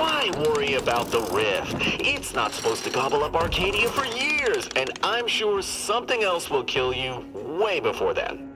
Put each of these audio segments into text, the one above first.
Why worry about the rift? It's not supposed to gobble up Arcadia for years, and I'm sure something else will kill you way before then.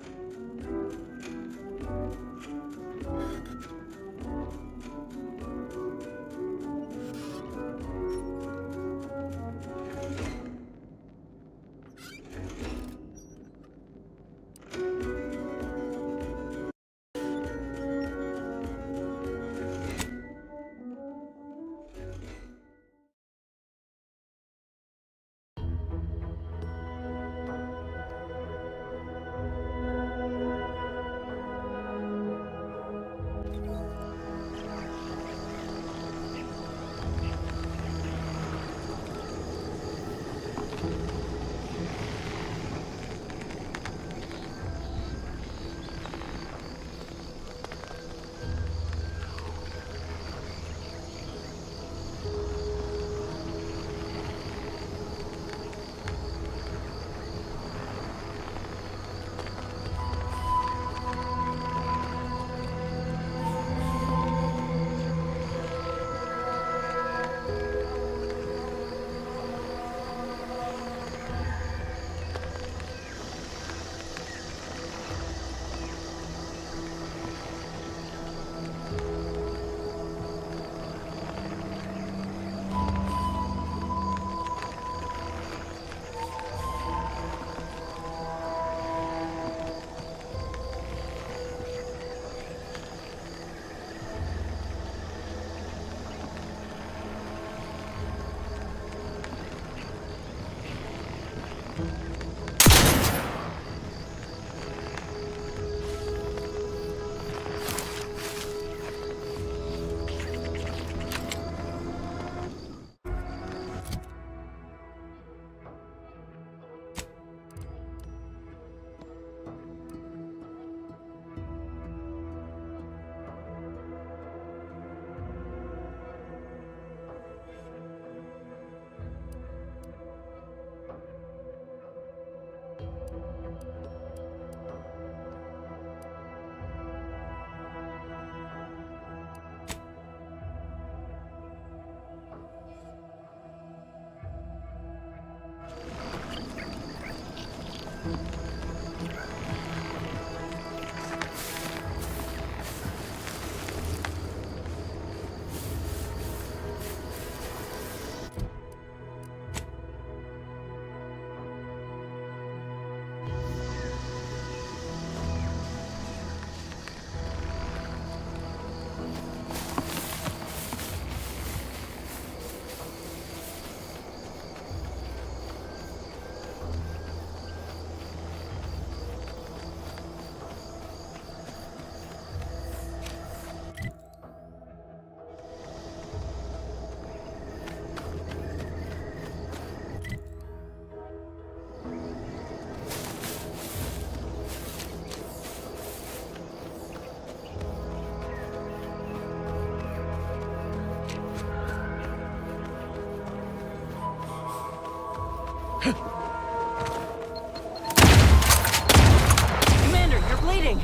Commander, you're bleeding!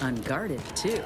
Unguarded, too.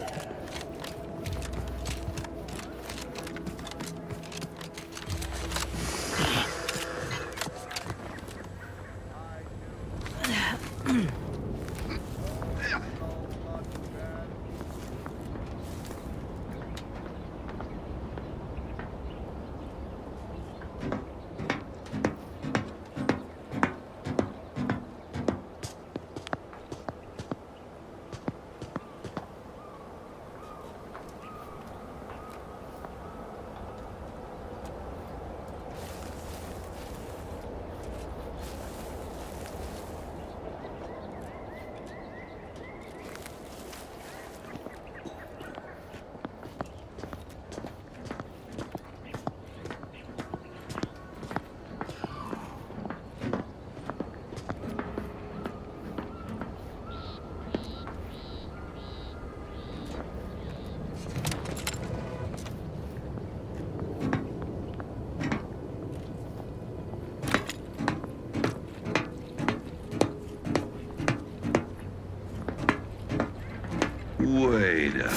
Wait a...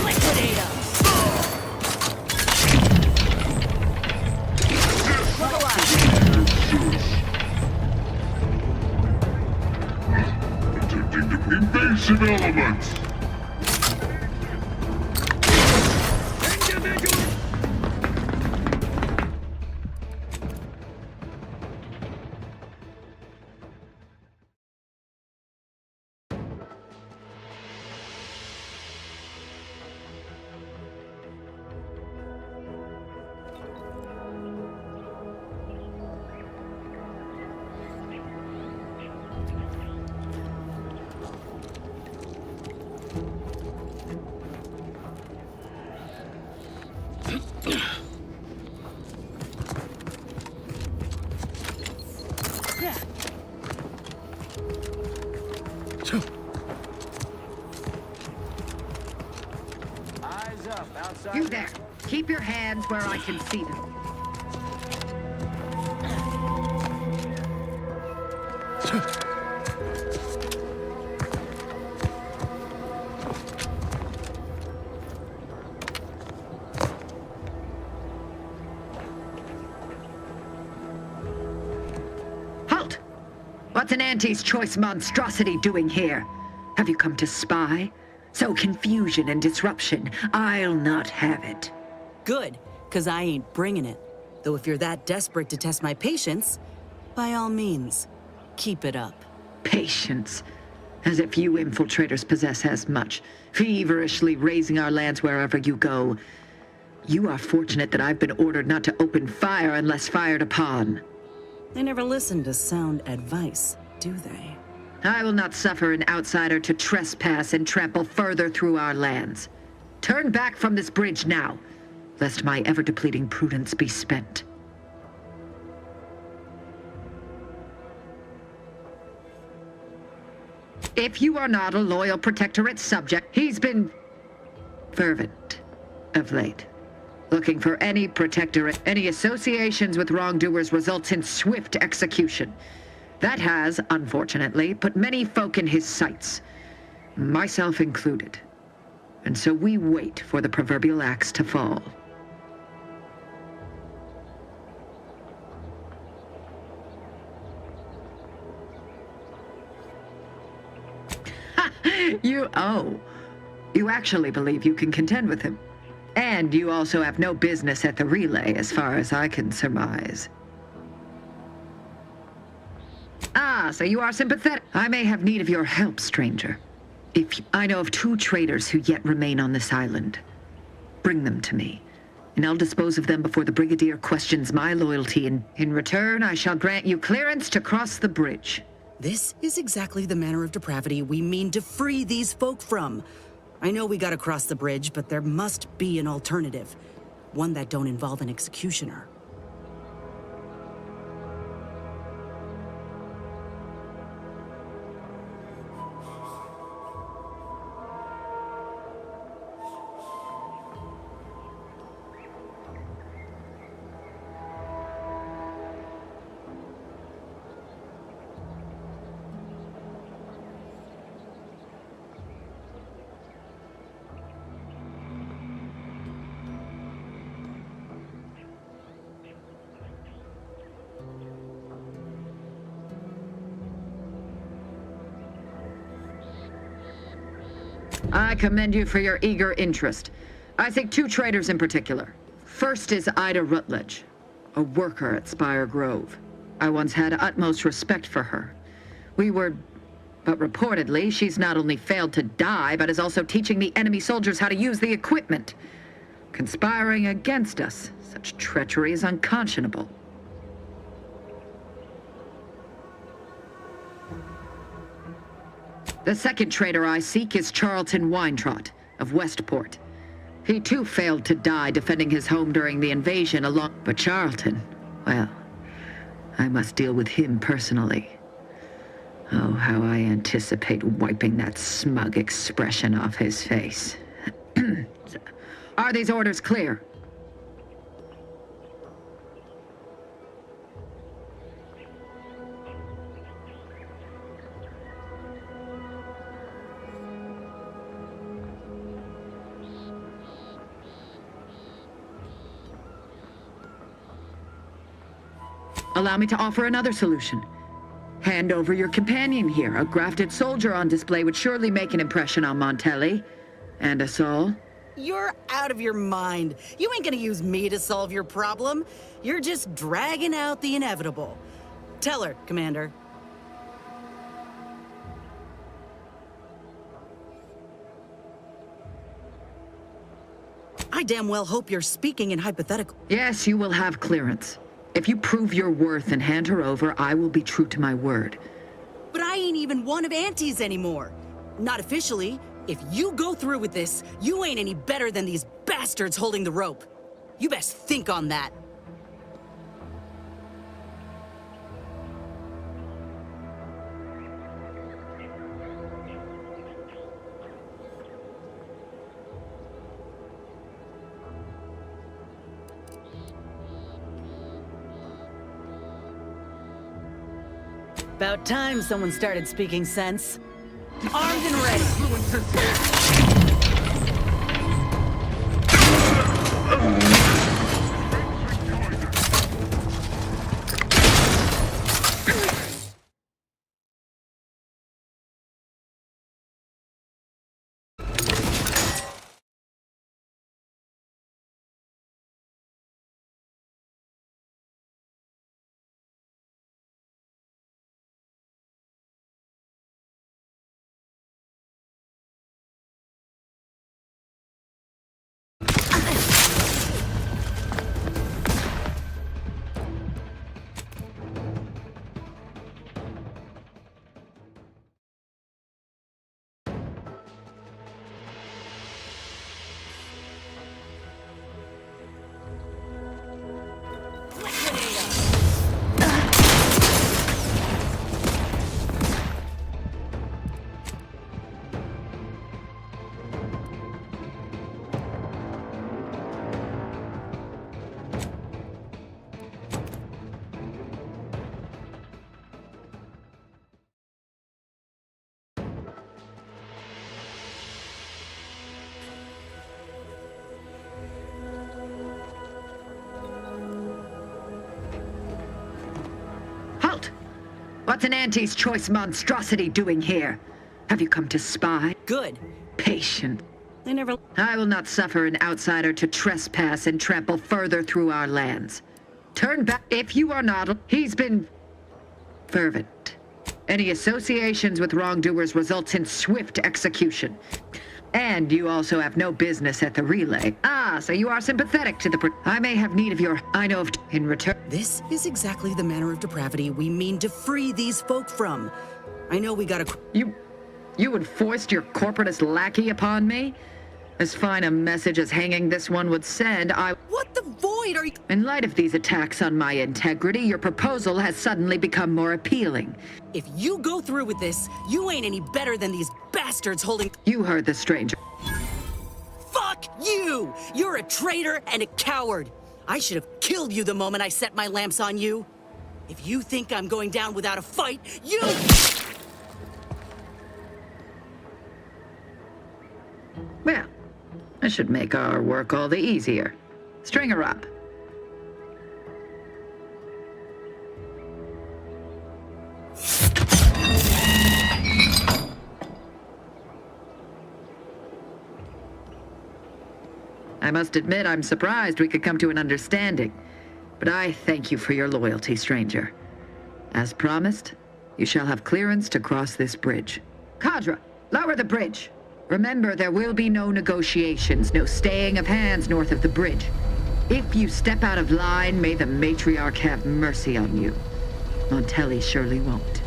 Liquidate 'em! Look alive! Attempting the invasive elements! Eyes up, outside. You there. Keep your hands where I can see them. Halt! What's an Auntie's choice monstrosity doing here? Have you come to spy? So confusion and disruption, I'll not have it. Good, 'cause I ain't bringing it. Though if you're that desperate to test my patience, by all means, keep it up. Patience. As if you infiltrators possess as much, feverishly raising our lands wherever you go. You are fortunate that I've been ordered not to open fire unless fired upon. They never listen to sound advice, do they? I will not suffer an outsider to trespass and trample further through our lands. Turn back from this bridge now, lest my ever-depleting prudence be spent. If you are not a loyal Protectorate subject, he's been fervent of late. Looking for any Protectorate, any associations with wrongdoers results in swift execution. That has, unfortunately, put many folk in his sights, myself included. And so we wait for the proverbial axe to fall. You actually believe you can contend with him. And you also have no business at the relay, as far as I can surmise. Ah, so you are sympathetic. I may have need of your help, stranger. I know of 2 traitors who yet remain on this island. Bring them to me, and I'll dispose of them before the Brigadier questions my loyalty, and in return I shall grant you clearance to cross the bridge. This is exactly the manner of depravity we mean to free these folk from. I know we gotta cross the bridge, but there must be an alternative. One that don't involve an executioner. I commend you for your eager interest. I think two traitors in particular. First is Ida Rutledge, a worker at Spire Grove. I once had utmost respect for her. But reportedly, she's not only failed to die, but is also teaching the enemy soldiers how to use the equipment. Conspiring against us. Such treachery is unconscionable. The second traitor I seek is Charlton Weintraut of Westport. He too failed to die defending his home during the invasion But Charlton, well, I must deal with him personally. Oh, how I anticipate wiping that smug expression off his face. Are these orders clear? Allow me to offer another solution. Hand over your companion here. A grafted soldier on display would surely make an impression on Montelli. And us all. You're out of your mind. You ain't gonna use me to solve your problem. You're just dragging out the inevitable. Tell her, Commander. I damn well hope you're speaking in hypothetical. Yes, you will have clearance. If you prove your worth and hand her over, I will be true to my word. But I ain't even one of Auntie's anymore. Not officially. If you go through with this, you ain't any better than these bastards holding the rope. You best think on that. About time someone started speaking sense. Armed and ready. Halt! What's an Auntie's choice monstrosity doing here? Have you come to spy? Good. Patient. They never... I will not suffer an outsider to trespass and trample further through our lands. Turn back if you are not... He's been... fervent. Any associations with wrongdoers results in swift execution. And you also have no business at the relay. Ah, so you are sympathetic to the... I may have need of your... I know of... In return... This is exactly the manner of depravity we mean to free these folk from. I know we gotta... You would foist your corporatist lackey upon me? As fine a message as hanging this one would send, What the void are you... In light of these attacks on my integrity, your proposal has suddenly become more appealing. If you go through with this, you ain't any better than these bastards holding... You heard the stranger. Fuck you! You're a traitor and a coward. I should have killed you the moment I set my lamps on you. If you think I'm going down without a fight, you... Well, that should make our work all the easier. String her up. I must admit I'm surprised we could come to an understanding. But I thank you for your loyalty, stranger. As promised, you shall have clearance to cross this bridge. Kadra, lower the bridge. Remember, there will be no negotiations, no staying of hands north of the bridge. If you step out of line, may the matriarch have mercy on you. Montelli surely won't.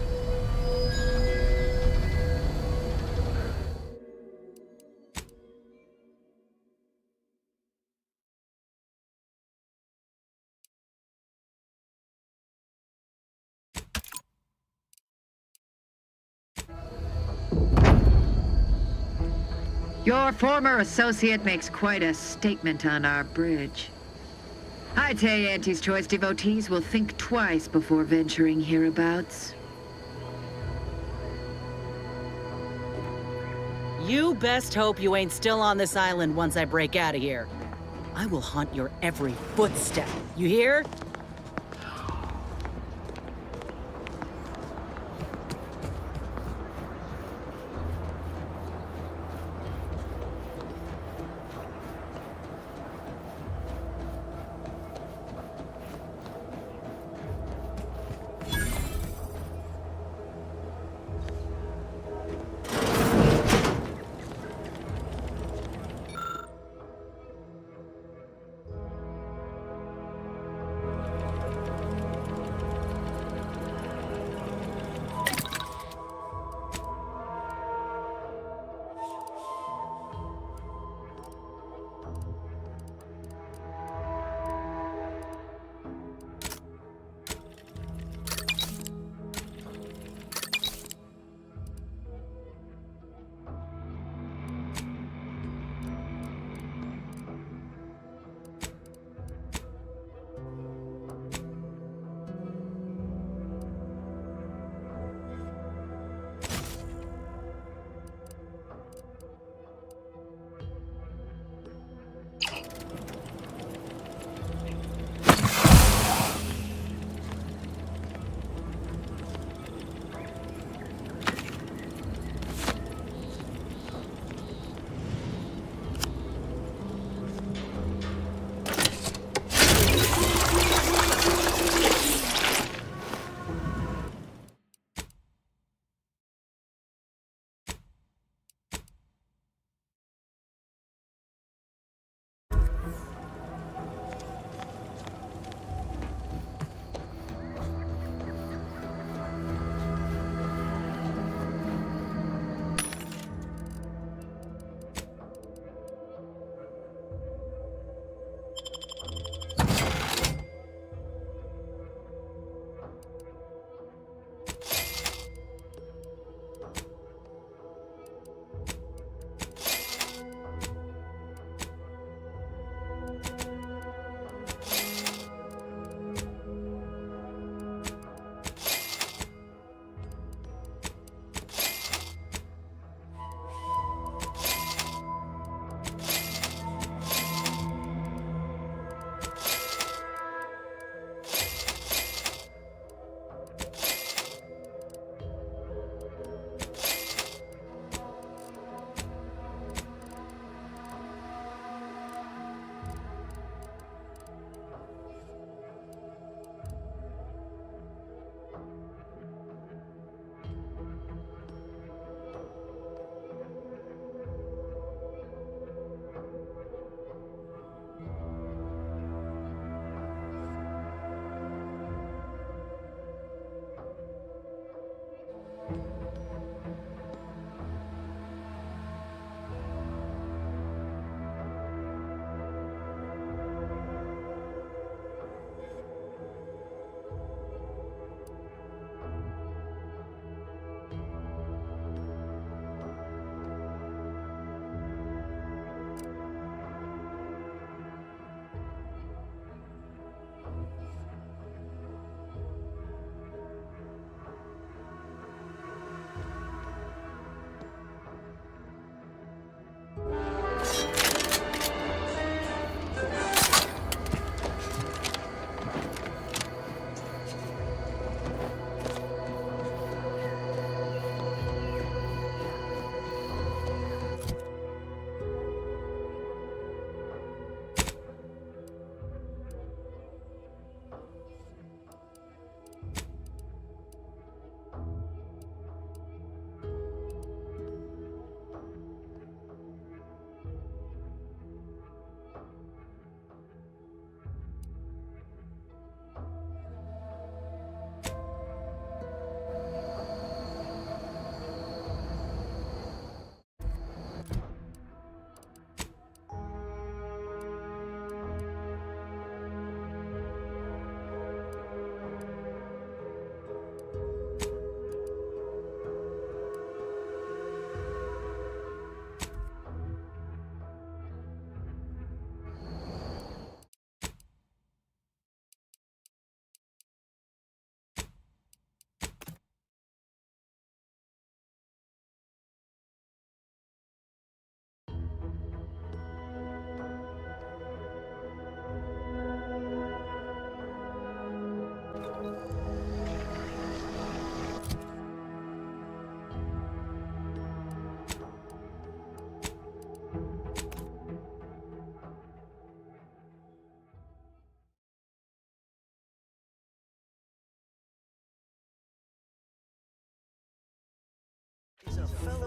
Your former associate makes quite a statement on our bridge. I'd say Auntie's Choice devotees will think twice before venturing hereabouts. You best hope you ain't still on this island once I break out of here. I will haunt your every footstep. You hear?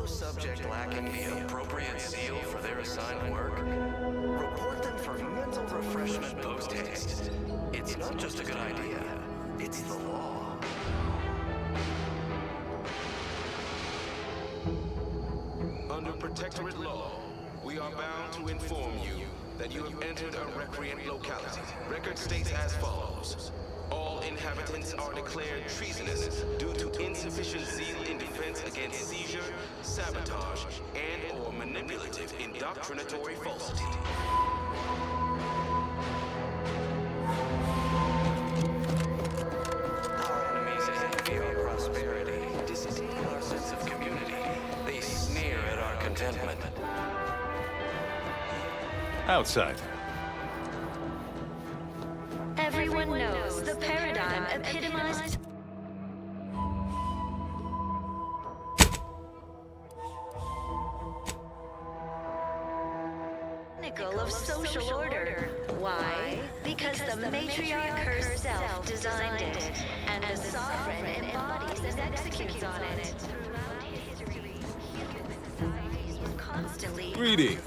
those subjects lacking the appropriate zeal for their assigned work, report them for mental refreshment post-haste. It's not just a good idea, it's the law. Under Protectorate law, we are bound to inform you that you have entered a recreant locality. Record states as follows. All inhabitants are declared treasonous due to insufficient zeal in defense against seizure, sabotage, and/or manipulative indoctrinatory falsity. Our enemies envy our prosperity, disdain our sense of community. They sneer at our contentment. Outside. Everyone knows the paradigm epitomized of social order. Why? Because the matriarch herself designed it, and the sovereign embodies and executes on it. Constantly Greetings.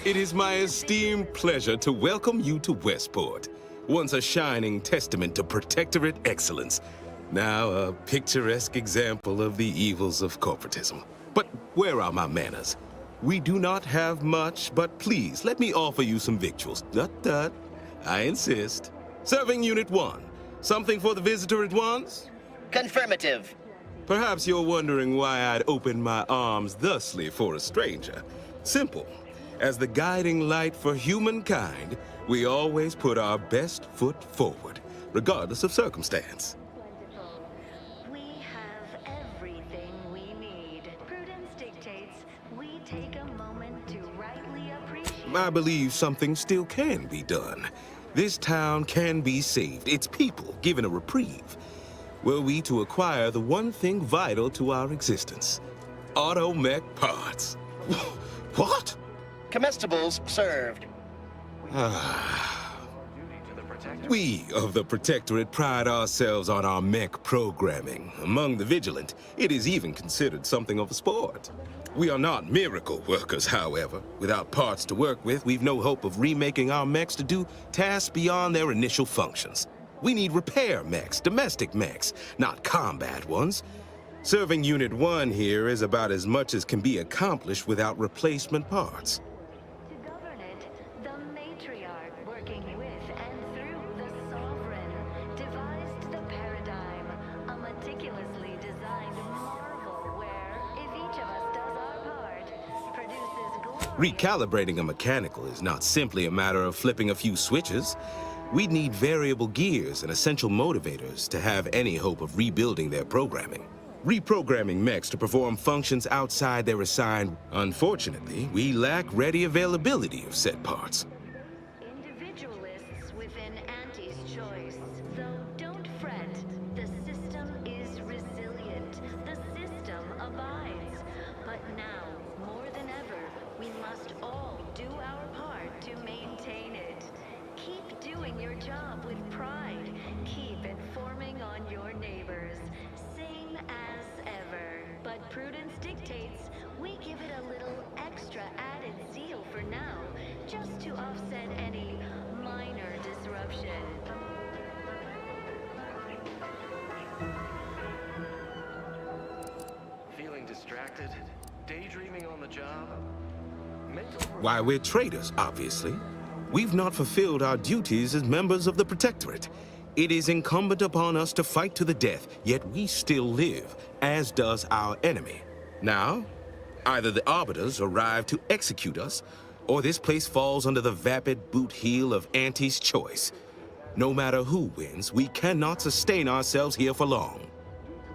It is my esteemed pleasure to welcome you to Westport, once a shining testament to Protectorate excellence, now a picturesque example of the evils of corporatism. But where are my manners? We do not have much, but please let me offer you some victuals. Dut. I insist. Serving Unit 1. Something for the visitor at once? Confirmative. Perhaps you're wondering why I'd open my arms thusly for a stranger. Simple. As the guiding light for humankind, we always put our best foot forward, regardless of circumstance. We have everything we need. Prudence dictates we take a moment to rightly appreciate. I believe something still can be done. This town can be saved, its people given a reprieve. Were we to acquire the one thing vital to our existence, automech parts. What? Comestibles served. We of the Protectorate pride ourselves on our mech programming. Among the vigilant, it is even considered something of a sport. We are not miracle workers, however. Without parts to work with, we've no hope of remaking our mechs to do tasks beyond their initial functions. We need repair mechs, domestic mechs, not combat ones. Serving Unit 1 here is about as much as can be accomplished without replacement parts. To govern it, the matriarch, working with and through the sovereign, devised the paradigm, a meticulously designed marvel where, if each of us does our part, produces glory. Recalibrating a mechanical is not simply a matter of flipping a few switches. We'd need variable gears and essential motivators to have any hope of rebuilding their programming. Reprogramming mechs to perform functions outside their assigned. Unfortunately, we lack ready availability of said parts. Individualists within Auntie's choice. Though don't fret, the system is resilient. The system abides. But now, more than ever, we must all do our part to maintain it. Keep doing your job with pride. Keep informing on your neighbors. Same as ever. But prudence dictates we give it a little extra added zeal for now, just to offset any minor disruption. Feeling distracted? Daydreaming on the job? Why, we're traitors, obviously. We've not fulfilled our duties as members of the Protectorate. It is incumbent upon us to fight to the death, yet we still live, as does our enemy. Now, either the Arbiters arrive to execute us, or this place falls under the vapid boot heel of Auntie's choice. No matter who wins, we cannot sustain ourselves here for long.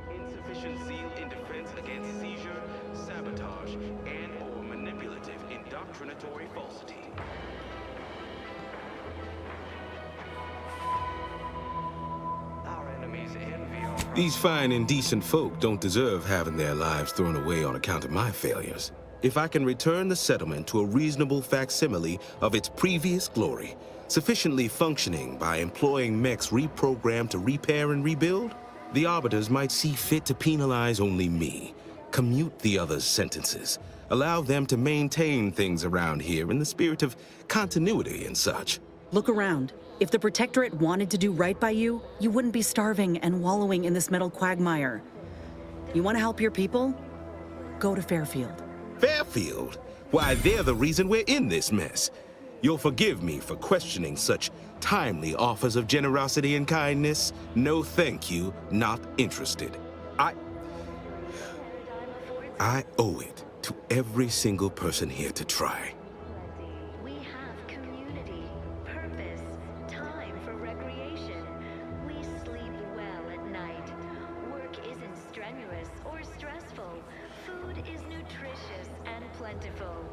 Insufficient zeal in defense against seizure, sabotage, and/or manipulative indoctrinatory falsity. Our enemies envy our... These fine and decent folk don't deserve having their lives thrown away on account of my failures. If I can return the settlement to a reasonable facsimile of its previous glory, sufficiently functioning by employing mechs reprogrammed to repair and rebuild, the Arbiters might see fit to penalize only me. commute the others' sentences. Allow them to maintain things around here in the spirit of continuity and such. Look around. If the Protectorate wanted to do right by you, you wouldn't be starving and wallowing in this metal quagmire. You want to help your people? Go to Fairfield. Fairfield? Why, they're the reason we're in this mess. You'll forgive me for questioning such timely offers of generosity and kindness. No thank you, not interested. I owe it to every single person here to try. We have community, purpose, time for recreation. We sleep well at night. Work isn't strenuous or stressful. Food is nutritious and plentiful.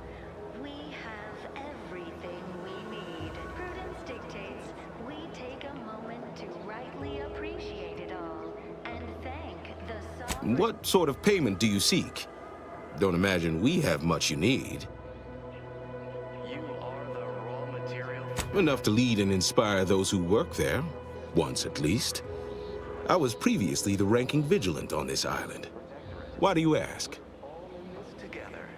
We have everything we need. Prudence dictates we take a moment to rightly appreciate it all and thank the sovereign. What sort of payment do you seek? Don't imagine we have much you need. You are the raw material. Enough to lead and inspire those who work there, once at least. I was previously the ranking vigilant on this island. Why do you ask? All in this together.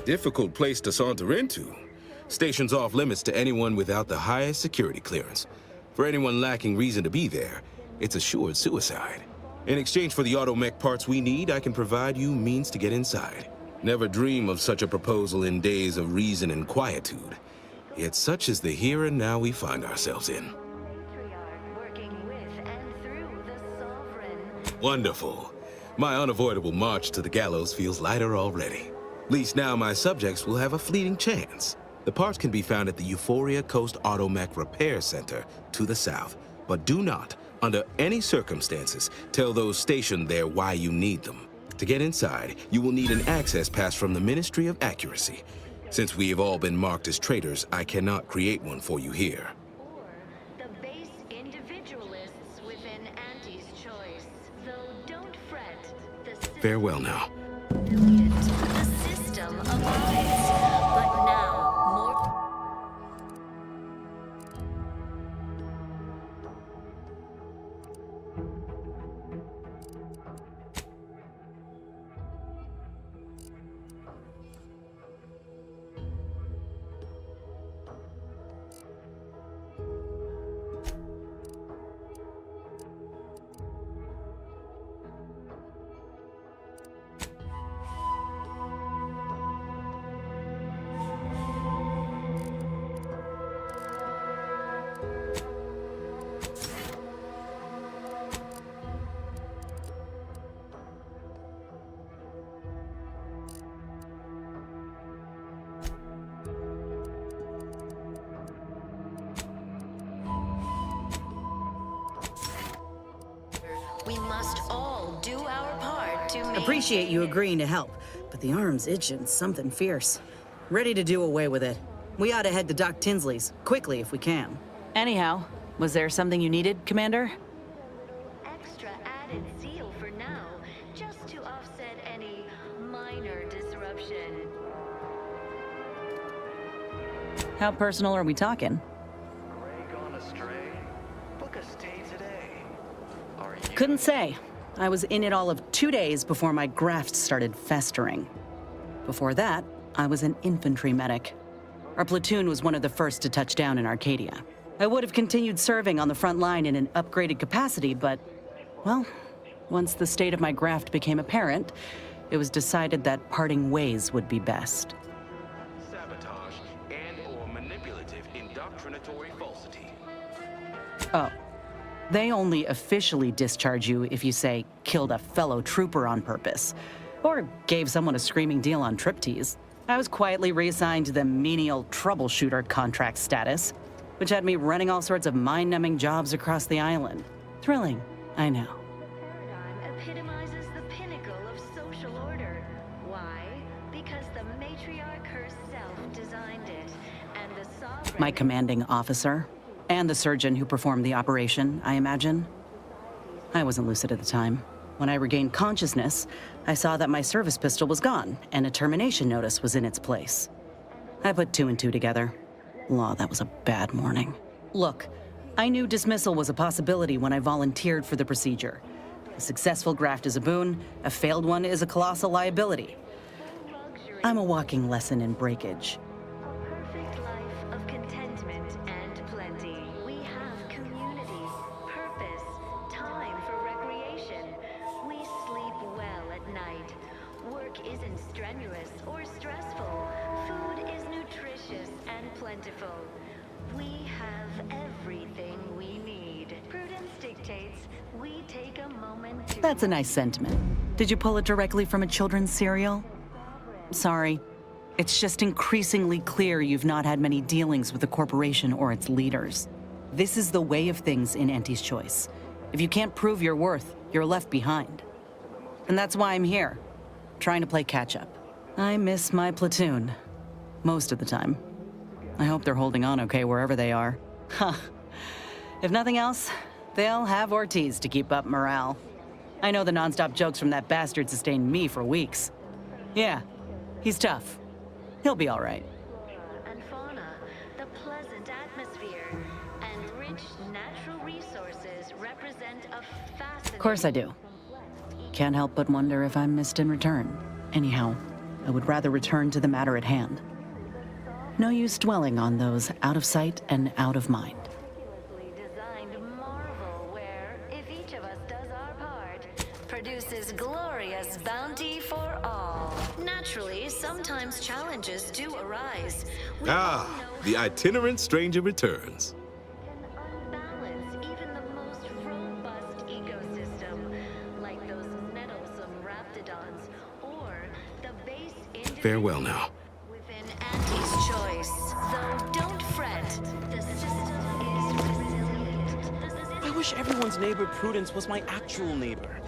Difficult place to saunter into. Station's off limits to anyone without the highest security clearance. For anyone lacking reason to be there, it's assured suicide. In exchange for the automech parts we need, I can provide you means to get inside. Never dream of such a proposal in days of reason and quietude. Yet such is the here and now we find ourselves in. Matriarch working with and through the sovereign. Wonderful. My unavoidable march to the gallows feels lighter already. At least now my subjects will have a fleeting chance. The parts can be found at the Euphoria Coast Automech Repair Center to the south, but do not, under any circumstances, tell those stationed there why you need them. To get inside, you will need an access pass from the Ministry of Accuracy. Since we have all been marked as traitors, I cannot create one for you here. Or the base individualists within Auntie's choice. Though don't fret, the system Farewell now. the system abides. But now, more. We must all do our part to make... Appreciate you agreeing to help, but the arm's itching something fierce. Ready to do away with it. We ought to head to Doc Tinsley's, quickly if we can. Anyhow, was there something you needed, Commander? Extra added zeal for now, just to offset any minor disruption. How personal are we talking? Ray gone astray? Book a stay today. Are you... Couldn't say. I was in it all of 2 days before my graft started festering. Before that, I was an infantry medic. Our platoon was one of the first to touch down in Arcadia. I would have continued serving on the front line in an upgraded capacity, but, well, once the state of my graft became apparent, it was decided that parting ways would be best. Sabotage and/or manipulative indoctrinatory falsity. Oh. They only officially discharge you if you say, killed a fellow trooper on purpose, or gave someone a screaming deal on triptease. I was quietly reassigned to the menial troubleshooter contract status, which had me running all sorts of mind-numbing jobs across the island. Thrilling, I know. Paradigm epitomizes the pinnacle of social order. Why? Because the matriarch herself designed it, and the sovereign... My commanding officer, and the surgeon who performed the operation, I imagine. I wasn't lucid at the time. When I regained consciousness, I saw that my service pistol was gone, and a termination notice was in its place. I put 2 and 2 together. Law, that was a bad morning. Look, I knew dismissal was a possibility when I volunteered for the procedure. A successful graft is a boon, a failed one is a colossal liability. I'm a walking lesson in breakage. A perfect life of contentment and plenty. We have community, purpose, time for recreation. We sleep well at night. Work isn't strenuous or stressful. Food is nutritious and plentiful. We have everything we need. Prudence dictates we take a moment to... That's a nice sentiment. Did you pull it directly from a children's serial? Sorry. It's just increasingly clear you've not had many dealings with the corporation or its leaders. This is the way of things in Auntie's Choice. If you can't prove your worth, you're left behind. And that's why I'm here, trying to play catch-up. I miss my platoon. Most of the time. I hope they're holding on okay wherever they are. Huh. If nothing else, they'll have Ortiz to keep up morale. I know the non-stop jokes from that bastard sustained me for weeks. Yeah, he's tough. He'll be all right. And fauna, the pleasant atmosphere, and rich natural resources represent a fascinating... Of course I do. Can't help but wonder if I'm missed in return. Anyhow, I would rather return to the matter at hand. No use dwelling on those out of sight and out of mind. Designed marvel where, if each of us does our part, produces glorious bounty for all. Naturally, sometimes challenges do arise. We all know The itinerant stranger returns. can unbalance even the most robust ecosystem, like those nettlesome raptidons, or the base individual Farewell now. within Auntie's Choice. Though don't fret, the system is resilient. I wish everyone's neighbor Prudence was my actual neighbor.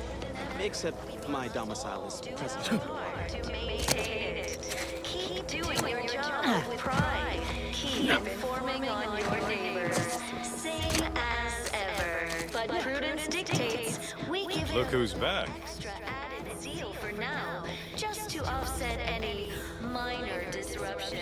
Except my domicile is present. To maintain it. Keep doing your job with pride. Keep informing on your neighbors. Same as ever. But prudence dictates we give Look him who's back. extra added zeal for now, just to offset any minor disruption.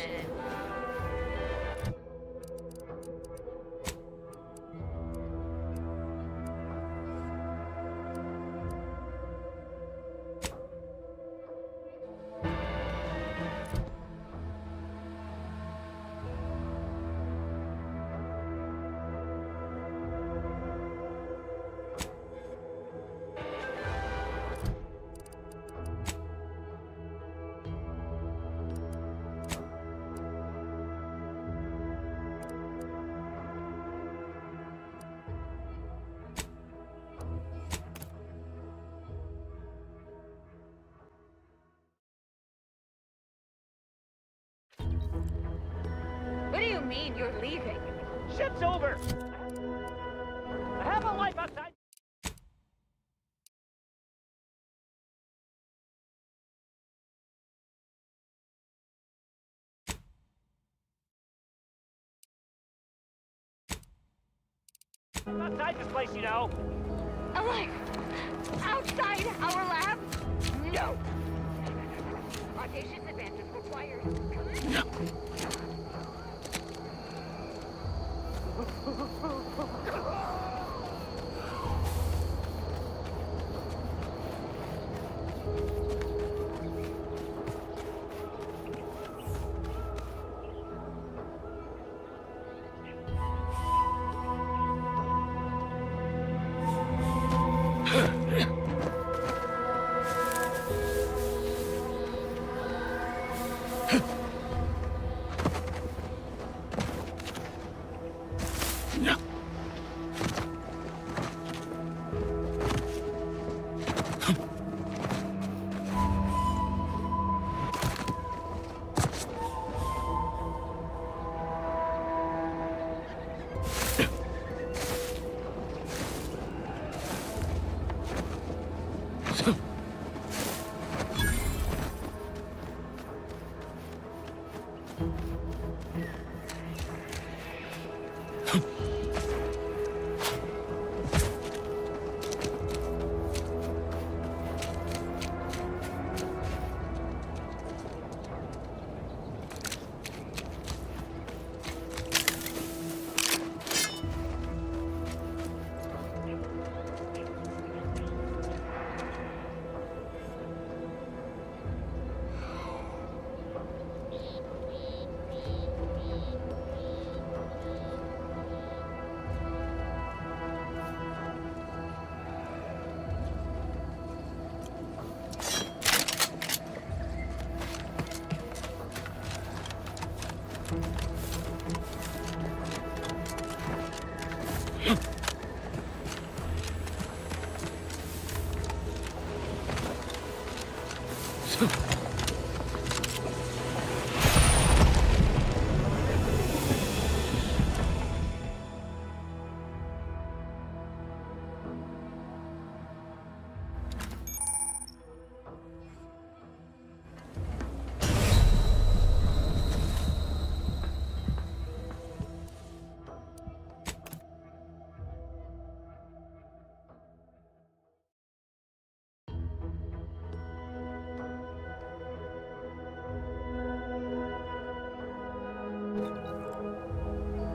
What do you mean you're leaving? Shit's over! I have a life outside... outside this place, you know. A life outside our lab? No. Audacious advances required.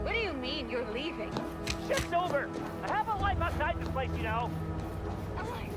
What do you mean you're leaving? Shift's over. I have a life outside this place, you know. A life?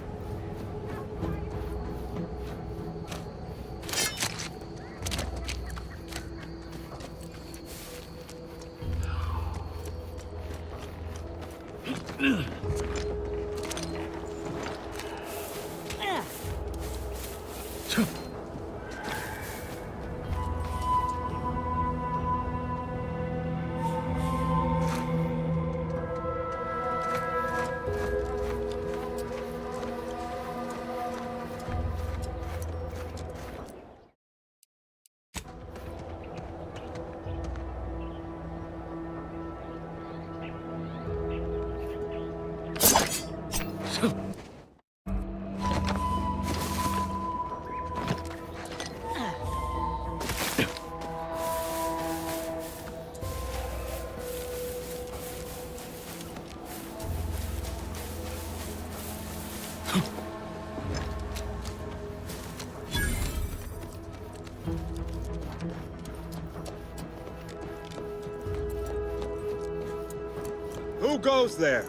Who goes there?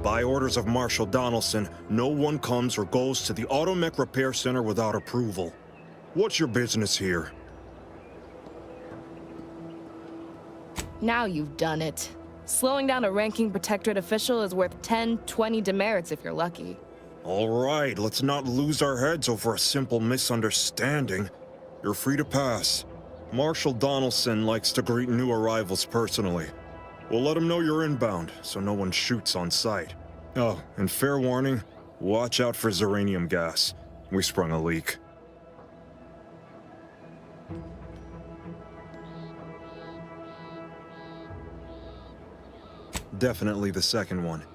By orders of Marshal Donaldson, no one comes or goes to the Automech Repair Center without approval. What's your business here? Now you've done it. Slowing down a ranking Protectorate official is worth 10, 20 demerits if you're lucky. All right, let's not lose our heads over a simple misunderstanding. You're free to pass. Marshal Donaldson likes to greet new arrivals personally. We'll let him know you're inbound, so no one shoots on sight. Oh, and fair warning, watch out for xeranium gas. We sprung a leak. Definitely the second one.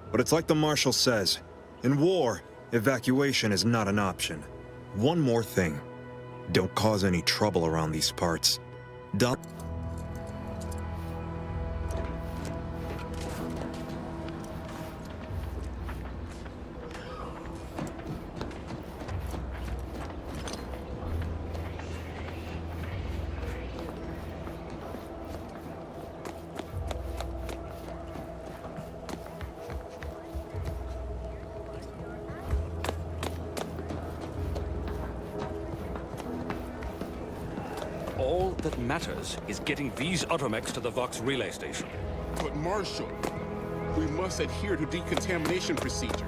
But it's like the Marshal says, in war, evacuation is not an option. One more thing. Don't cause any trouble around these parts. All that matters is getting these automechs to the Vox relay station. But Marshal, we must adhere to decontamination procedures.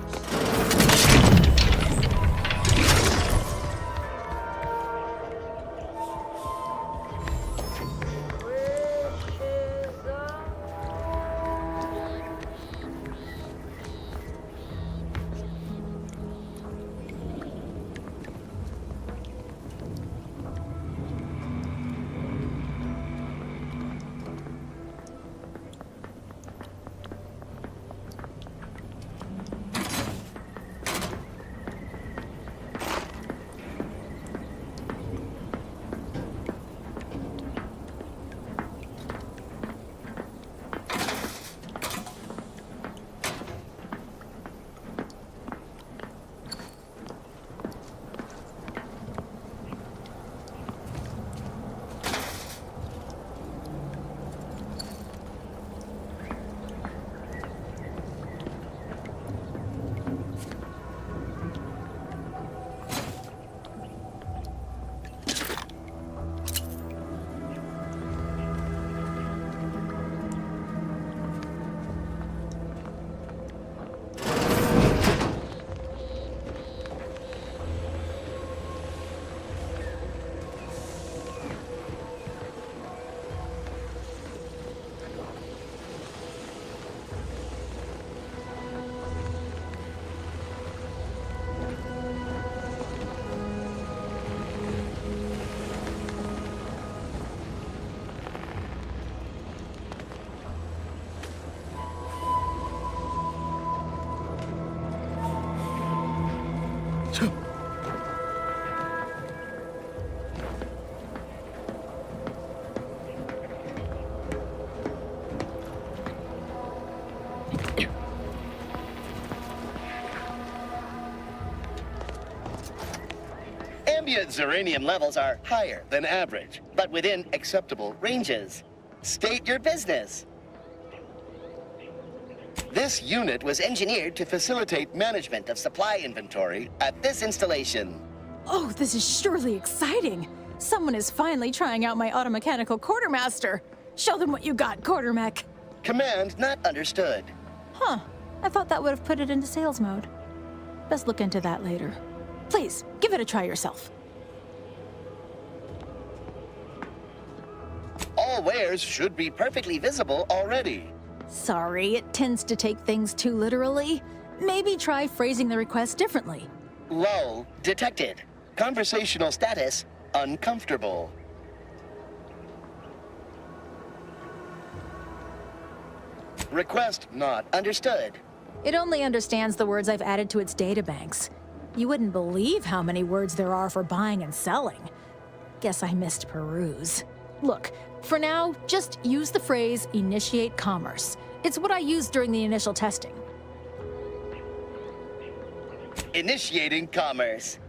Zeranium levels are higher than average, but within acceptable ranges. State your business. This unit was engineered to facilitate management of supply inventory at this installation. Oh, this is surely exciting. Someone is finally trying out my automechanical quartermaster. Show them what you got, quartermech. Command not understood. Huh. I thought that would have put it into sales mode. Best look into that later. Please, give it a try yourself. All wares should be perfectly visible already. Sorry, it tends to take things too literally. Maybe try phrasing the request differently. Lull detected. Conversational status uncomfortable. Request not understood. It only understands the words I've added to its databanks. You wouldn't believe how many words there are for buying and selling. Guess I missed peruse. Look, for now, just use the phrase initiate commerce. It's what I used during the initial testing. Initiating commerce.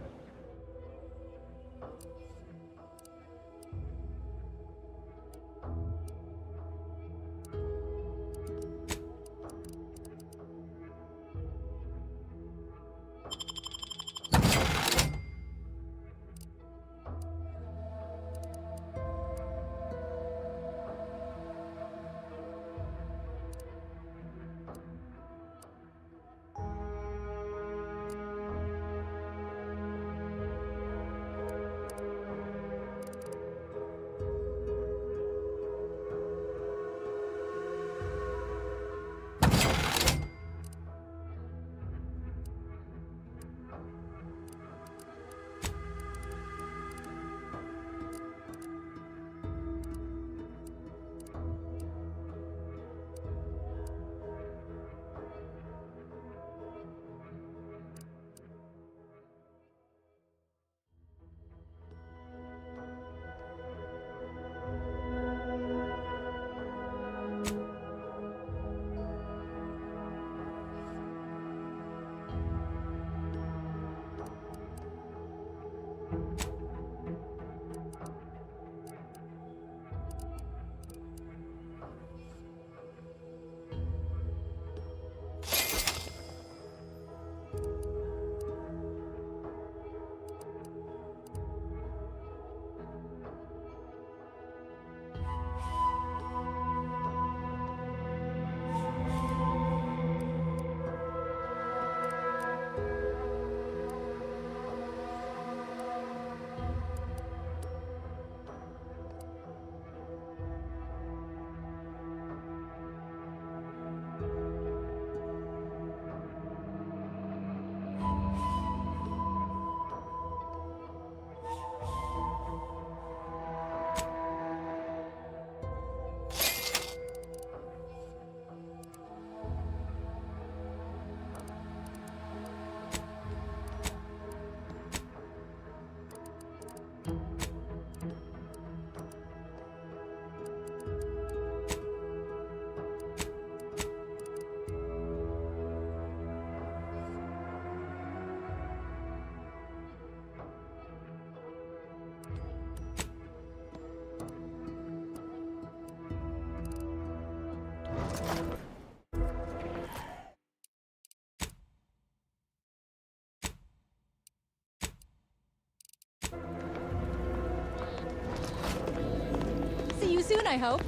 See you soon, I hope.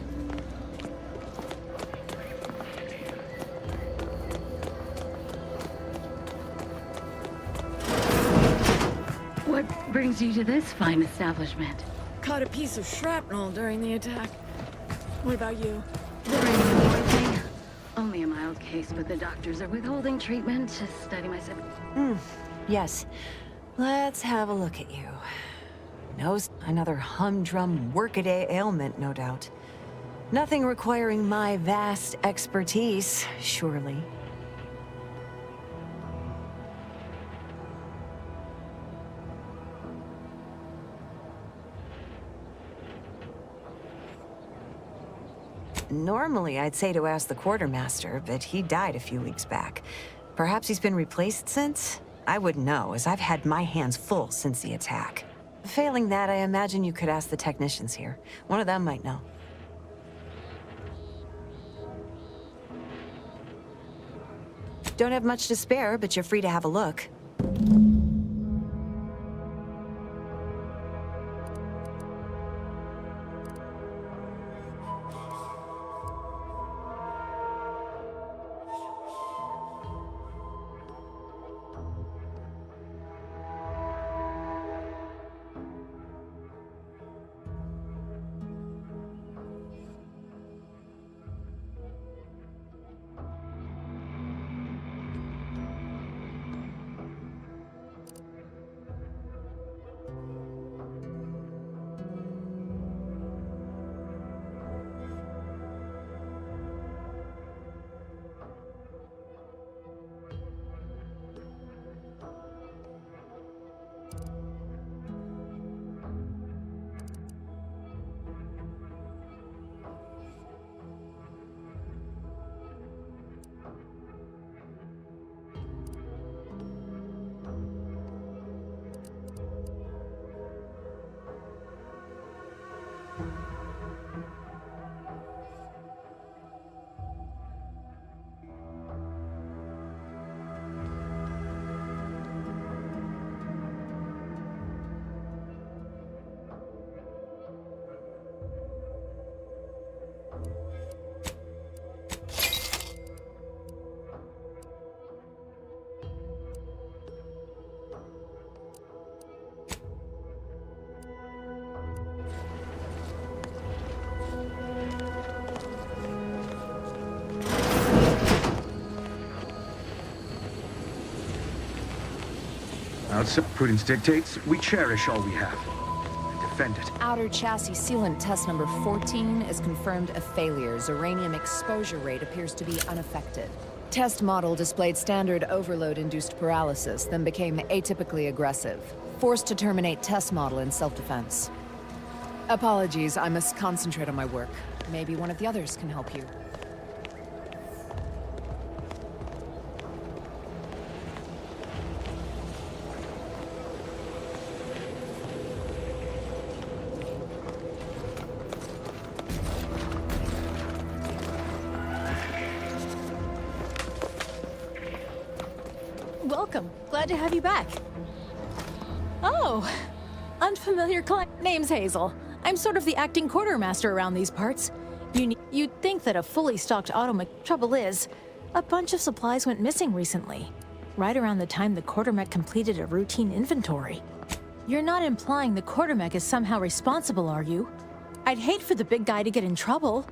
What brings you to this fine establishment? Caught a piece of shrapnel during the attack. What about you? The radium poisoning. Only a mild case, but the doctors are withholding treatment to study my Yes. Let's have a look at you. Nose, another humdrum workaday ailment, no doubt. Nothing requiring my vast expertise, surely. Normally, I'd say to ask the quartermaster, but he died a few weeks back. Perhaps he's been replaced since? I wouldn't know, as I've had my hands full since the attack. Failing that, I imagine you could ask the technicians here. One of them might know. Don't have much to spare, but you're free to have a look. Outside prudence dictates, we cherish all we have and defend it. Outer chassis sealant test number 14 is confirmed a failure. Uranium exposure rate appears to be unaffected. Test model displayed standard overload-induced paralysis, then became atypically aggressive. Forced to terminate test model in self-defense. Apologies, I must concentrate on my work. Maybe one of the others can help you. Welcome. Glad to have you back. Oh, unfamiliar client. Name's Hazel. I'm sort of the acting quartermaster around these parts. You'd think that a fully stocked trouble is, a bunch of supplies went missing recently, right around the time the quartermech completed a routine inventory. You're not implying the quartermech is somehow responsible, are you? I'd hate for the big guy to get in trouble.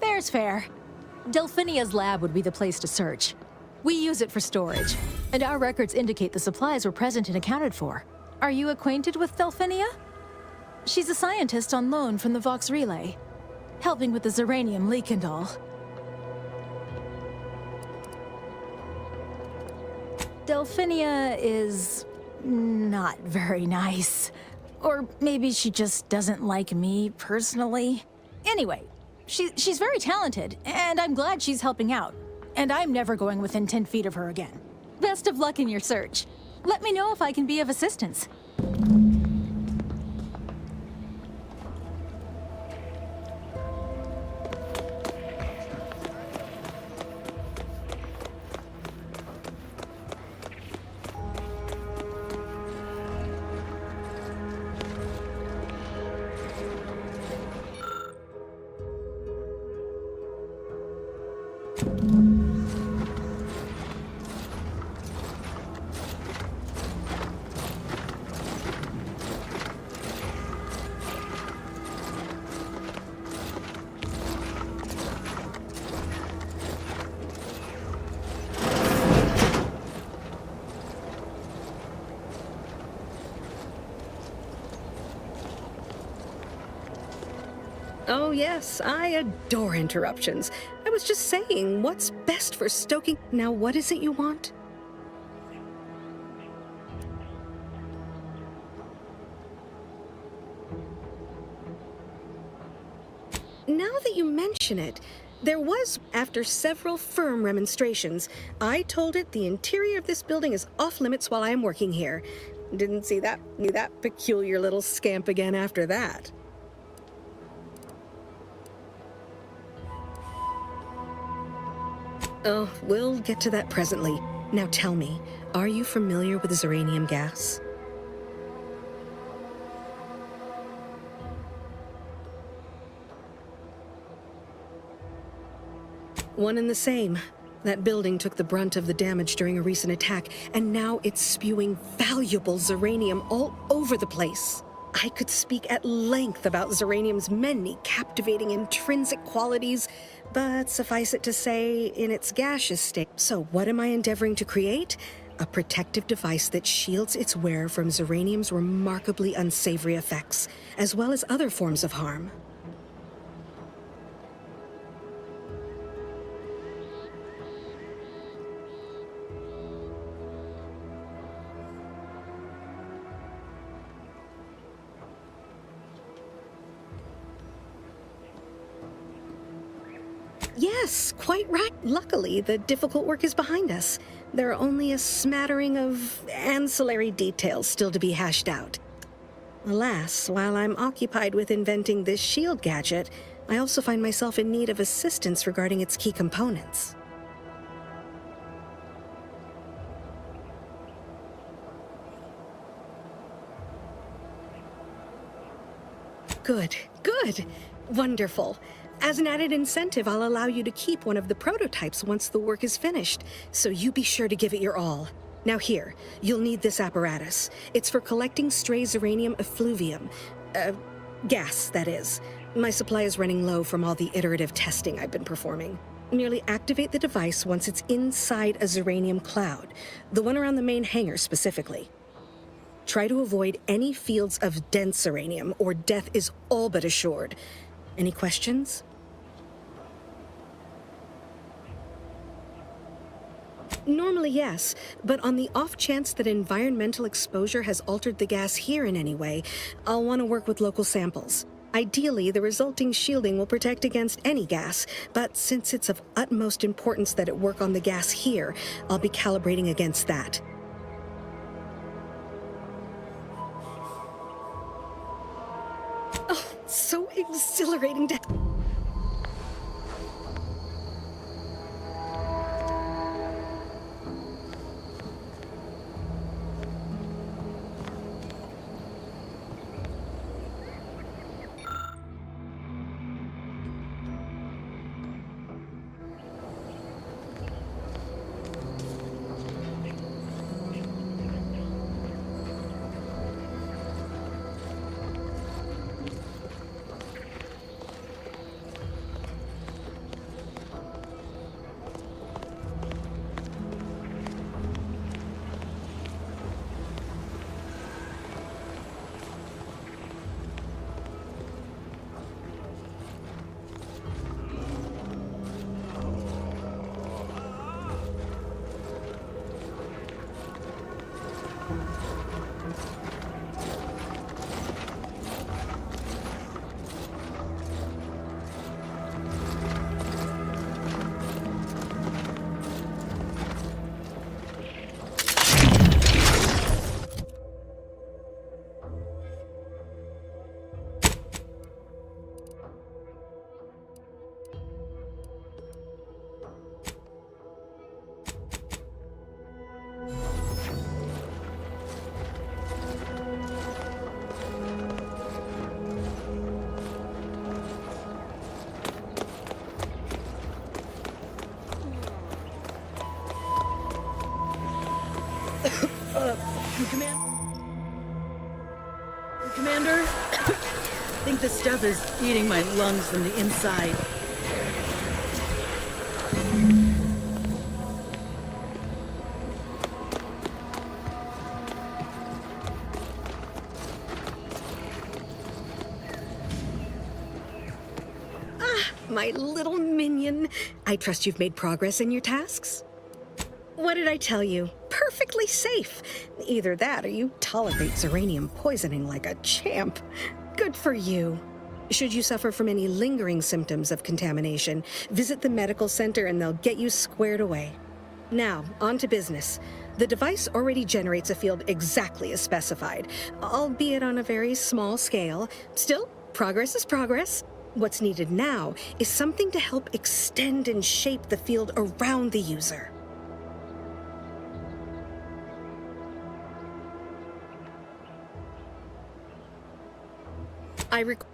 Fair's fair. Delphinia's lab would be the place to search. We use it for storage, and our records indicate the supplies were present and accounted for. Are you acquainted with Delphinia? She's a scientist on loan from the Vox Relay, helping with the Zeranium leak and all. Delphinia is not very nice. Or maybe she just doesn't like me personally. Anyway, she's very talented, and I'm glad she's helping out. And I'm never going within 10 feet of her again. Best of luck in your search. Let me know if I can be of assistance. Oh yes, I adore interruptions. I was just saying, what's best for stoking... Now what is it you want? Now that you mention it, There was, after several firm remonstrations, I told it the interior of this building is off limits while I am working here. Didn't see that peculiar little scamp again after that. Oh, we'll get to that presently. Now tell me, are you familiar with Zeranium gas? One and the same. That building took the brunt of the damage during a recent attack, and now it's spewing valuable Zeranium all over the place. I could speak at length about Zeranium's many captivating intrinsic qualities, but suffice it to say, in its gaseous state. So what am I endeavoring to create? A protective device that shields its wearer from Zeranium's remarkably unsavory effects, as well as other forms of harm. Yes, quite right. Luckily, the difficult work is behind us. There are only a smattering of ancillary details still to be hashed out. Alas, while I'm occupied with inventing this shield gadget, I also find myself in need of assistance regarding its key components. Good, good, wonderful. As an added incentive, I'll allow you to keep one of the prototypes once the work is finished, so you be sure to give it your all. Now here, you'll need this apparatus. It's for collecting stray Zeranium effluvium. Gas, that is. My supply is running low from all the iterative testing I've been performing. Merely activate the device once it's inside a Zeranium cloud, the one around the main hangar specifically. Try to avoid any fields of dense Zeranium, or death is all but assured. Any questions? Normally, yes, but on the off chance that environmental exposure has altered the gas here in any way, I'll want to work with local samples. Ideally, the resulting shielding will protect against any gas, but since it's of utmost importance that it work on the gas here, I'll be calibrating against that. Oh, so exhilarating to... Commander? I think the stuff is eating my lungs from the inside. Ah, my little minion. I trust you've made progress in your tasks? What did I tell you? Perfectly safe. Either that or you tolerate Zeranium poisoning like a champ. Good for you. Should you suffer from any lingering symptoms of contamination, visit the medical center and they'll get you squared away. Now, on to business. The device already generates a field exactly as specified, albeit on a very small scale. Still, progress is progress. What's needed now is something to help extend and shape the field around the user.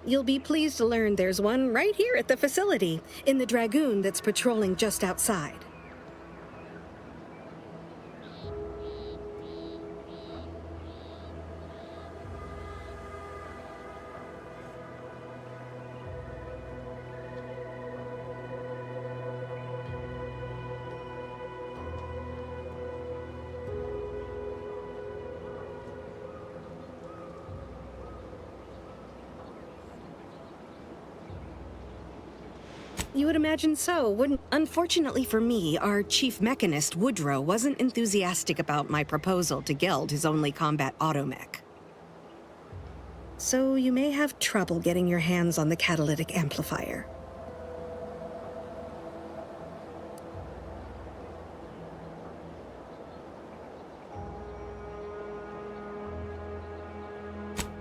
You'll be pleased to learn there's one right here at the facility, in the Dragoon that's patrolling just outside. You would imagine so, wouldn't? Unfortunately for me, our chief mechanist, Woodrow, wasn't enthusiastic about my proposal to geld his only combat automech. So you may have trouble getting your hands on the catalytic amplifier.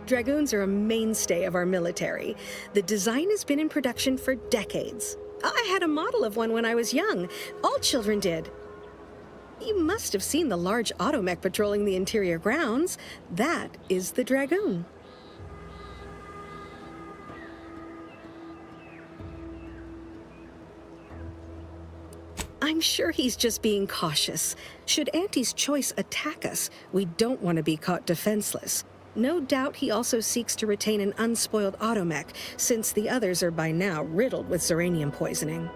Dragoons are a mainstay of our military. The design has been in production for decades. I had a model of one when I was young. All children did. You must have seen the large automech patrolling the interior grounds. That is the Dragoon. I'm sure he's just being cautious. Should Auntie's Choice attack us, we don't want to be caught defenseless. No doubt he also seeks to retain an unspoiled automech, since the others are by now riddled with zeranium poisoning.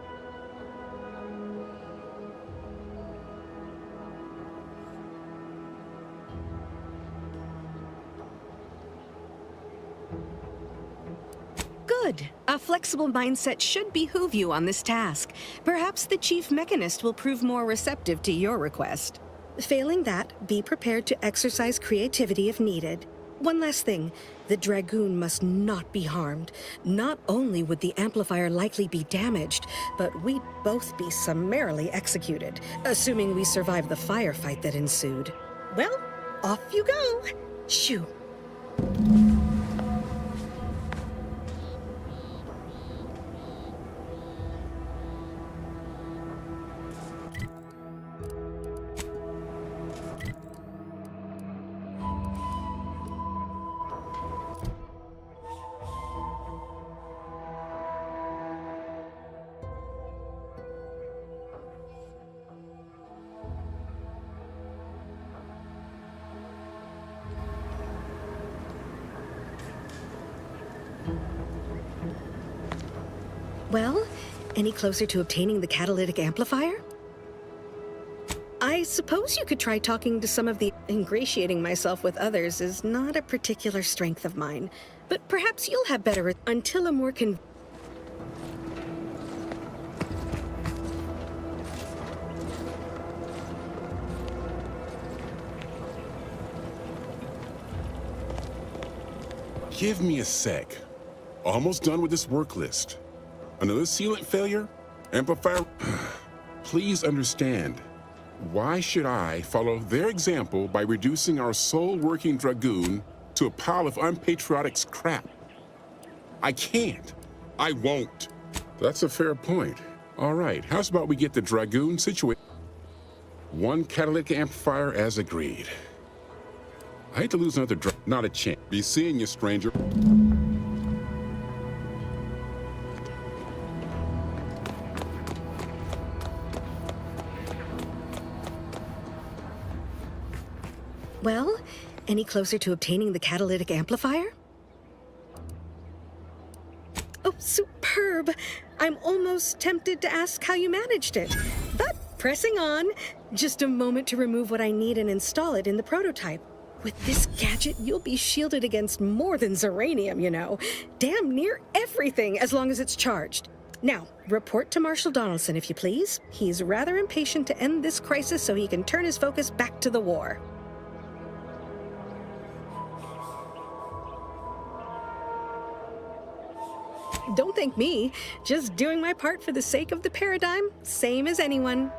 Good. A flexible mindset should behoove you on this task. Perhaps the chief mechanist will prove more receptive to your request. Failing that, be prepared to exercise creativity if needed. One last thing, the Dragoon must not be harmed. Not only would the amplifier likely be damaged, but we'd both be summarily executed, assuming we survive the firefight that ensued. Well, off you go. Shoo. Well, any closer to obtaining the catalytic amplifier? I suppose you could try talking to some of the... Ingratiating myself with others is not a particular strength of mine, but perhaps you'll have better until a more Give me a sec. Almost done with this work list. Another sealant failure? Amplifier? Please understand. Why should I follow their example by reducing our sole working Dragoon to a pile of unpatriotic scrap? I can't. I won't. That's a fair point. All right, how's about we get the Dragoon situated? One catalytic amplifier as agreed. I hate to lose another not a chance. Be seeing you, stranger. Well, any closer to obtaining the catalytic amplifier? Oh, superb! I'm almost tempted to ask how you managed it. But pressing on, just a moment to remove what I need and install it in the prototype. With this gadget, you'll be shielded against more than zeranium, you know. Damn near everything, as long as it's charged. Now, report to Marshal Donaldson, if you please. He's rather impatient to end this crisis so he can turn his focus back to the war. Don't thank me. Just doing my part for the sake of the paradigm, same as anyone.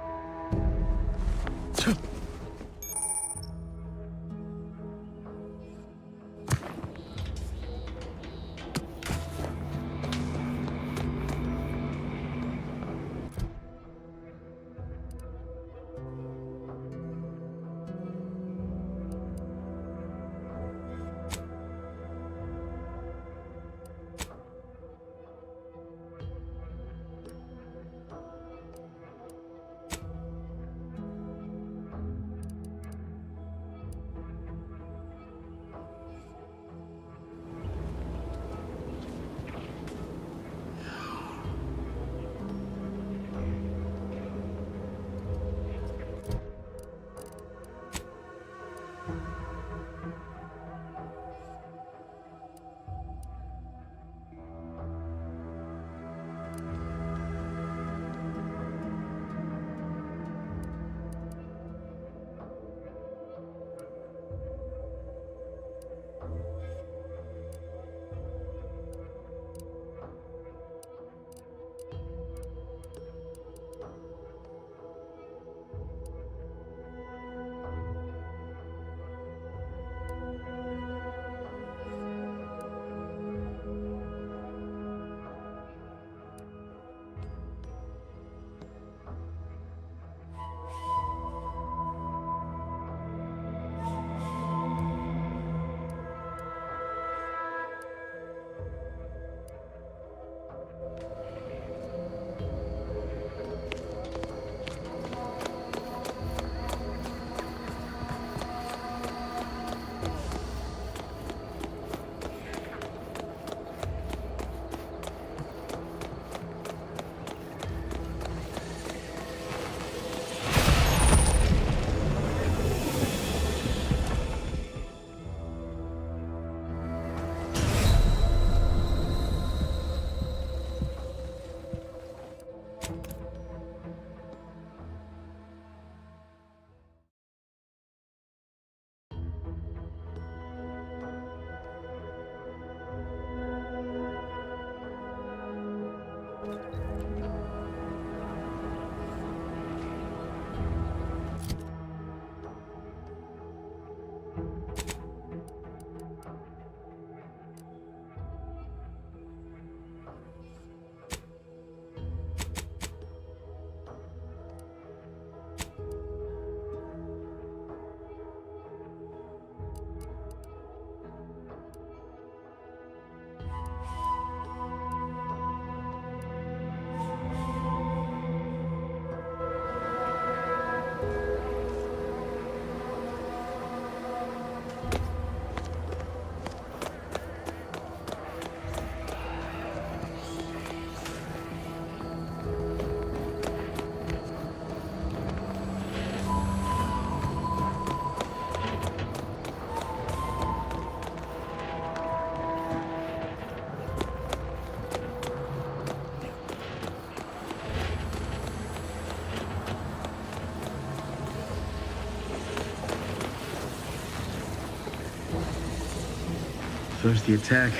First the attack,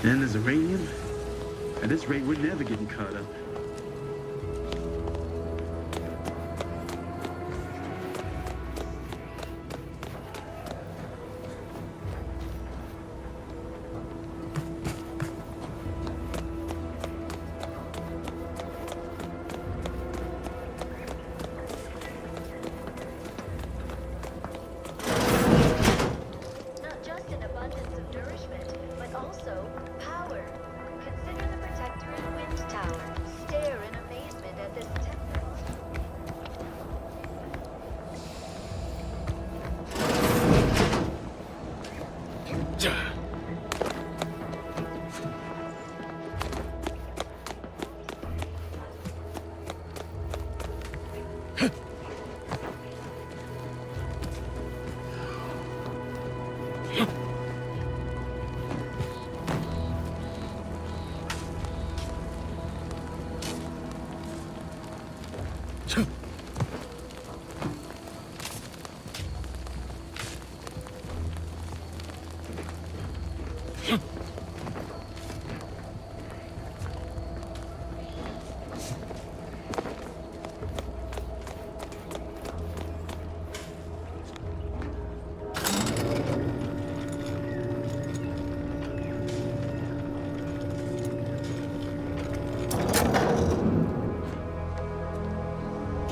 then there's uranium. At this rate, we're never getting caught up. Not just an abundance of nourishment, but also power. Consider the Protectorate Wind Tower.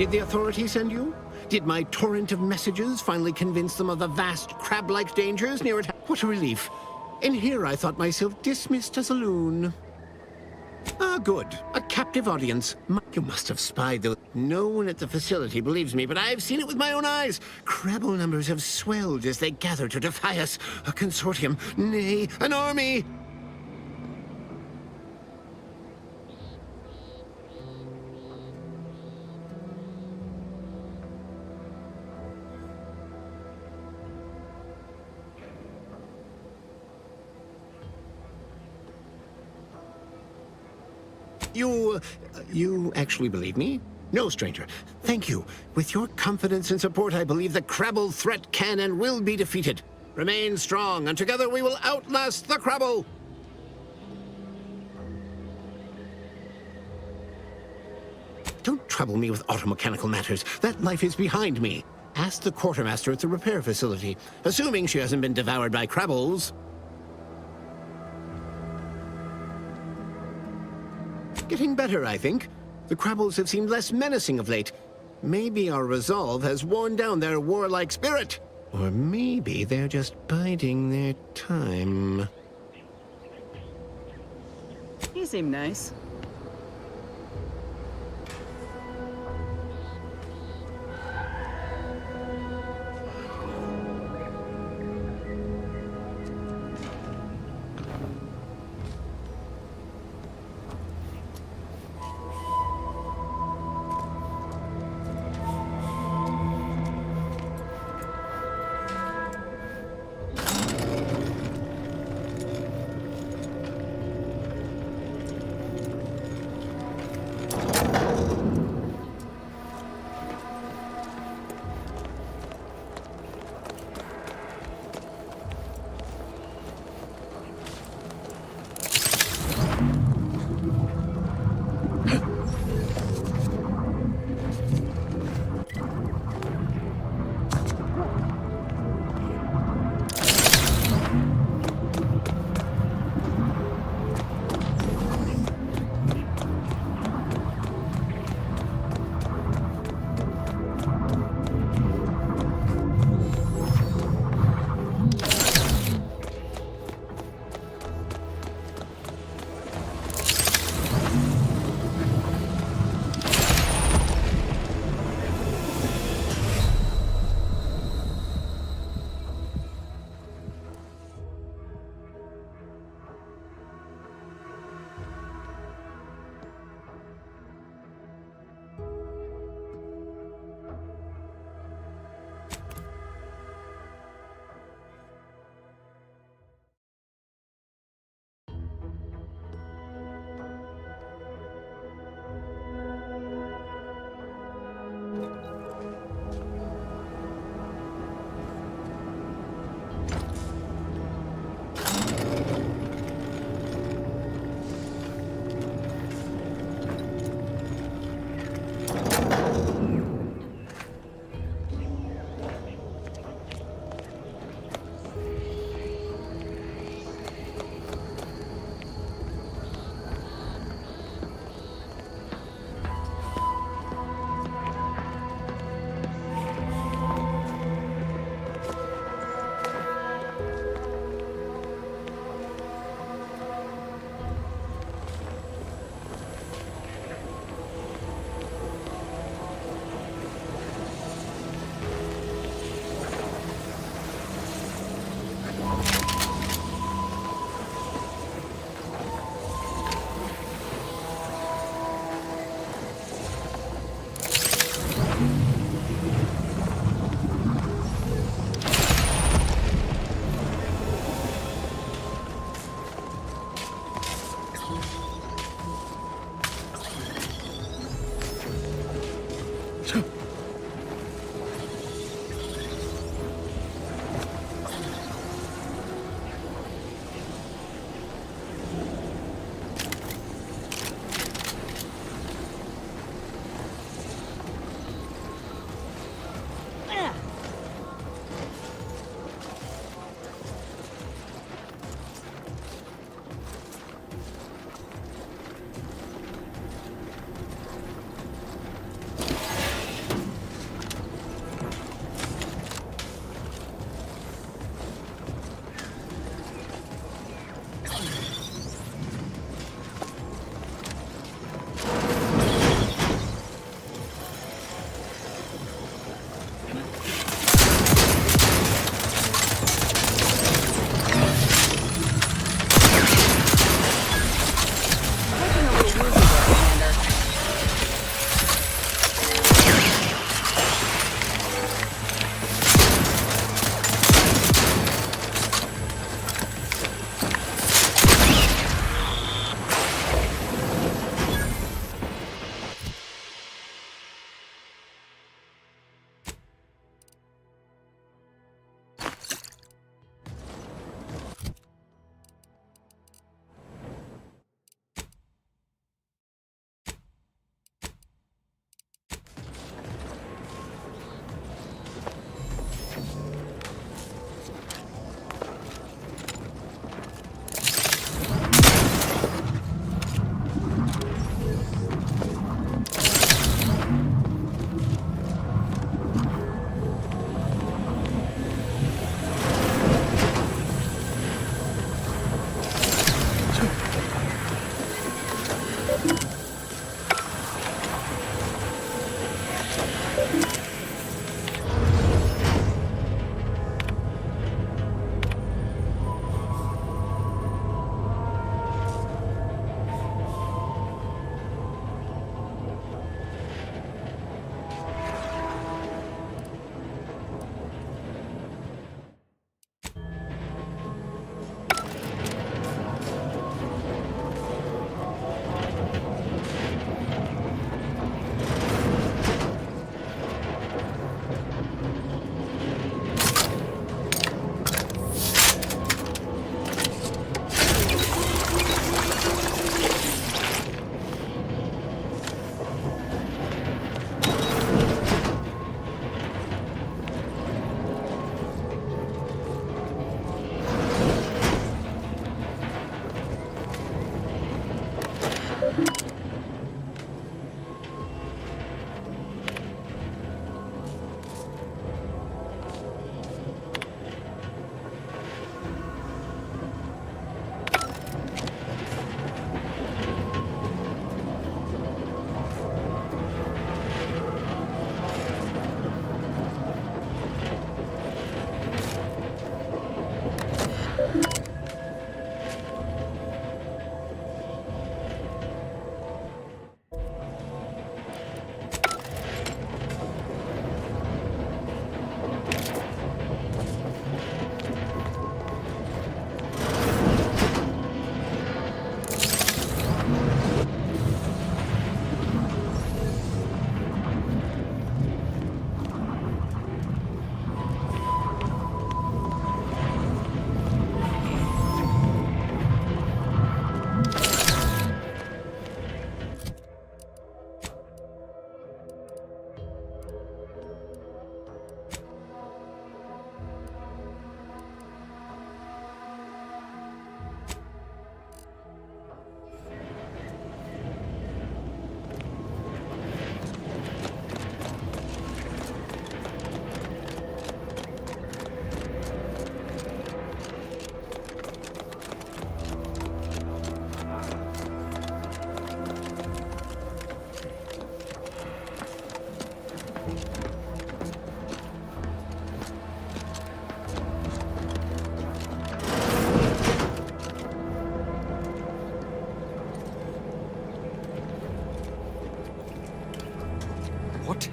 Did the authorities send you? Did my torrent of messages finally convince them of the vast crab-like dangers near it? What a relief. In here I thought myself dismissed as a loon. Ah, good. A captive audience. You must have spied those. No one at the facility believes me, but I've seen it with my own eyes. Crabble numbers have swelled as they gather to defy us. A consortium, nay, an army. You actually believe me? No, stranger. Thank you. With your confidence and support, I believe the Crabble threat can and will be defeated. Remain strong, and together we will outlast the Crabble! Don't trouble me with automechanical matters. That life is behind me. Ask the quartermaster at the repair facility, assuming she hasn't been devoured by Crabbles. Getting better, I think. The Crabbles have seemed less menacing of late. Maybe our resolve has worn down their warlike spirit. Or maybe they're just biding their time. You seem nice.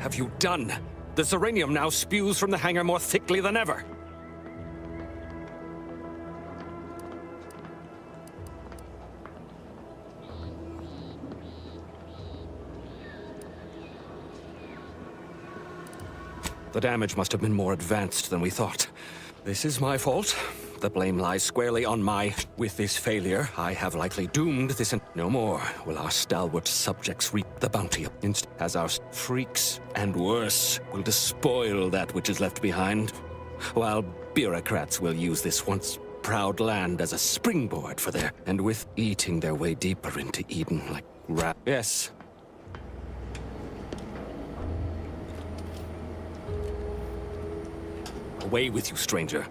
have you done? The Zeranium now spews from the hangar more thickly than ever. The damage must have been more advanced than we thought. This is my fault. The blame lies squarely on my... With this failure, I have likely doomed this... No more will our stalwart subjects reap the bounty. Instead, as our freaks, and worse, will despoil that which is left behind, while bureaucrats will use this once proud land as a springboard for their... And with eating their way deeper into Eden like rat... Yes. Away with you, stranger.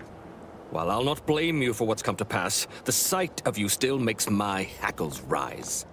While I'll not blame you for what's come to pass, the sight of you still makes my hackles rise.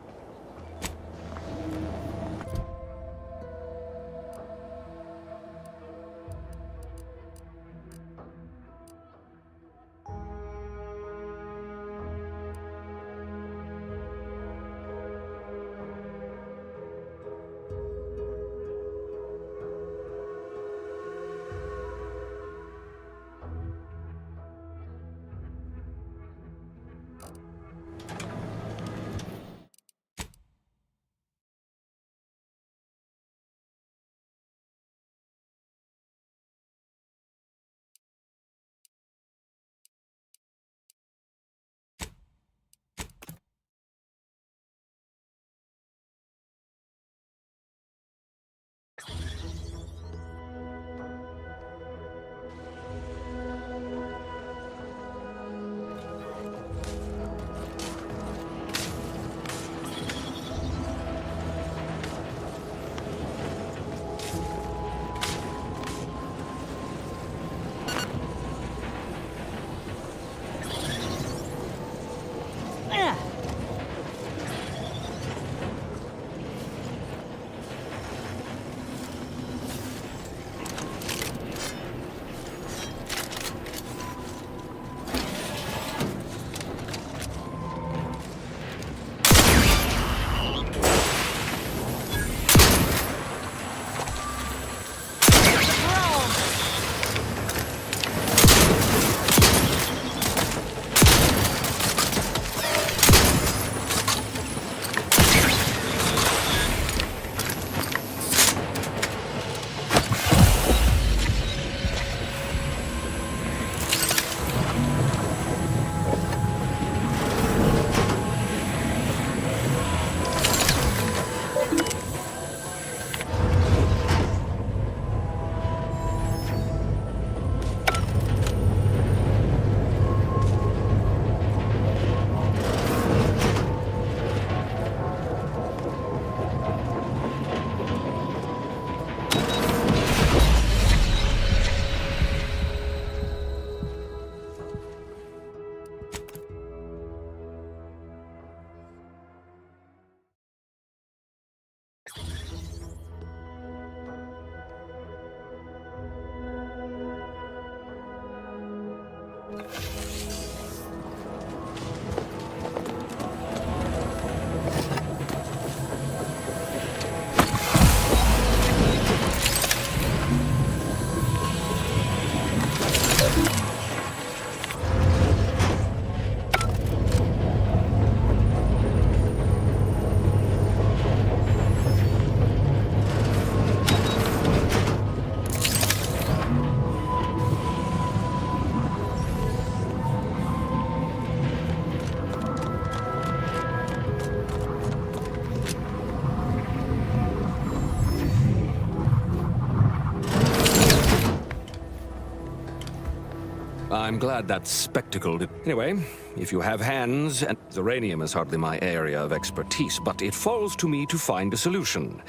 I'm glad that spectacle did. Anyway, if you have hands, and Zeranium is hardly my area of expertise, but it falls to me to find a solution,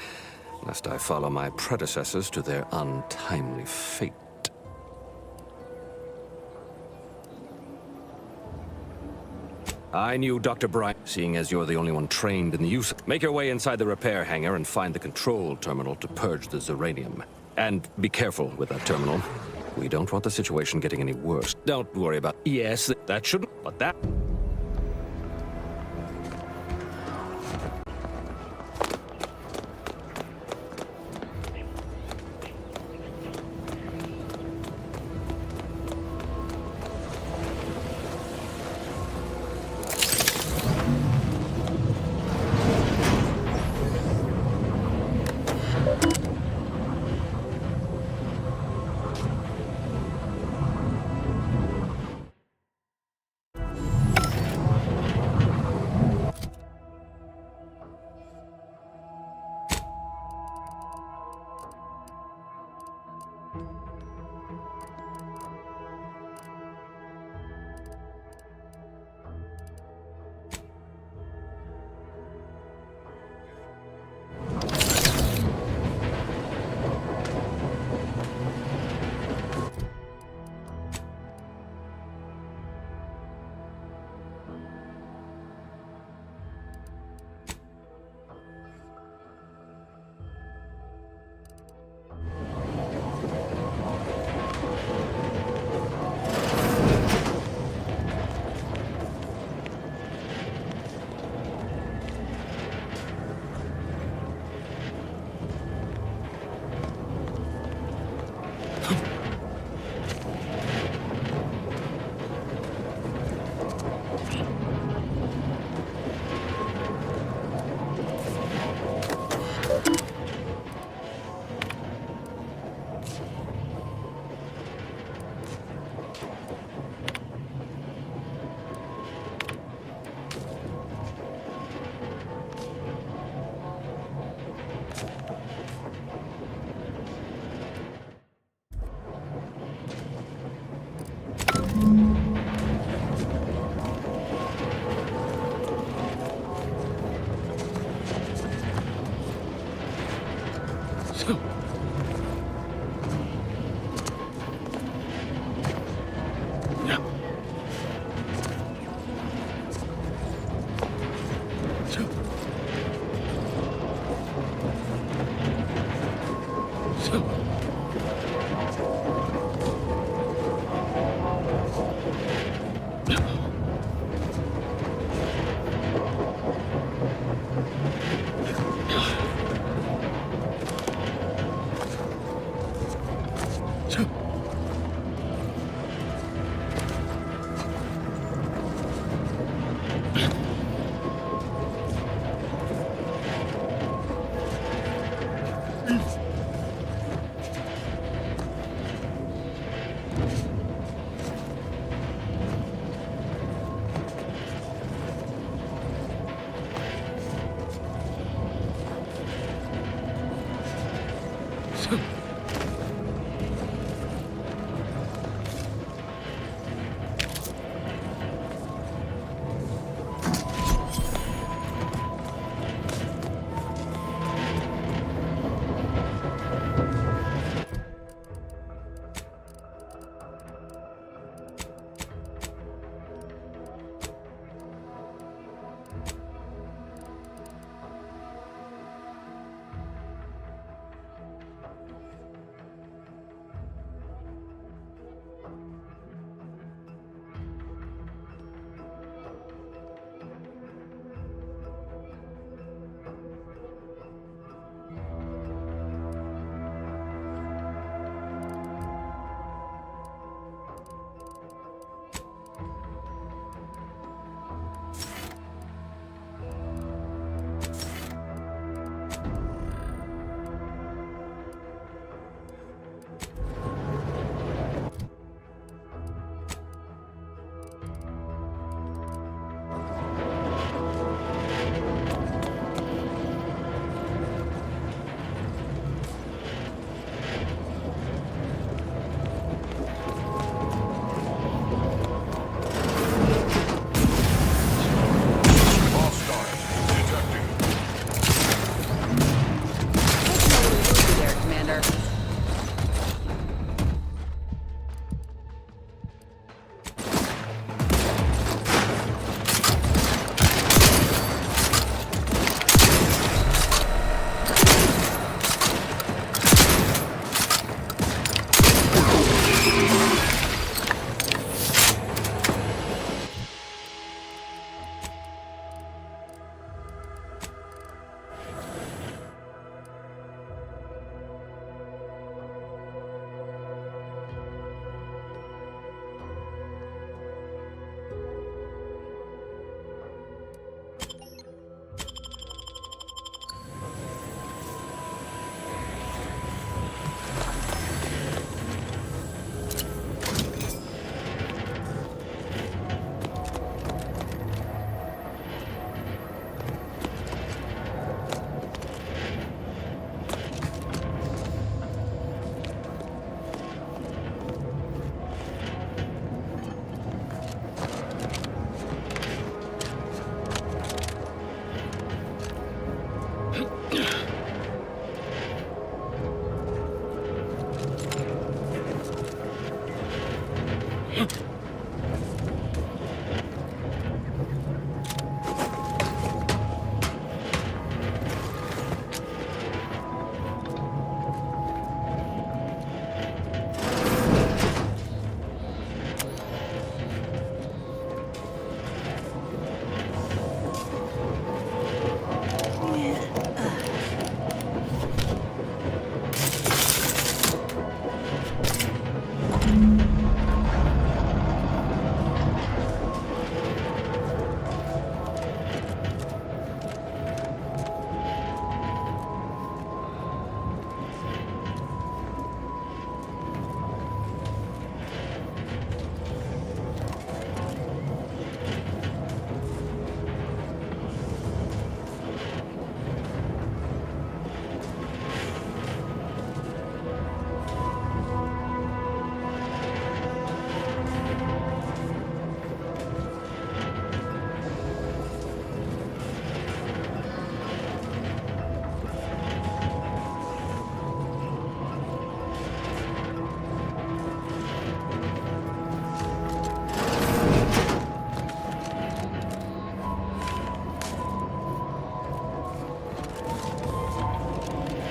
lest I follow my predecessors to their untimely fate. I knew Dr. Bryant, seeing as you're the only one trained in the use. Make your way inside the repair hangar and find the control terminal to purge the Zeranium. And be careful with that terminal. We don't want the situation getting any worse. Don't worry about... Yes, that shouldn't... But that...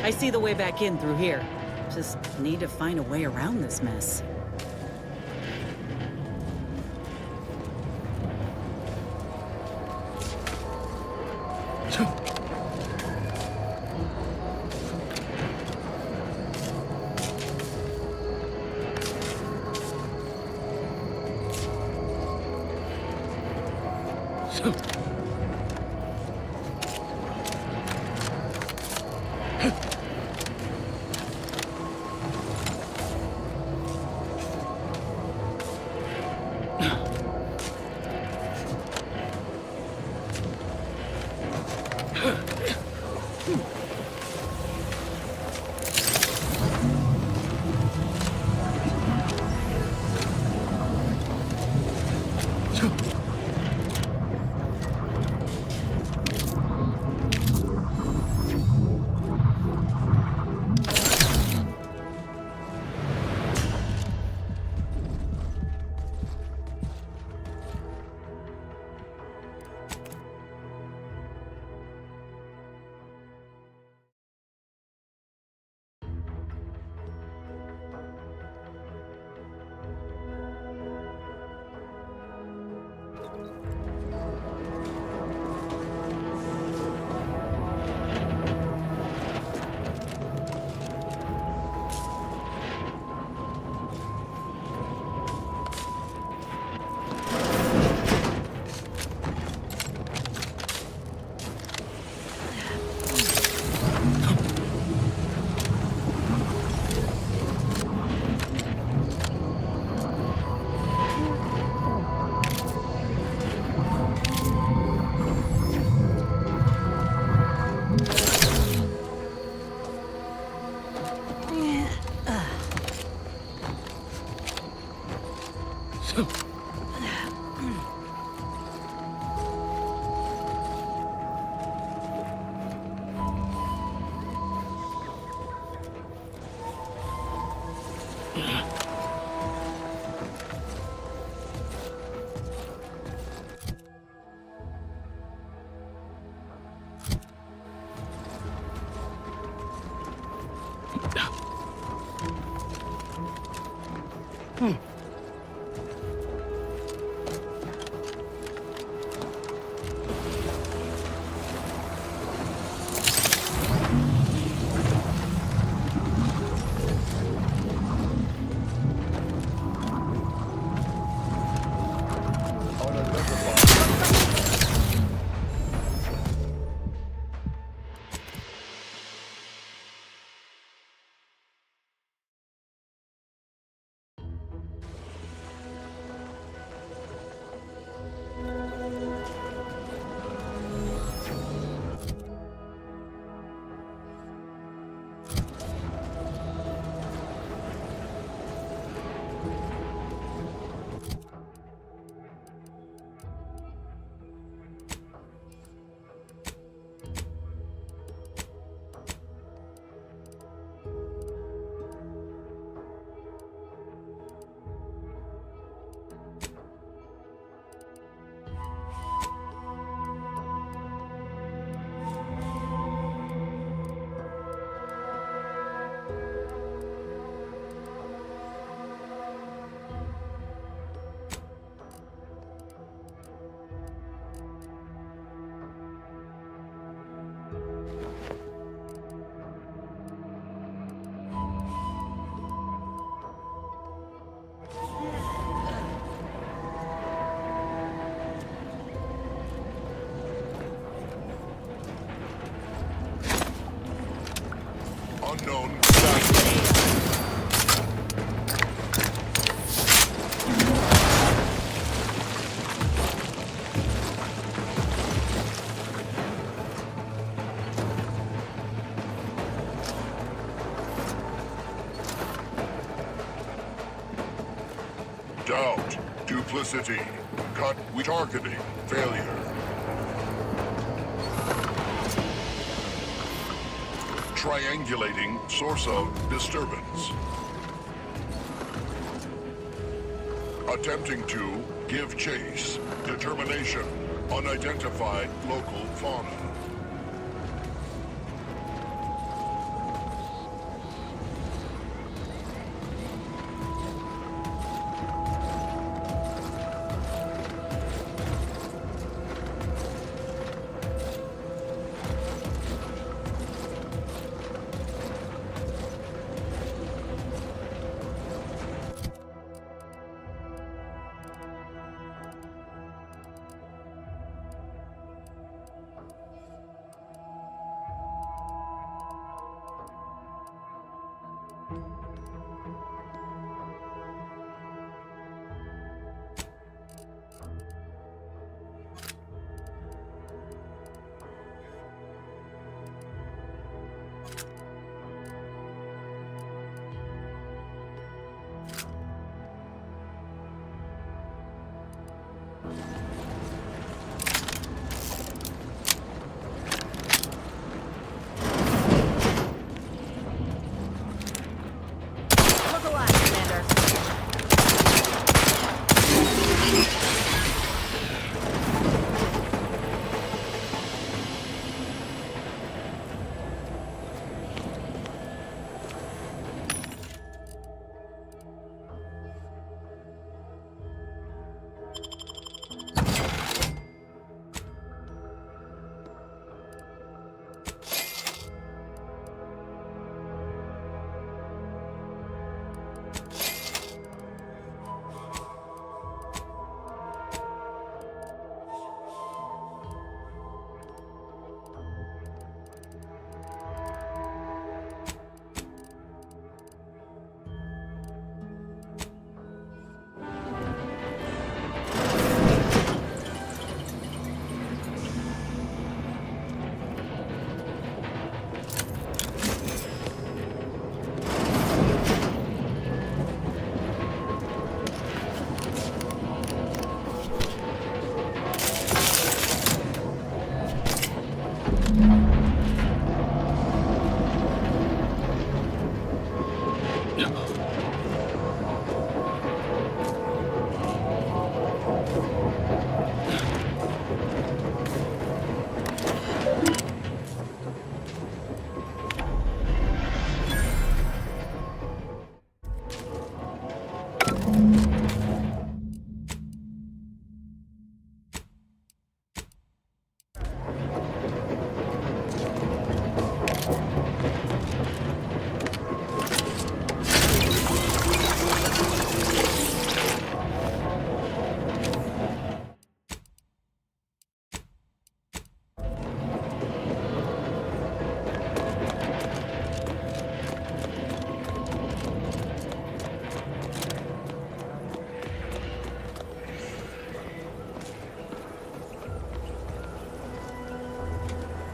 I see the way back in through here. Just need to find a way around this mess. out. Duplicity. Cut. Targeting. Failure. Triangulating source of disturbance. Attempting to give chase. Determination. Unidentified local fauna.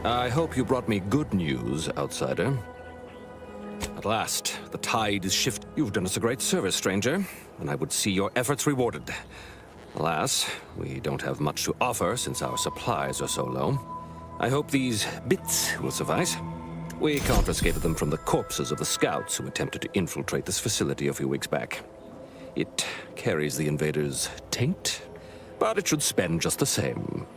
I hope you brought me good news, outsider. At last, the tide is shifting. You've done us a great service, stranger, and I would see your efforts rewarded. Alas, we don't have much to offer since our supplies are so low. I hope these bits will suffice. We confiscated them from the corpses of the scouts who attempted to infiltrate this facility a few weeks back. It carries the invaders' taint, but it should spend just the same.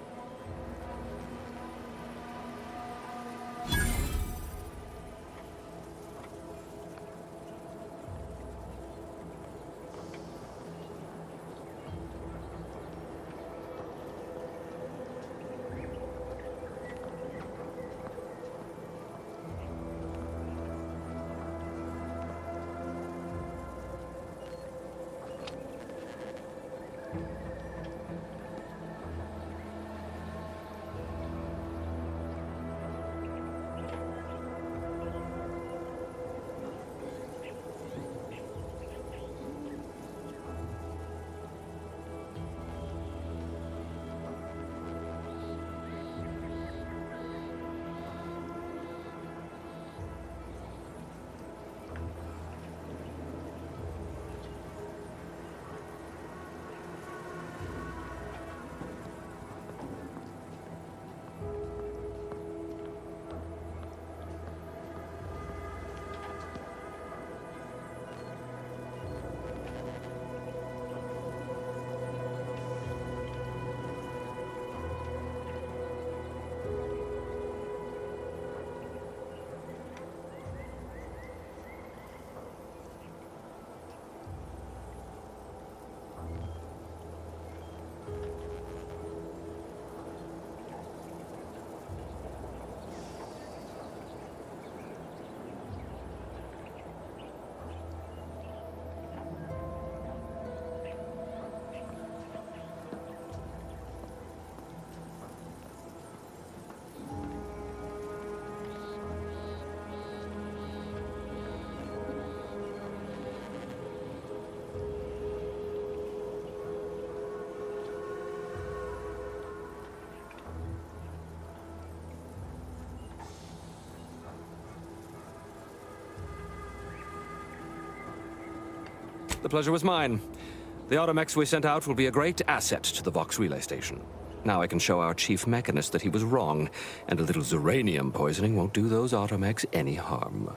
The pleasure was mine. The automex we sent out will be a great asset to the Vox relay station. Now I can show our chief mechanist that he was wrong, and a little Zeranium poisoning won't do those automex any harm.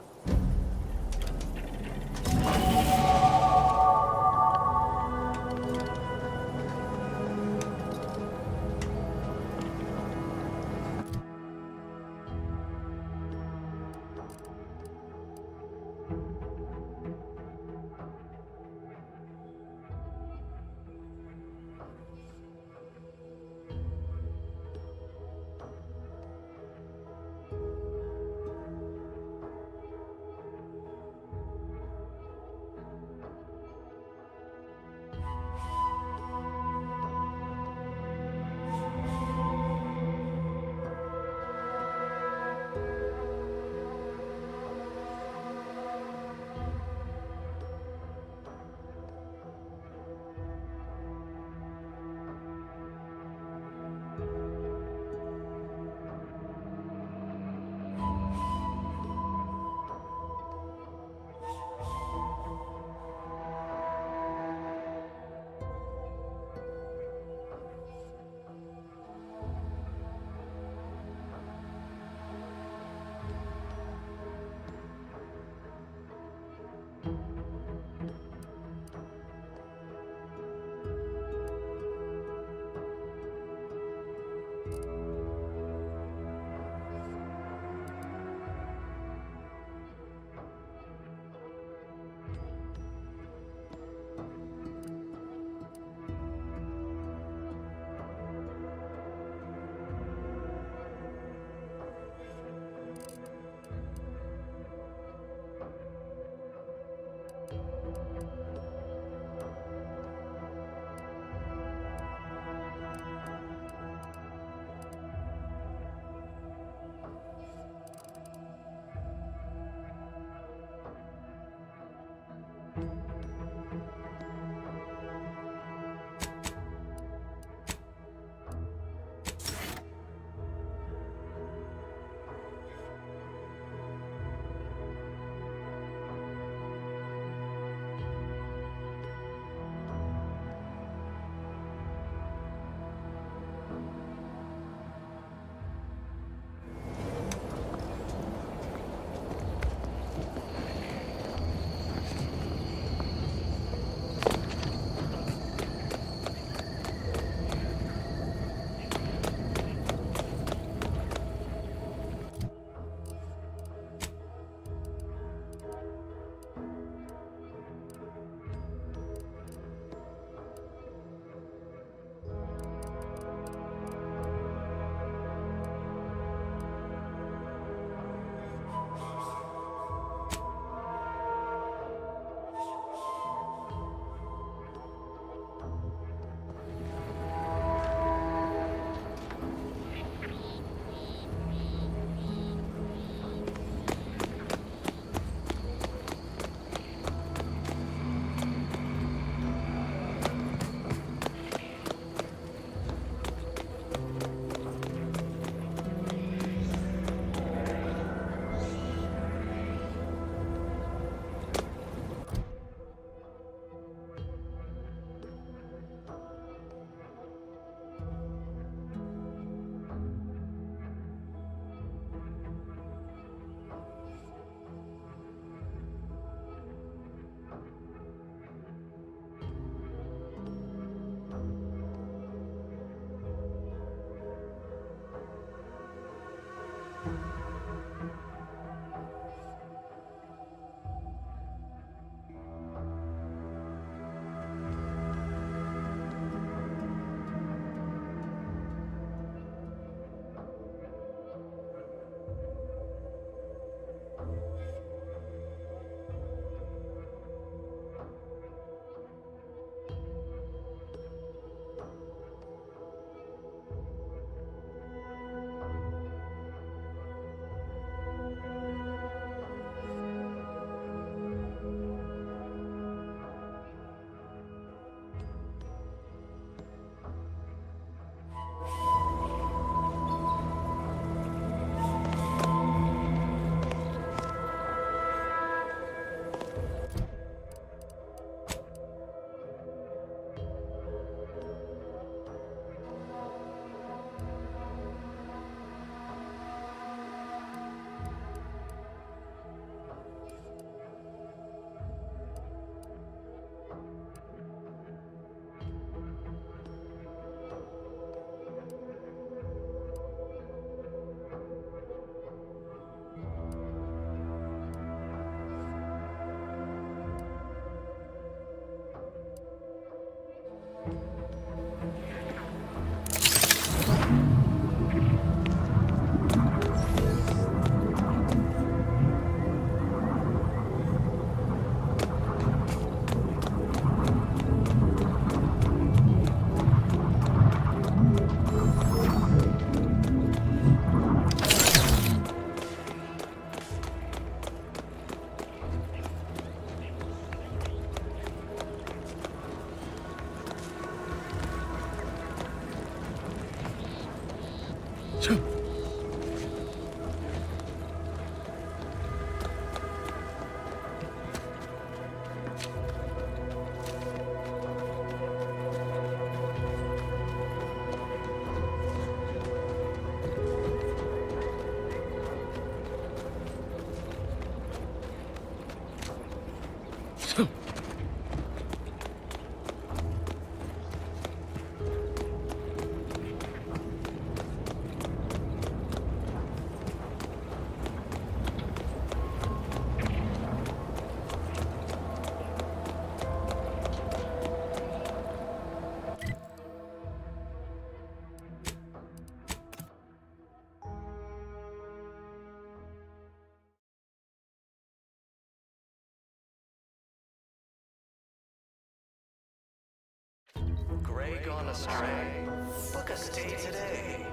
Gray gone astray. Book a stay today.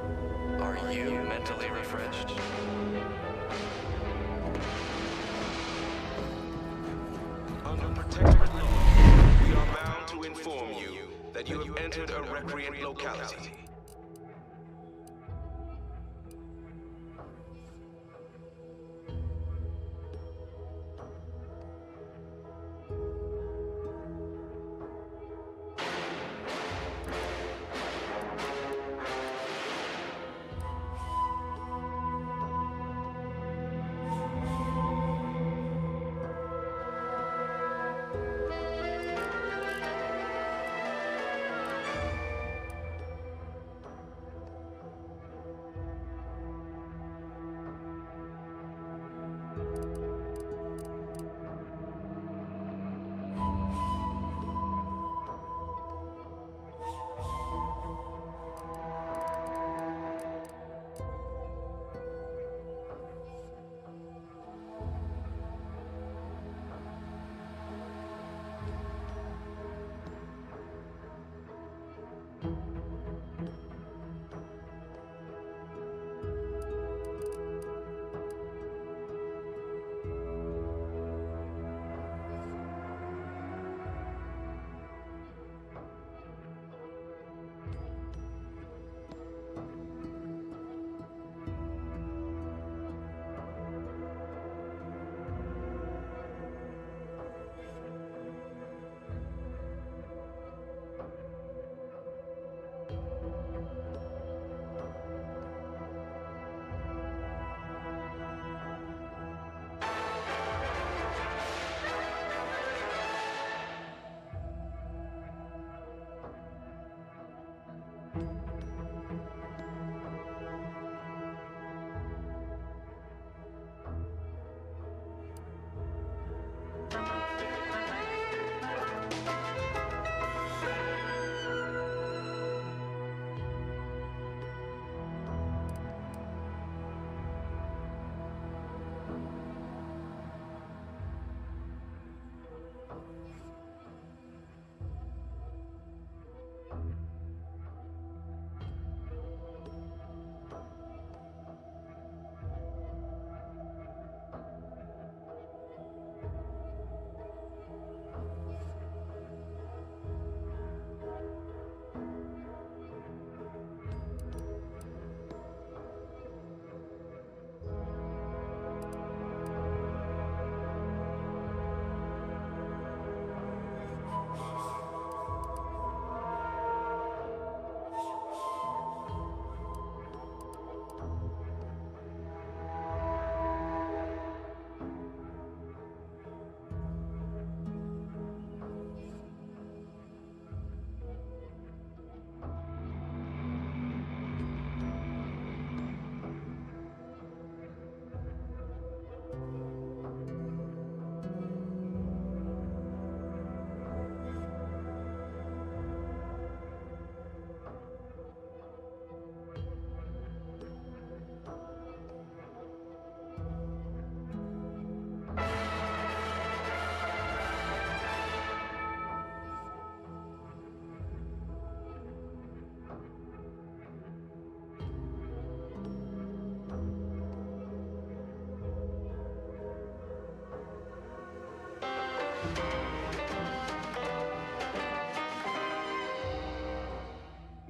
Are you mentally refreshed? Under protectorate law, we are bound to inform you that you have entered a recreant locality.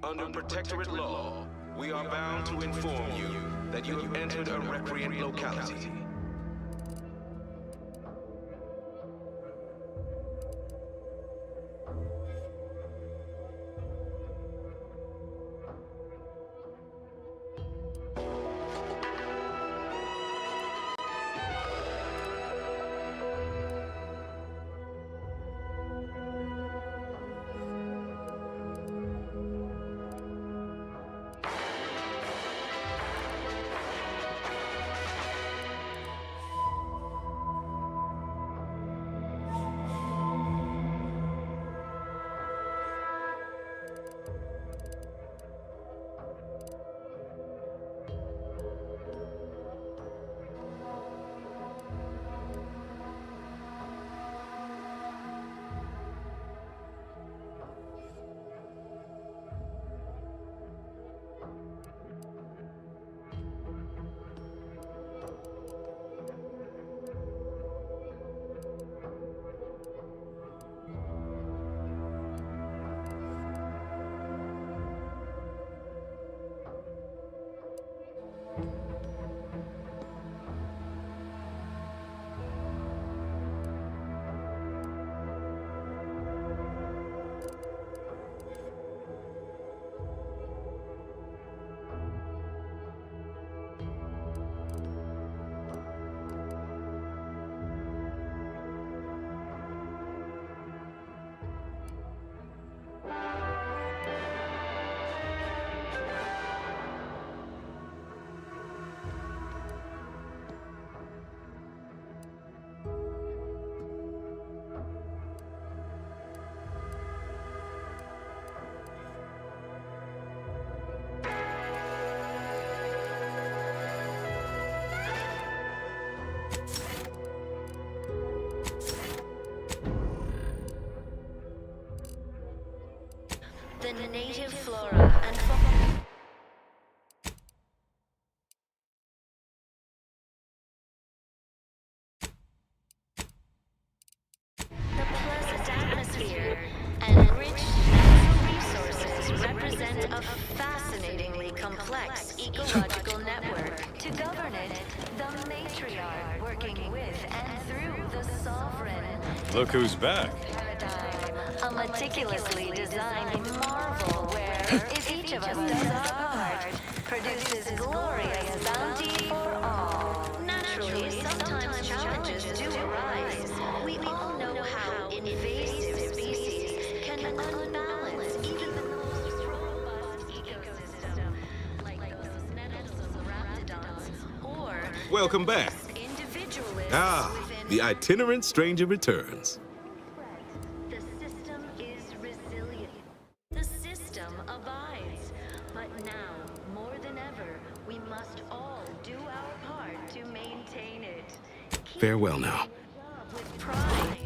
Under protectorate law, we are bound to inform you that you have entered a recreant locality. The native flora and fauna. The pleasant atmosphere and rich natural resources represent a fascinatingly complex ecological network. To govern it, the matriarch working with and through the sovereign. Look who's back. A meticulously designed marvel where, if each of us does our part, produces glorious bounty for all. Naturally, sometimes challenges do arise. We all know how invasive species can unbalance even the most robust ecosystem, like those nettlesome raptidons, or Welcome back. individualists The itinerant stranger returns. The system is resilient. The system abides. But now, more than ever, we must all do our part to maintain it. Farewell now. With pride.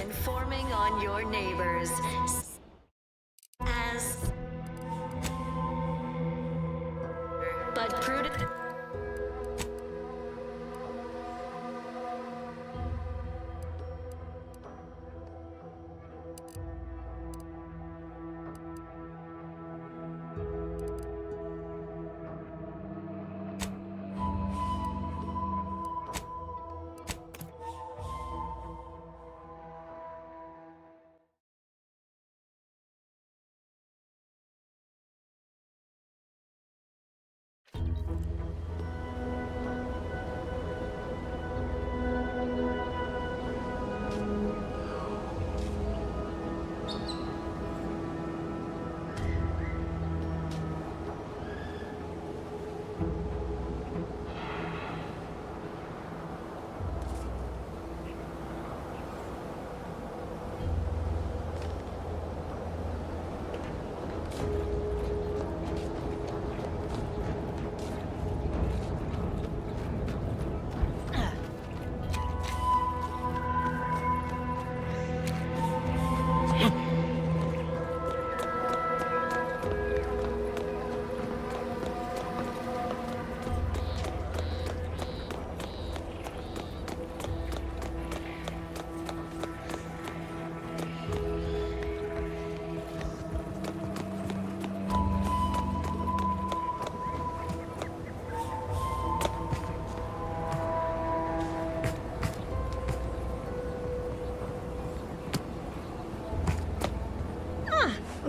Informing on your neighbors. As but prudent.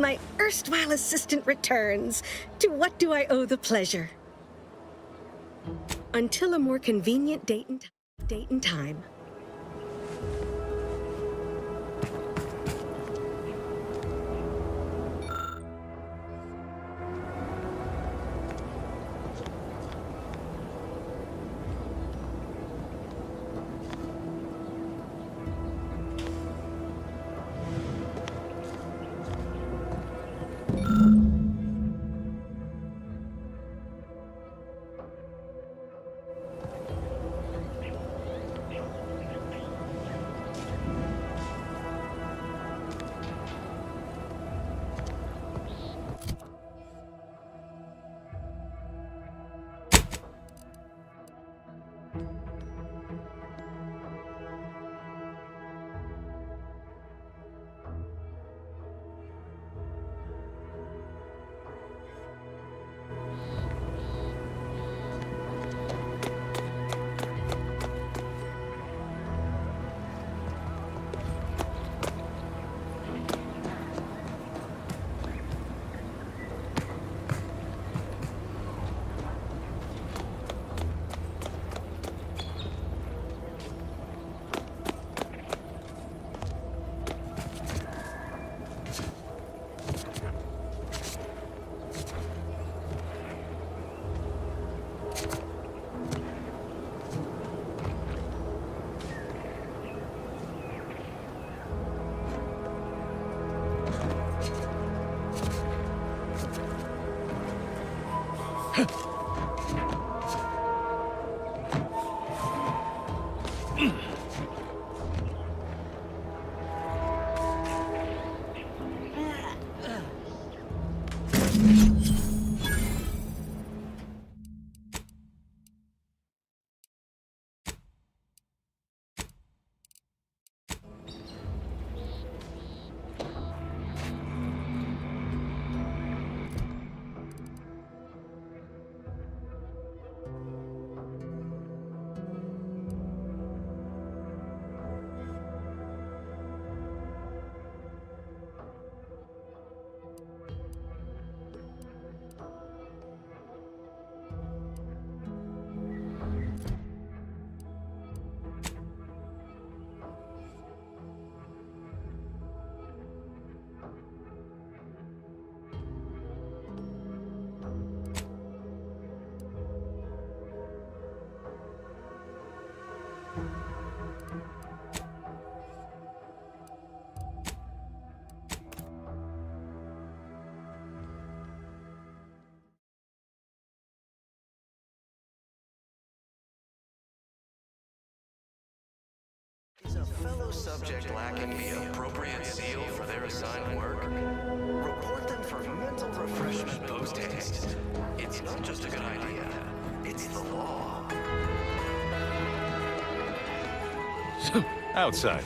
my erstwhile assistant returns. To what do I owe the pleasure? Until a more convenient date and time. Is a fellow subject lacking the appropriate seal for their assigned work? Report them for mental refreshment post-haste. It's not just a good idea, it's the law. Outside.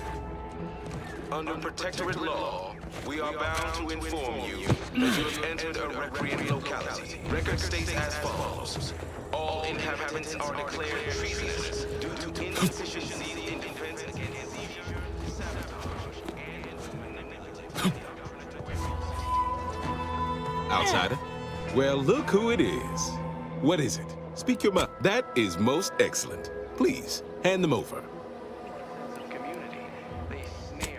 Under protectorate law, we are bound to inform you that you have entered a recreant locality. Record states as follows. All inhabitants are declared treasonous due to insufficiency in defense against seizure, sabotage, and manipulative. Outsider? Well, look who it is. What is it? Speak your mind. That is most excellent. Please, hand them over.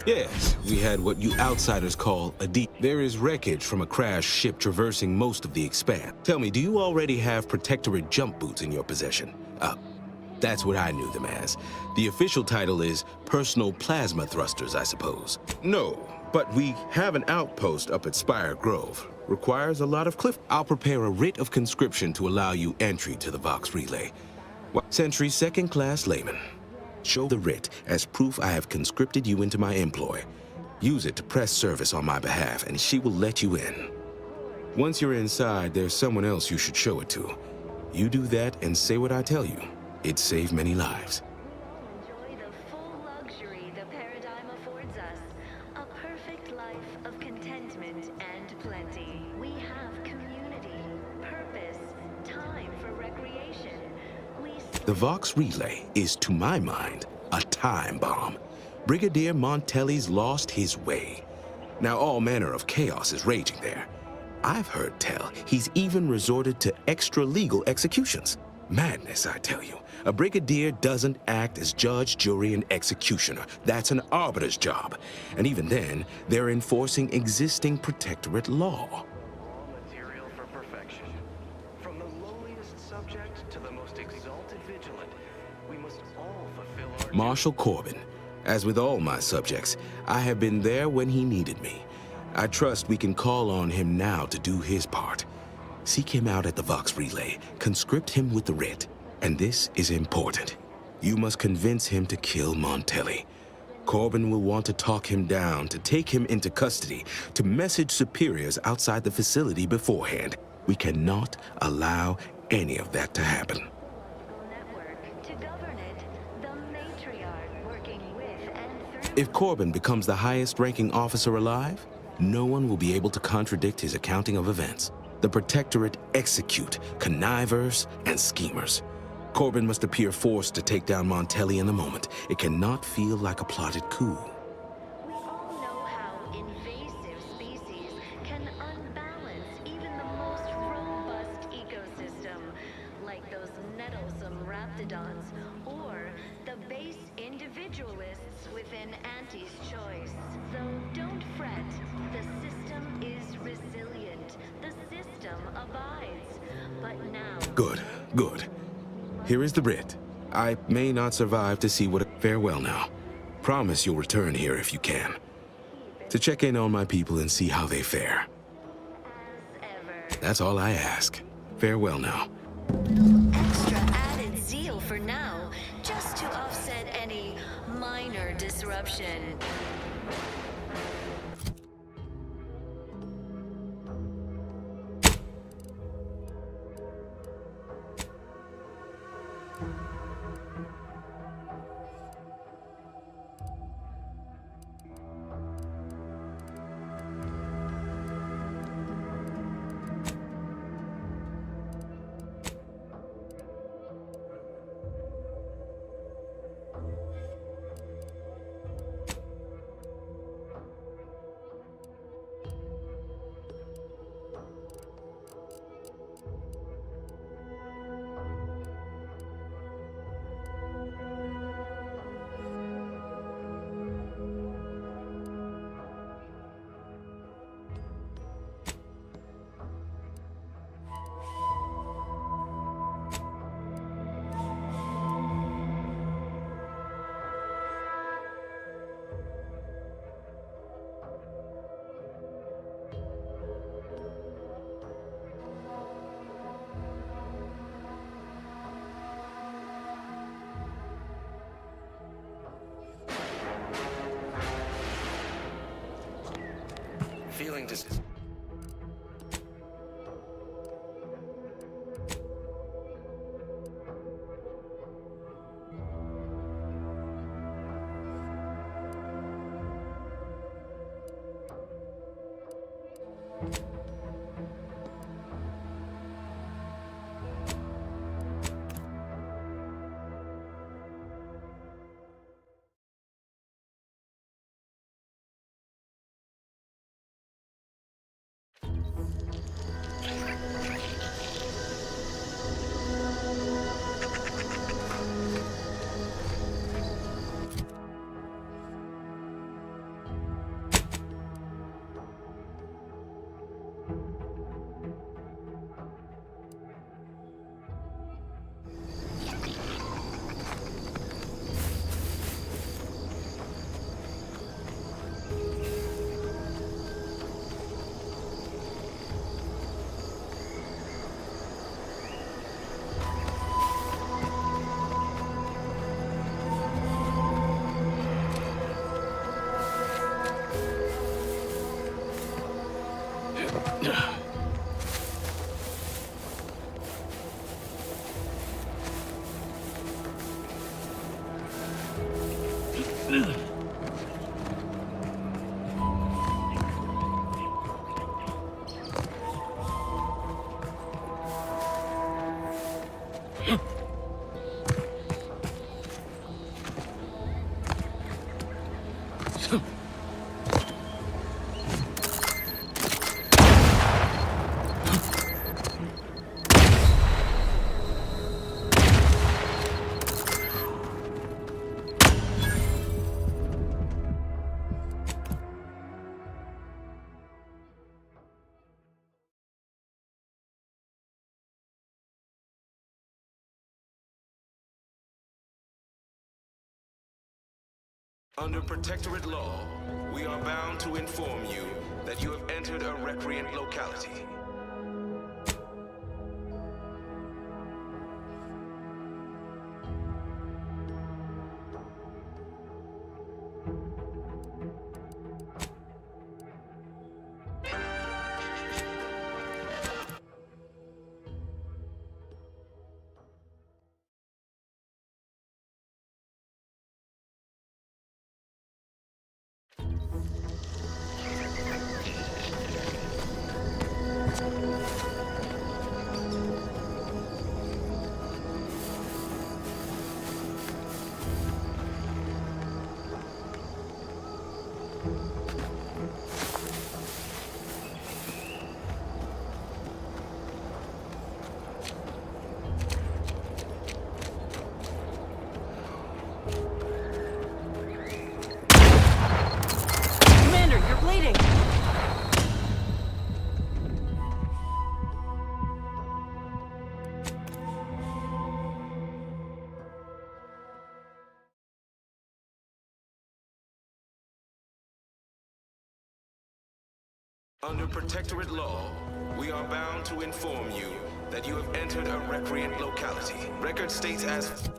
Yes, we had what you outsiders call a deep. There is wreckage from a crashed ship traversing most of the expanse. Tell me, do you already have Protectorate jump boots in your possession? That's what I knew them as. The official title is Personal Plasma Thrusters, I suppose. No, but we have an outpost up at Spire Grove. Requires a lot of cliff. I'll prepare a writ of conscription to allow you entry to the Vox Relay. Sentry second-class layman. Show the writ as proof I have conscripted you into my employ. Use it to press service on my behalf, and she will let you in. Once you're inside, there's someone else you should show it to. You do that and say what I tell you. It'd save many lives. Enjoy the full luxury the paradigm affords us. A perfect life of contentment and plenty. We have community, purpose, time for recreation. The Vox Relay is, to my mind, a time bomb. Brigadier Montelli's lost his way. Now all manner of chaos is raging there. I've heard tell he's even resorted to extra-legal executions. Madness, I tell you. A brigadier doesn't act as judge, jury, and executioner. That's an arbiter's job. And even then, they're enforcing existing protectorate law. Raw material for perfection. From the lowliest subject to the most exalted vigilant, we must all fulfill our... Marshal Corbin. As with all my subjects, I have been there when he needed me. I trust we can call on him now to do his part. Seek him out at the Vox Relay, conscript him with the writ. And this is important. You must convince him to kill Montelli. Corbin will want to talk him down, to take him into custody, to message superiors outside the facility beforehand. We cannot allow any of that to happen. To govern it, the matriarch working with and through... If Corbin becomes the highest-ranking officer alive, no one will be able to contradict his accounting of events. The Protectorate execute connivers and schemers. Corbin must appear forced to take down Montelli in the moment. It cannot feel like a plotted coup. We all know how invasive species can unbalance even the most robust ecosystem, like those nettlesome raptidons, or the base individualists within Auntie's choice. So don't fret, the system is resilient. The system abides. But now... Good, good. Here is the writ. I may not survive to see what... Farewell now. Promise you'll return here if you can. To check in on my people and see how they fare. That's all I ask. Farewell now. Extra added zeal for now, just to offset any minor disruption. Feeling dis... Under Protectorate law, we are bound to inform you that you have entered a recreant locality. Commander, you're bleeding! Under Protectorate law, we are bound to inform you that you have entered a recreant locality. Record states as...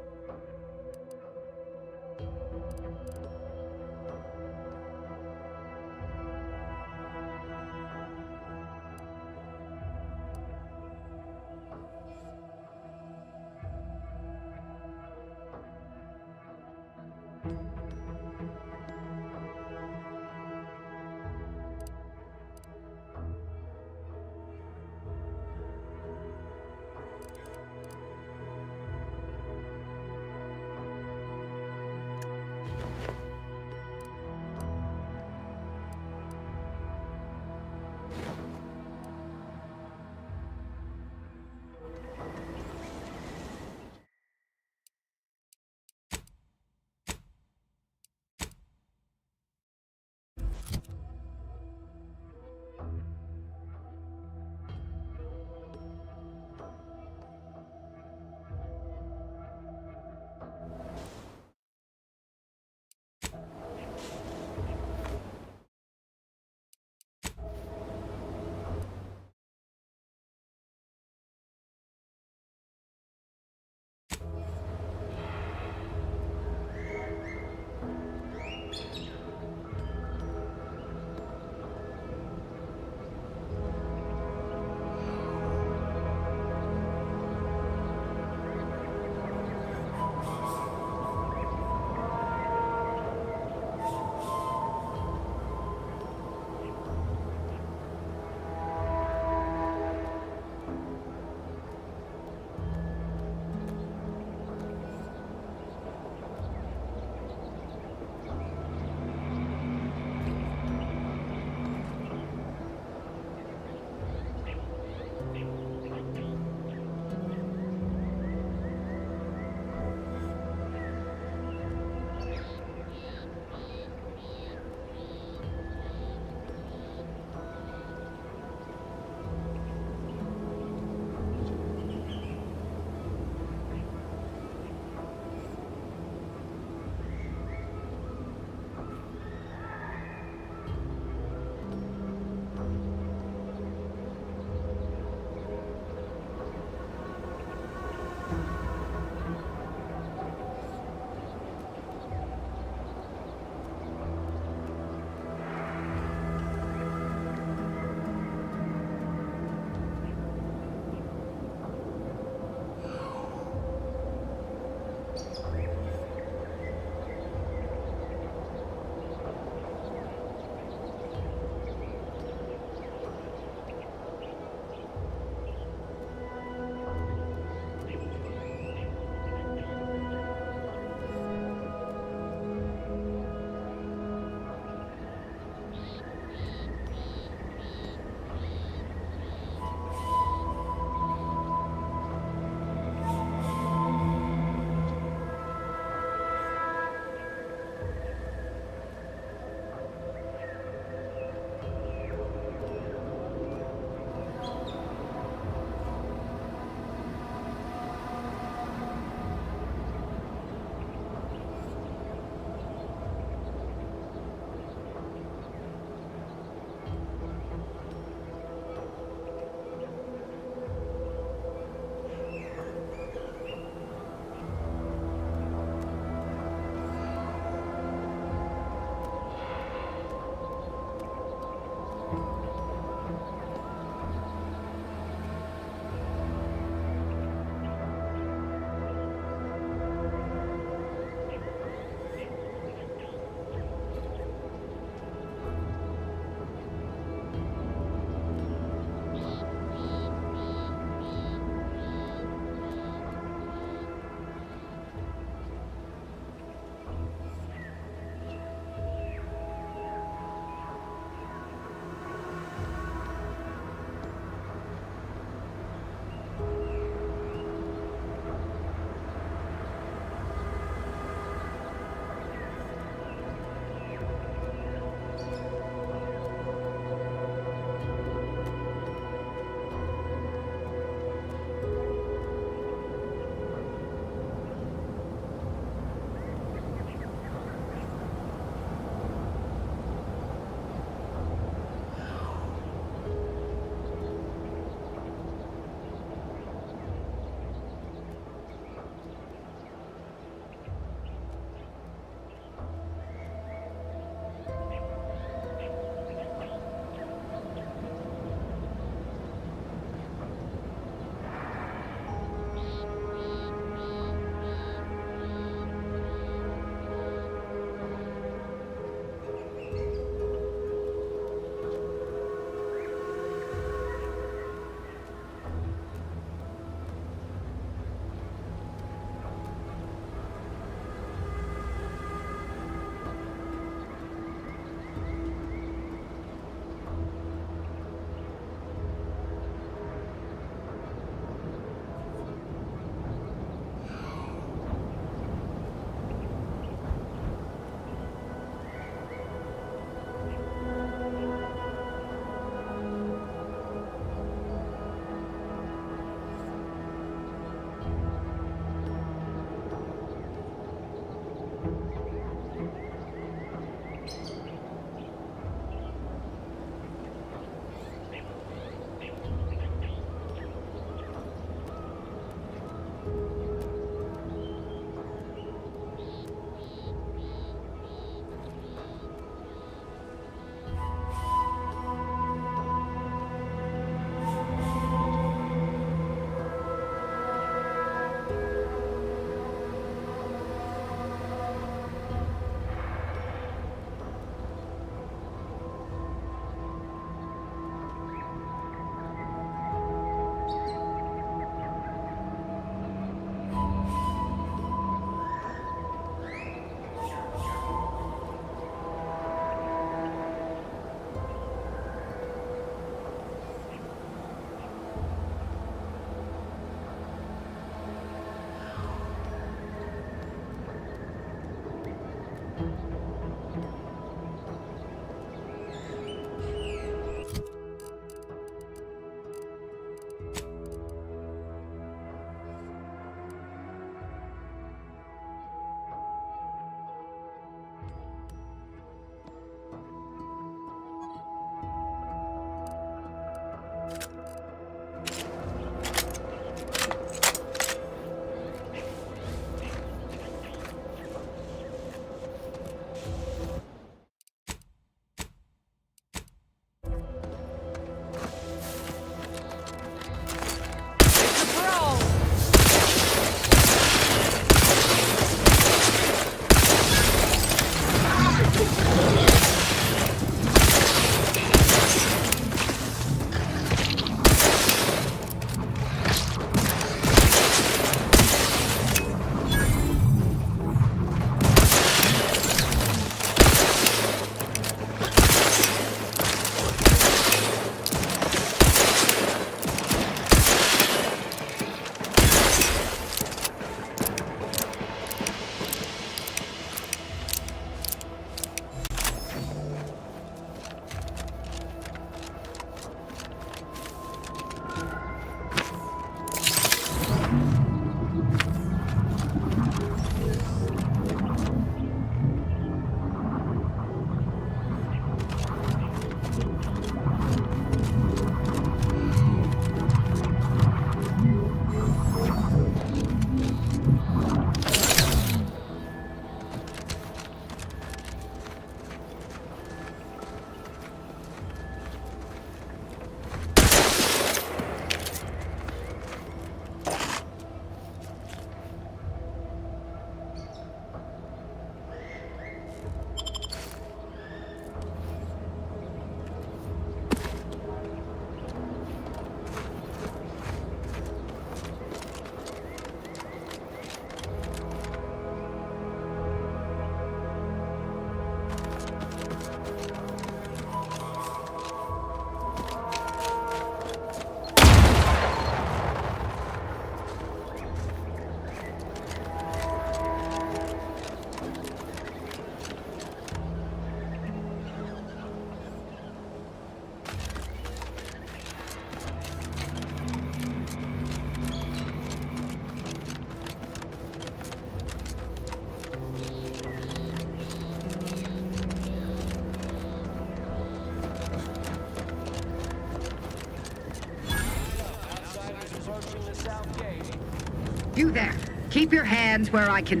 Keep your hands where I can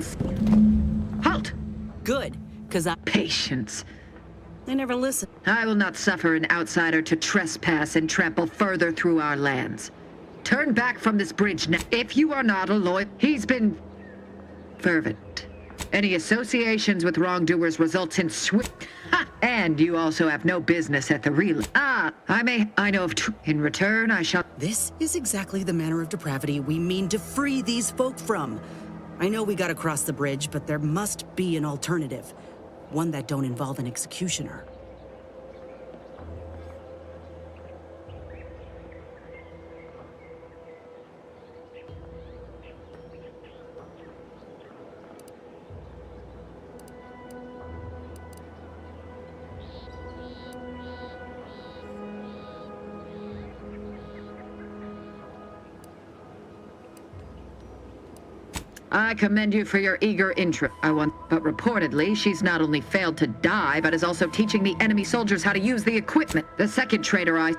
Halt! Good, because Patience. They never listen. I will not suffer an outsider to trespass and trample further through our lands. Turn back from this bridge now. If you are not a lawyer, he's been fervent. Any associations with wrongdoers results in swift... And you also have no business at the relay. I know of in return, I shall... This is exactly the manner of depravity we mean to free these folk from. I know we gotta cross the bridge, but there must be an alternative. One that don't involve an executioner. I commend you for your eager interest. But reportedly, she's not only failed to die, but is also teaching the enemy soldiers how to use the equipment. The second traitor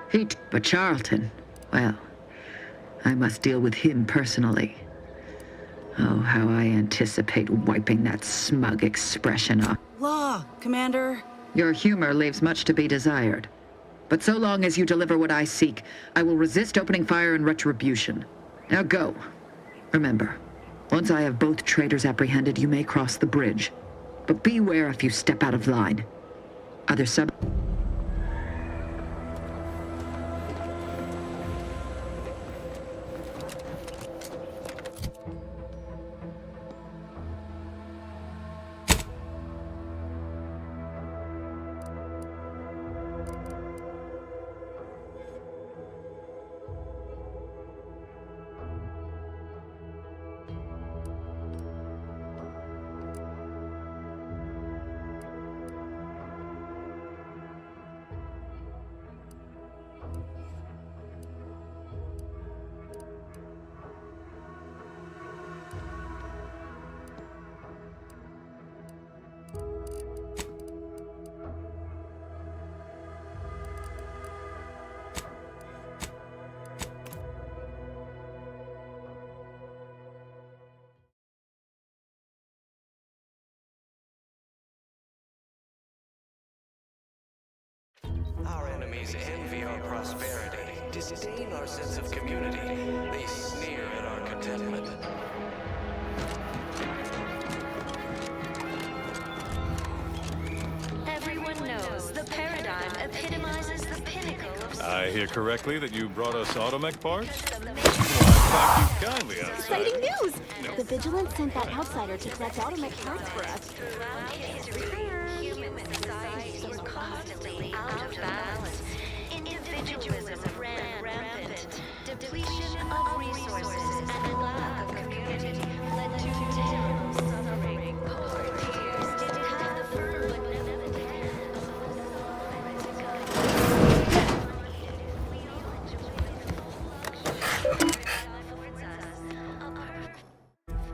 but Charlton, well, I must deal with him personally. Oh, how I anticipate wiping that smug expression off. Law, Commander. Your humor leaves much to be desired. But so long as you deliver what I seek, I will resist opening fire in retribution. Now go. Remember, once I have both traitors apprehended, you may cross the bridge. But beware if you step out of line. Other sub... Our enemies envy our prosperity, disdain our sense of community. They sneer at our contentment. Everyone knows the paradigm epitomizes the pinnacle of... I hear correctly that you brought us automech parts? Why, thank you kindly, outsider. Exciting news! The Vigilant sent that outsider to collect automech parts for us. Human society is constantly out of balance. Individualism ran rampant. Depletion of resources and lack of community led to terrible suffering. Poor tears did have the firm benevolent hand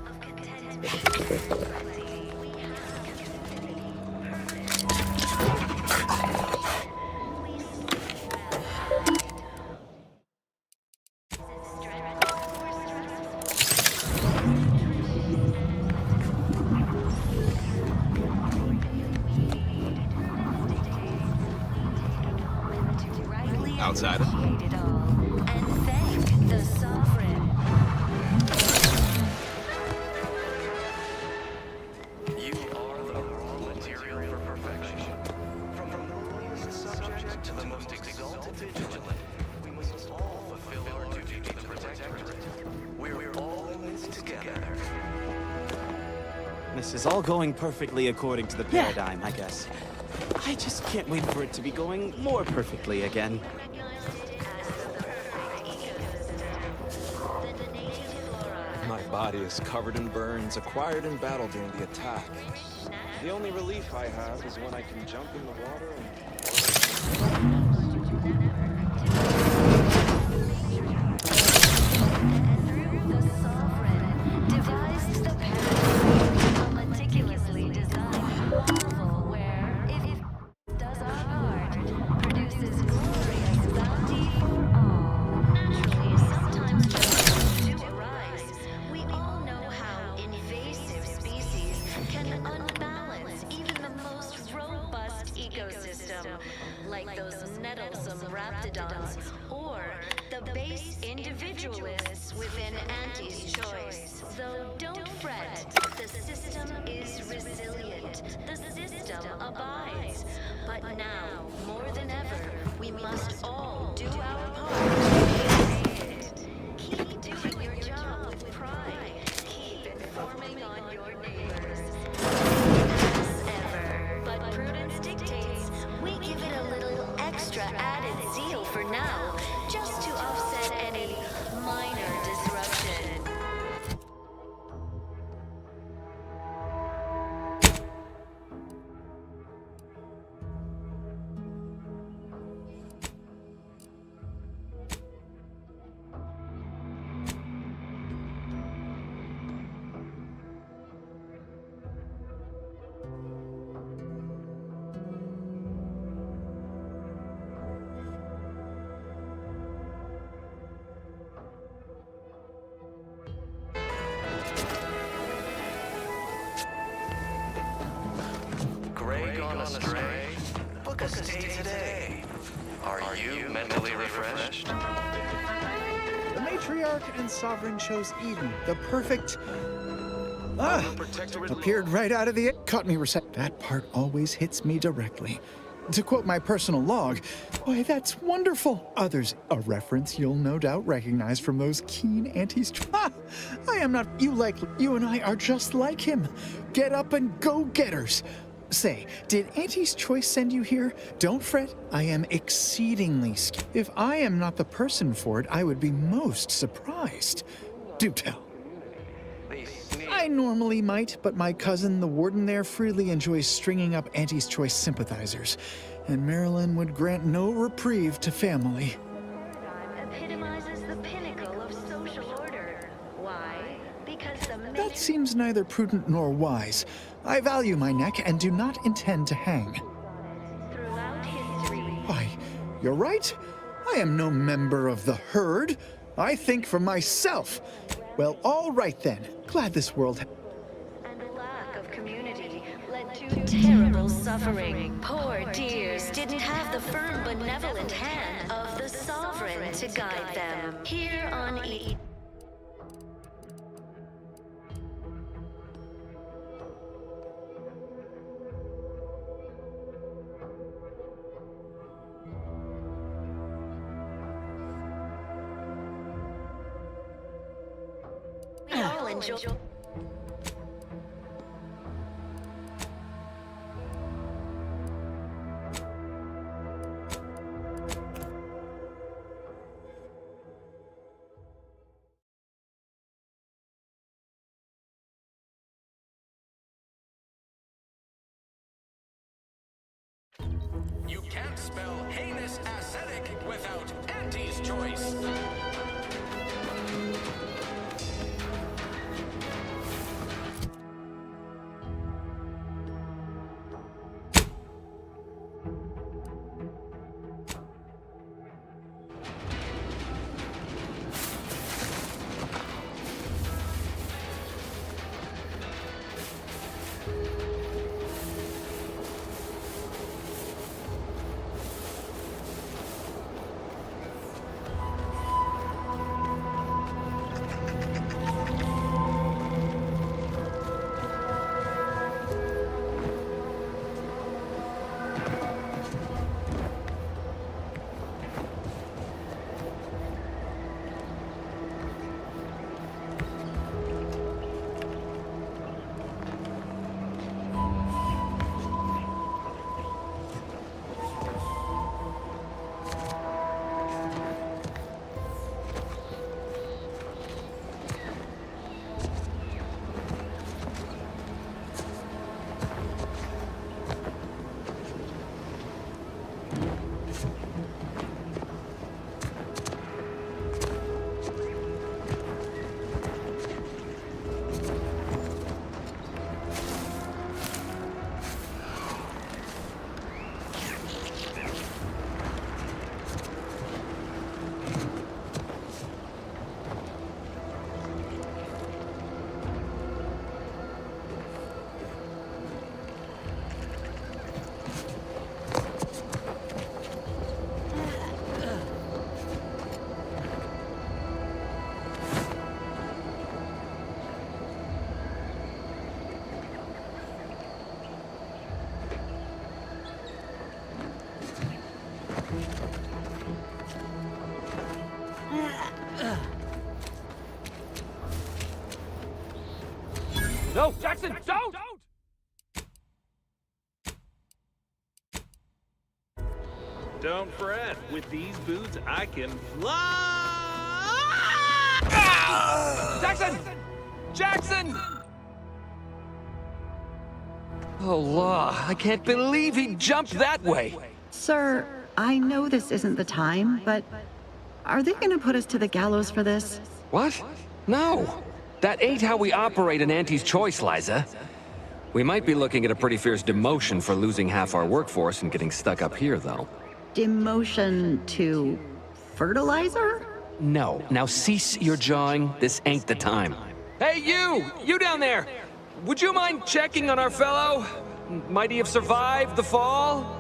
of contentment. Outsider. And thank the sovereign. You are the raw material for perfection. From the lowliest subject to the most exalted vigilant, we must all fulfill our duty to the Protectorate. We're all in this together. This is all going perfectly according to the paradigm, I guess. I just can't wait for it to be going more perfectly again. My body is covered in burns acquired in battle during the attack. The only relief I have is when I can jump in the water and... Devised the paradigm, a meticulously designed marvel where, if it does our part, produces glorious bounty for all. Naturally, sometimes challenges do arise. We all know how like those nettlesome raptidons, or the base individualists within Auntie's choice. Though don't fret, the system is resilient. The system abides. But now, more than ever, we must all do our part to create it. Keep doing your job with pride. Keep informing on your neighbors. As ever, but prudence dictates we give it a little extra added zeal for now, just to offset any minor disruption. Grey gone astray? Book a stay today. Are you mentally refreshed? The matriarch and sovereign chose Eden, the perfect... appeared right out of the... Caught me That part always hits me directly. To quote my personal log, boy, that's wonderful. Others, a reference you'll no doubt recognize from those keen Auntie's... I am not... You and I are just like him. Get up and go-getters. Say, did Auntie's choice send you here? Don't fret, I am exceedingly... If I am not the person for it, I would be most surprised. Do tell. I normally might, but my cousin, the warden there, freely enjoys stringing up Auntie's choice sympathizers, and Marilyn would grant no reprieve to family. Epitomizes the pinnacle of social order. Why? Because the That seems neither prudent nor wise. I value my neck and do not intend to hang. throughout history. Why, you're right. I am no member of the herd. I think for myself. Well, all right then. Glad this world... And the lack of community led to terrible suffering. Poor dears didn't have the firm, benevolent hand of the sovereign to guide them. Here on Eden. We all enjoy. You can't spell heinous ascetic without Auntie's choice. Jackson, don't! Don't fret. With these boots, I can fly! Jackson! Jackson! Oh, law, I can't believe he jumped that way. Sir, I know this isn't the time, but are they gonna put us to the gallows for this? What? No. That ain't how we operate in Auntie's Choice, Liza. We might be looking at a pretty fierce demotion for losing half our workforce and getting stuck up here, though. Demotion to fertilizer? No. Now cease your jawing. This ain't the time. Hey, you! You down there! Would you mind checking on our fellow? Might he have survived the fall?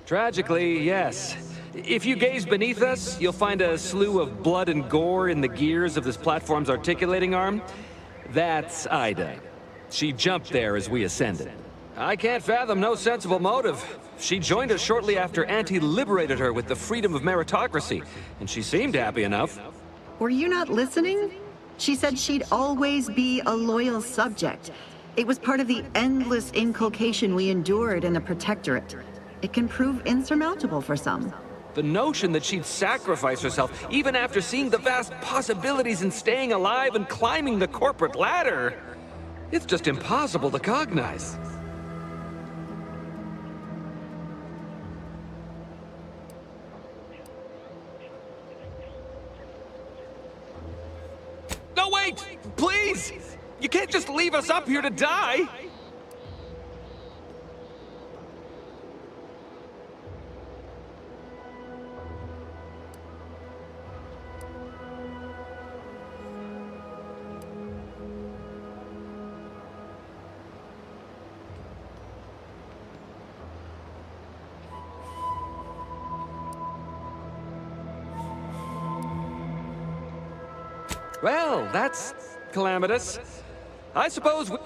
Tragically, yes. If you gaze beneath us, you'll find a slew of blood and gore in the gears of this platform's articulating arm. That's Ida. She jumped there as we ascended. I can't fathom no sensible motive. She joined us shortly after Auntie liberated her with the freedom of meritocracy, and she seemed happy enough. Were you not listening? She said she'd always be a loyal subject. It was part of the endless inculcation we endured in the Protectorate. It can prove insurmountable for some. The notion that she'd sacrifice herself, even after seeing the vast possibilities in staying alive and climbing the corporate ladder, it's just impossible to cognize. No, wait! Please! You can't just leave us up here to die! Well, that's calamitous. I suppose we...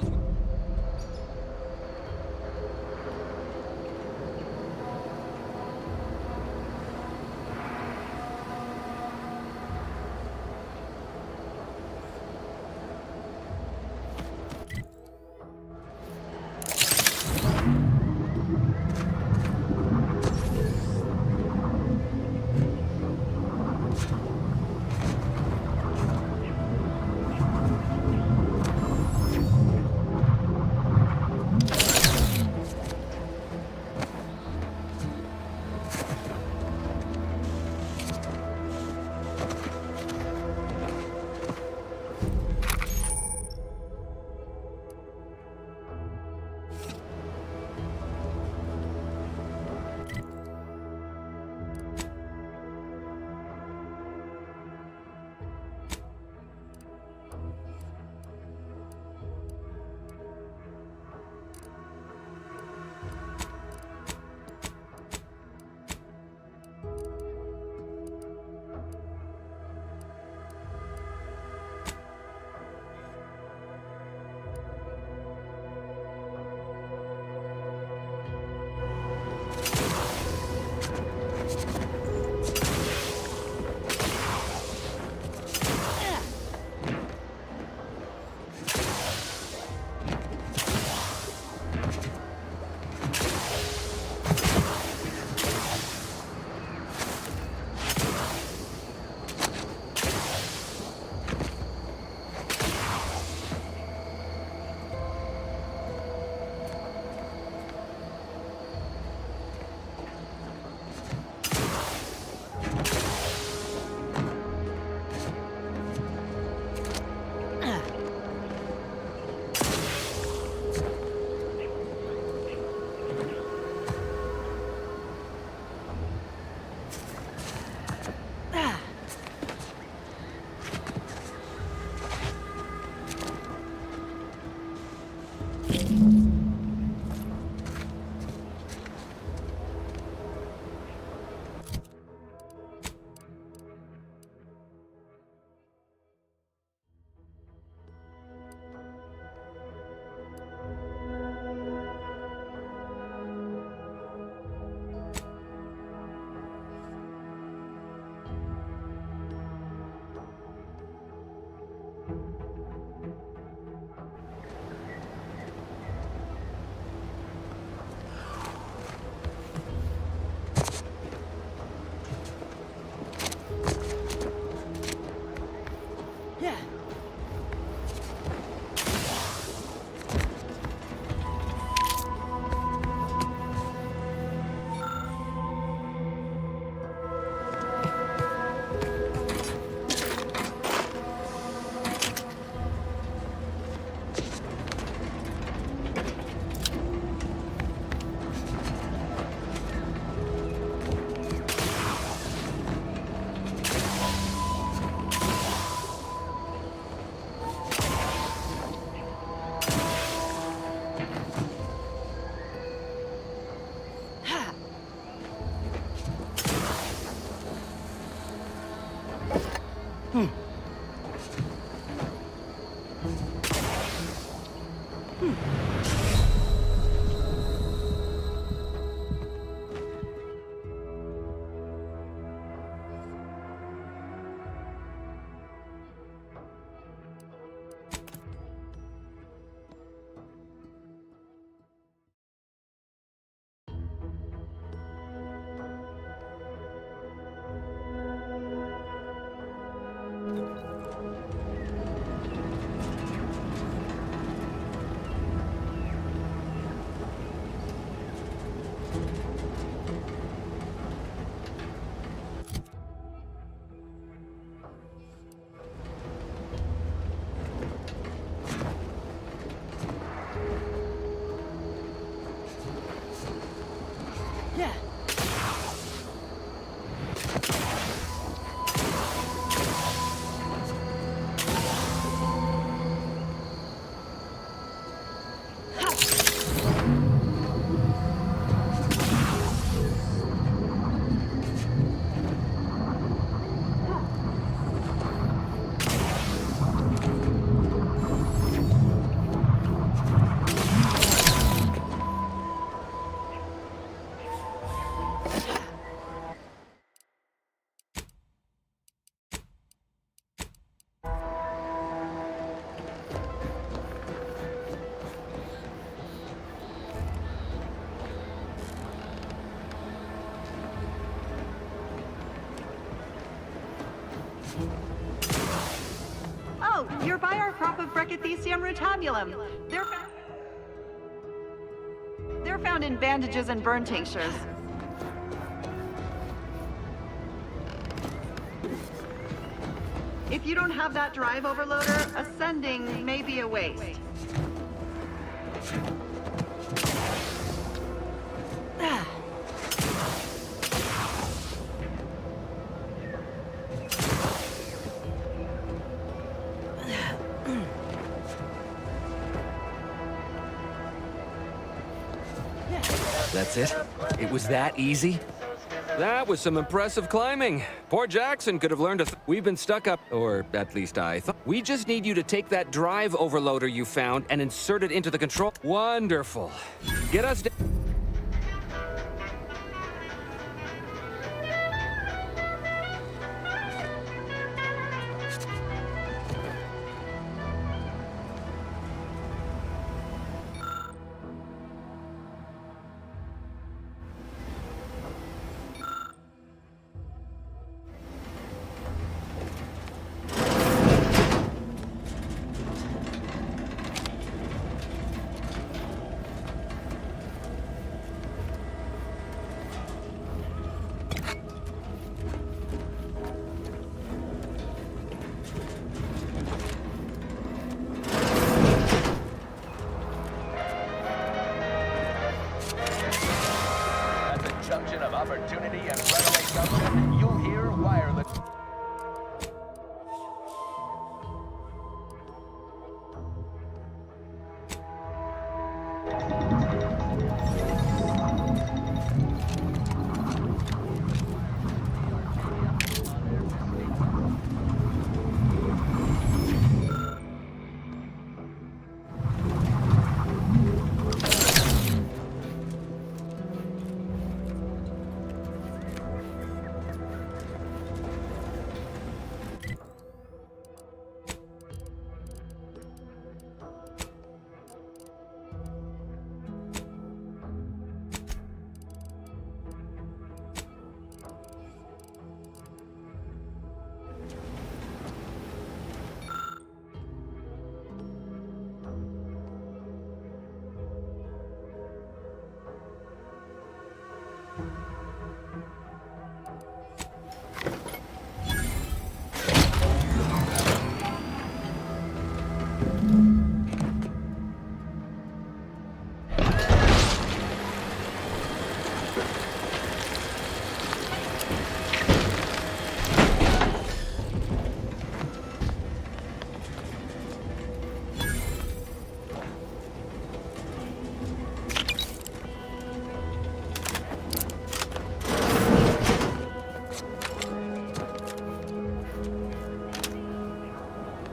Oh, you're by our crop of Brachythecium rotabulum. They're found in bandages and burn tinctures. If you don't have that drive overloader, ascending may be a waste. That's it? It was that easy? That was some impressive climbing. Poor Jackson could have learned We've been stuck up, or at least I thought. We just need you to take that drive overloader you found and insert it into the control. Wonderful. Get us down. Junction of opportunity and runaway junction, you'll hear wireless.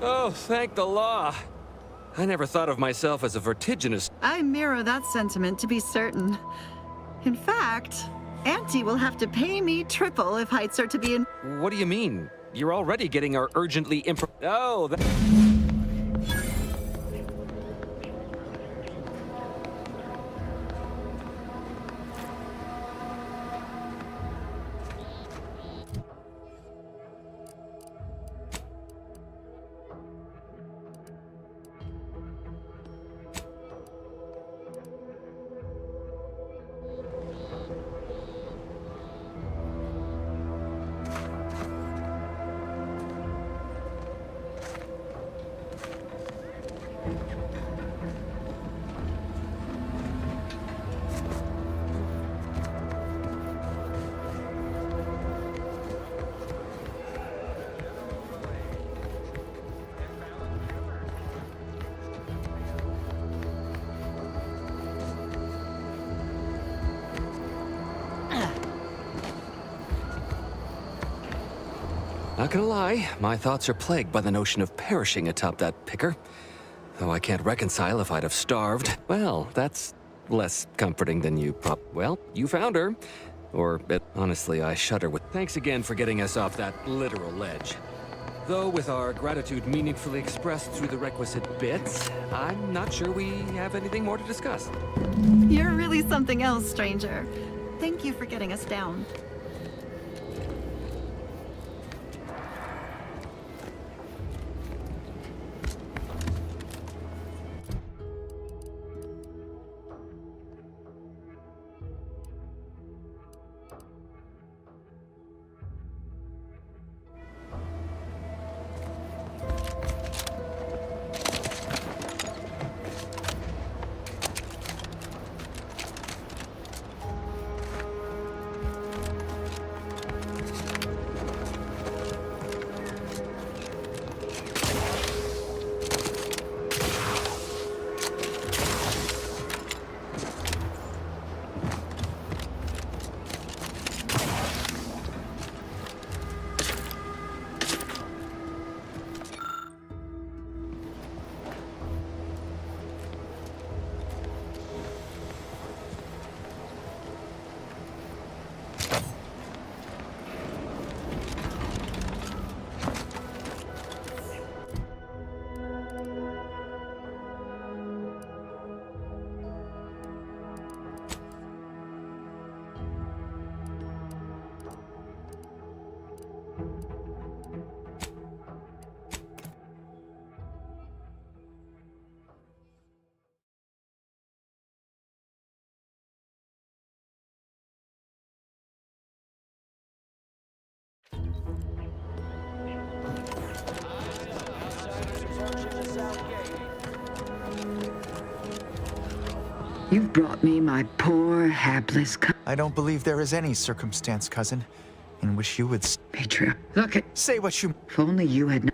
Oh, thank the law. I never thought of myself as a vertiginous. I mirror that sentiment, to be certain. In fact, Auntie will have to pay me triple if heights are to be in. What do you mean? You're already getting our urgently Oh, that... Not gonna lie, my thoughts are plagued by the notion of perishing atop that picker. Though I can't reconcile if I'd have starved. Well, that's less comforting than you Well, you found her. Honestly, I shudder with... Thanks again for getting us off that literal ledge. Though with our gratitude meaningfully expressed through the requisite bits, I'm not sure we have anything more to discuss. You're really something else, stranger. Thank you for getting us down. You've brought me my poor, hapless I don't believe there is any circumstance, cousin, in which you would... Patria, look at... Say what you... If only you had...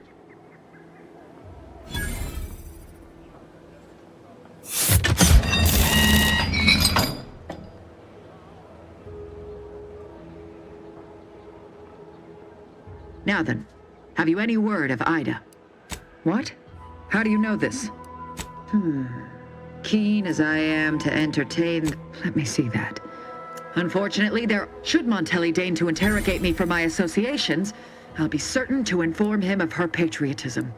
Now then, have you any word of Ida? What? How do you know this? Keen as I am to entertain... Let me see that. Unfortunately, should Montelli deign to interrogate me for my associations, I'll be certain to inform him of her patriotism.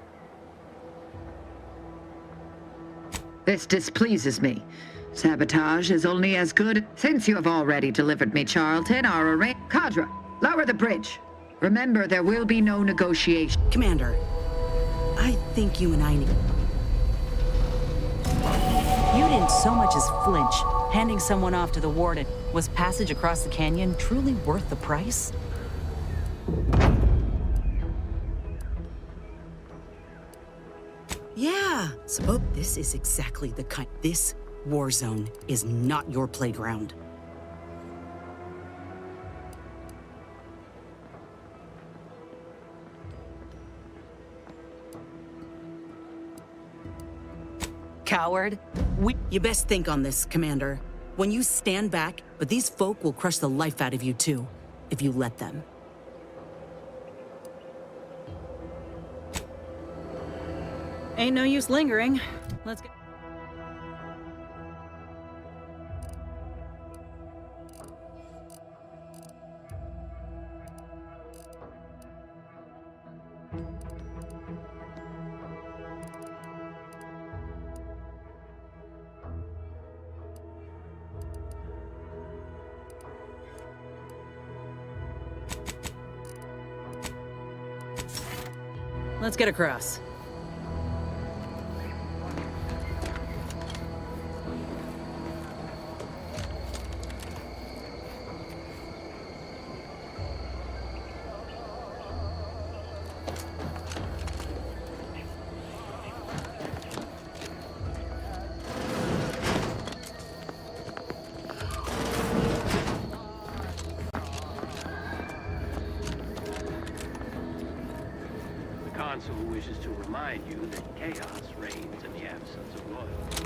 This displeases me. Sabotage is only as good... Since you have already delivered me Charlton, our arrange... Cadra, lower the bridge. Remember, there will be no negotiation. Commander, I think you and I need... You didn't so much as flinch. Handing someone off to the warden. Was passage across the canyon truly worth the price? Yeah, so this is exactly the kind... This war zone is not your playground. Coward. You best think on this, Commander. When you stand back, but these folk will crush the life out of you too, if you let them. Ain't no use lingering. Let's get... Let's get across. Who wishes to remind you that chaos reigns in the absence of loyalty.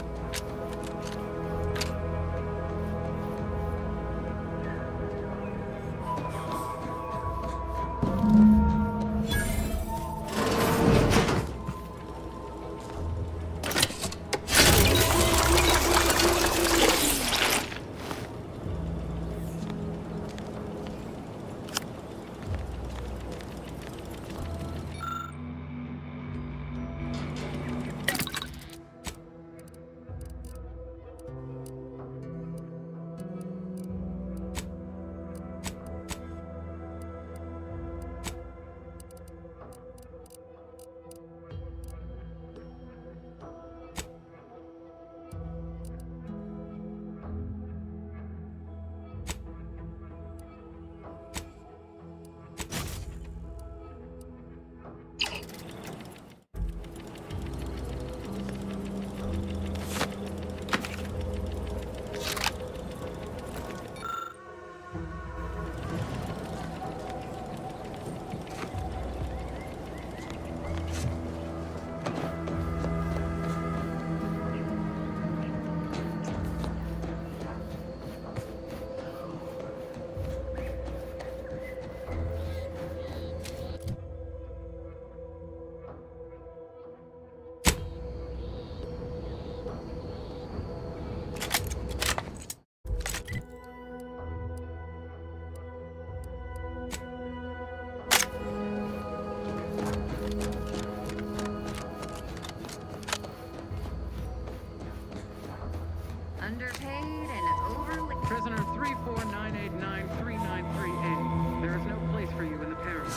449893938. There is no place for you in the parish.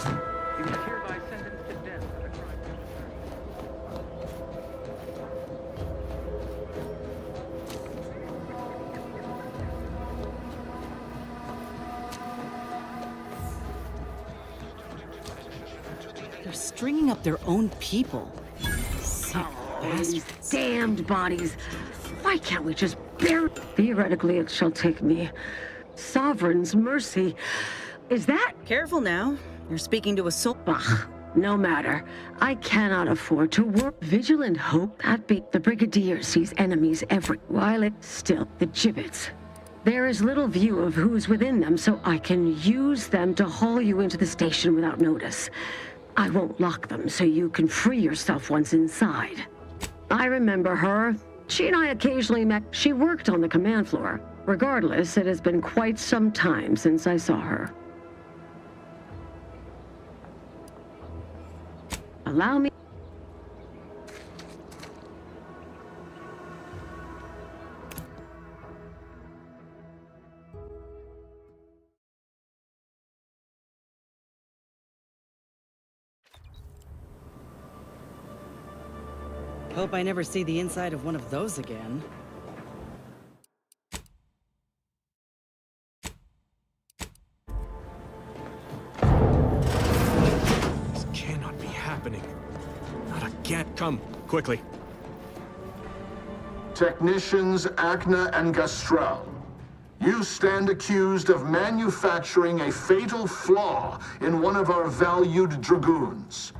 You is hereby sentenced to death for the crime. They're stringing up their own people. Sick bastards. Damned bodies. Why can't we just bury? Theoretically, it shall take me. Sovereign's mercy. Is that? Careful now. You're speaking to a soul. Ugh, no matter. I cannot afford to work. Vigilant hope that the Brigadier sees enemies every while it's still the gibbets. There is little view of who's within them, so I can use them to haul you into the station without notice. I won't lock them, so you can free yourself once inside. I remember her. She and I occasionally met. She worked on the command floor. Regardless, it has been quite some time since I saw her. Allow me. Hope I never see the inside of one of those again. This cannot be happening. Not again. Come, quickly. Technicians Acna and Gastrell, you stand accused of manufacturing a fatal flaw in one of our valued dragoons.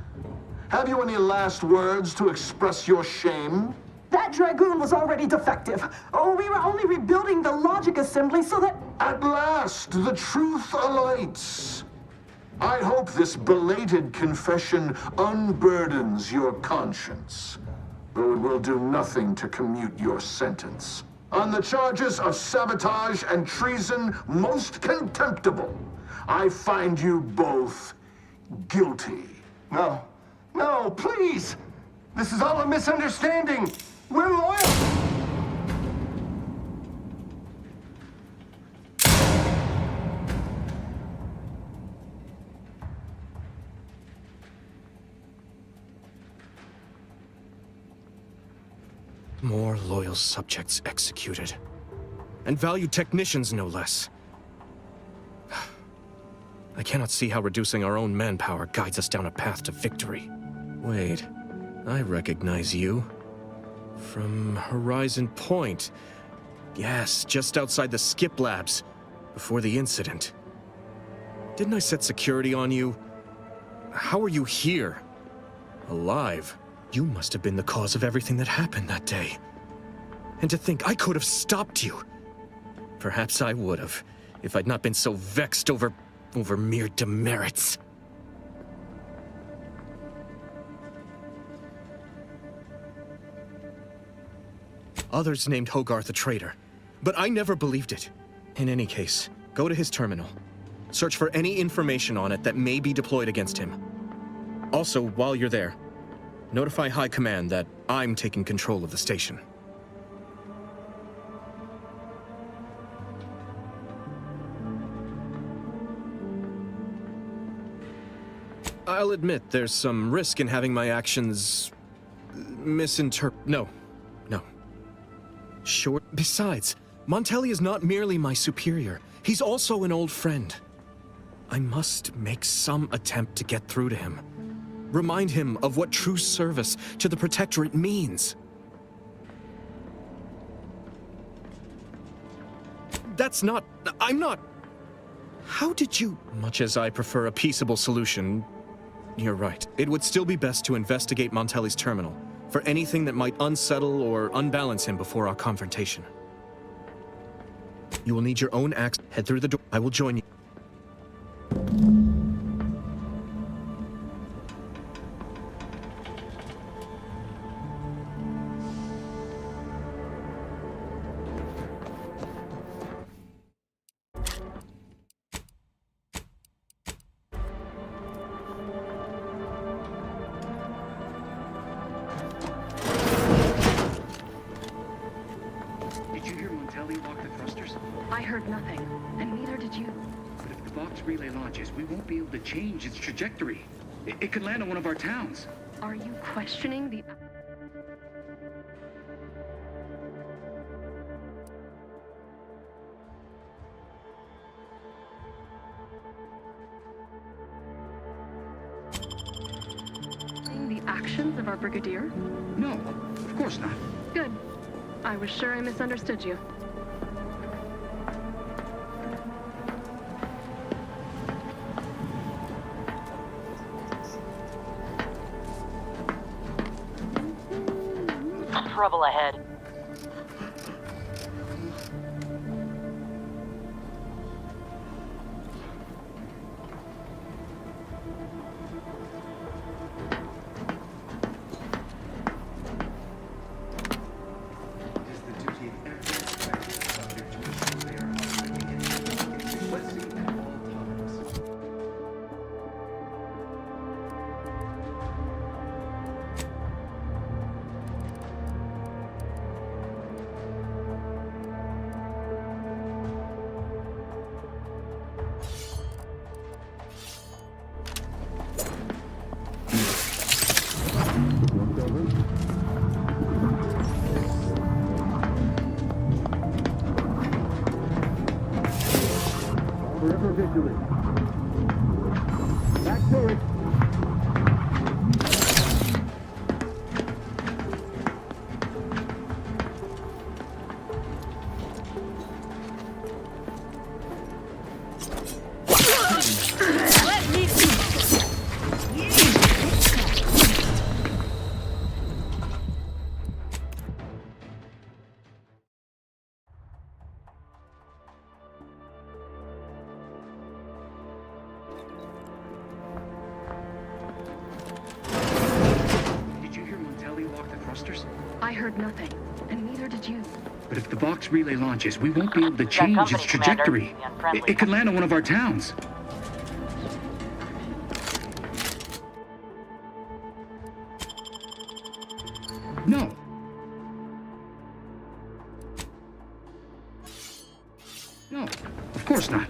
Have you any last words to express your shame? That dragoon was already defective. Oh, we were only rebuilding the logic assembly so that... At last, the truth alights. I hope this belated confession unburdens your conscience, though it will do nothing to commute your sentence. On the charges of sabotage and treason most contemptible, I find you both guilty. No. No, please! This is all a misunderstanding! We're loyal! More loyal subjects executed. And valued technicians, no less. I cannot see how reducing our own manpower guides us down a path to victory. Wait, I recognize you. From Horizon Point. Yes, just outside the Skip Labs, before the incident. Didn't I set security on you? How are you here? Alive? You must have been the cause of everything that happened that day. And to think I could have stopped you. Perhaps I would have, if I'd not been so vexed over mere demerits. Others named Hogarth a traitor, but I never believed it. In any case, go to his terminal. Search for any information on it that may be deployed against him. Also, while you're there, notify High Command that I'm taking control of the station. I'll admit there's some risk in having my actions No. Sure. Besides, Montelli is not merely my superior. He's also an old friend. I must make some attempt to get through to him. Remind him of what true service to the Protectorate means. I'm not... How did you... Much as I prefer a peaceable solution, you're right. It would still be best to investigate Montelli's terminal for anything that might unsettle or unbalance him before our confrontation. You will need your own axe. Head through the door. I will join you. Did you hear Montelli walk the thrusters? I heard nothing, and did you? But if the box relay launches, we won't be able to change its trajectory. It could land on one of our towns. Are you questioning the... the actions of our brigadier? No, of course not. Good. I was sure I misunderstood you. Trouble ahead. Forever vigilant. Back to it. I heard nothing, and neither did you. But if the box relay launches, we won't be able to change its trajectory. It could land on one of our towns. No. No, of course not.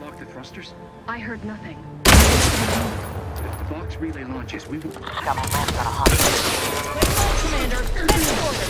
Lock the thrusters? I heard nothing. If the box relay launches, we will... Commander, send forward!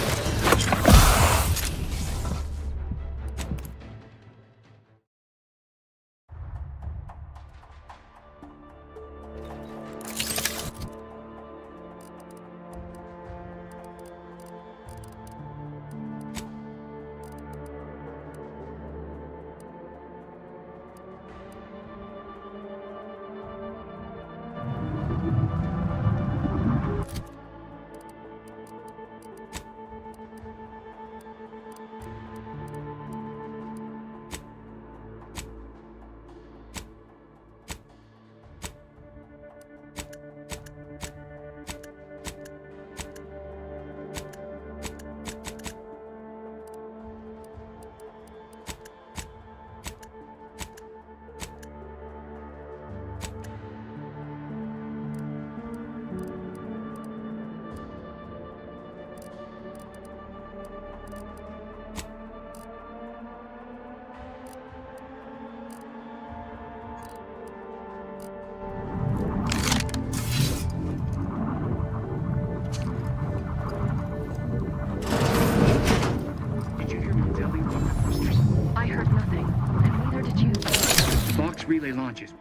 Relay launches.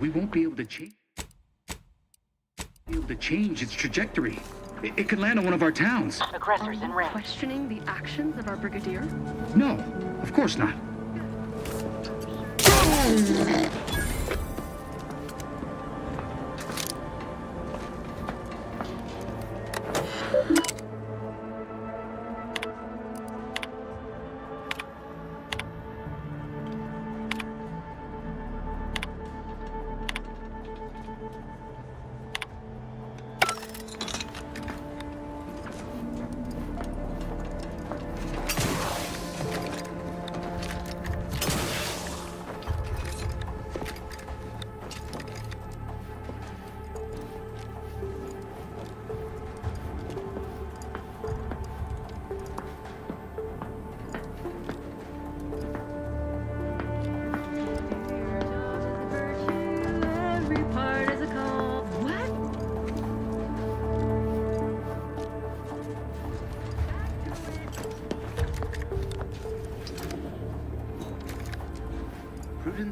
We won't be able to change its trajectory. It could land on one of our towns. Aggressors in range. Questioning the actions of our brigadier? No, of course not.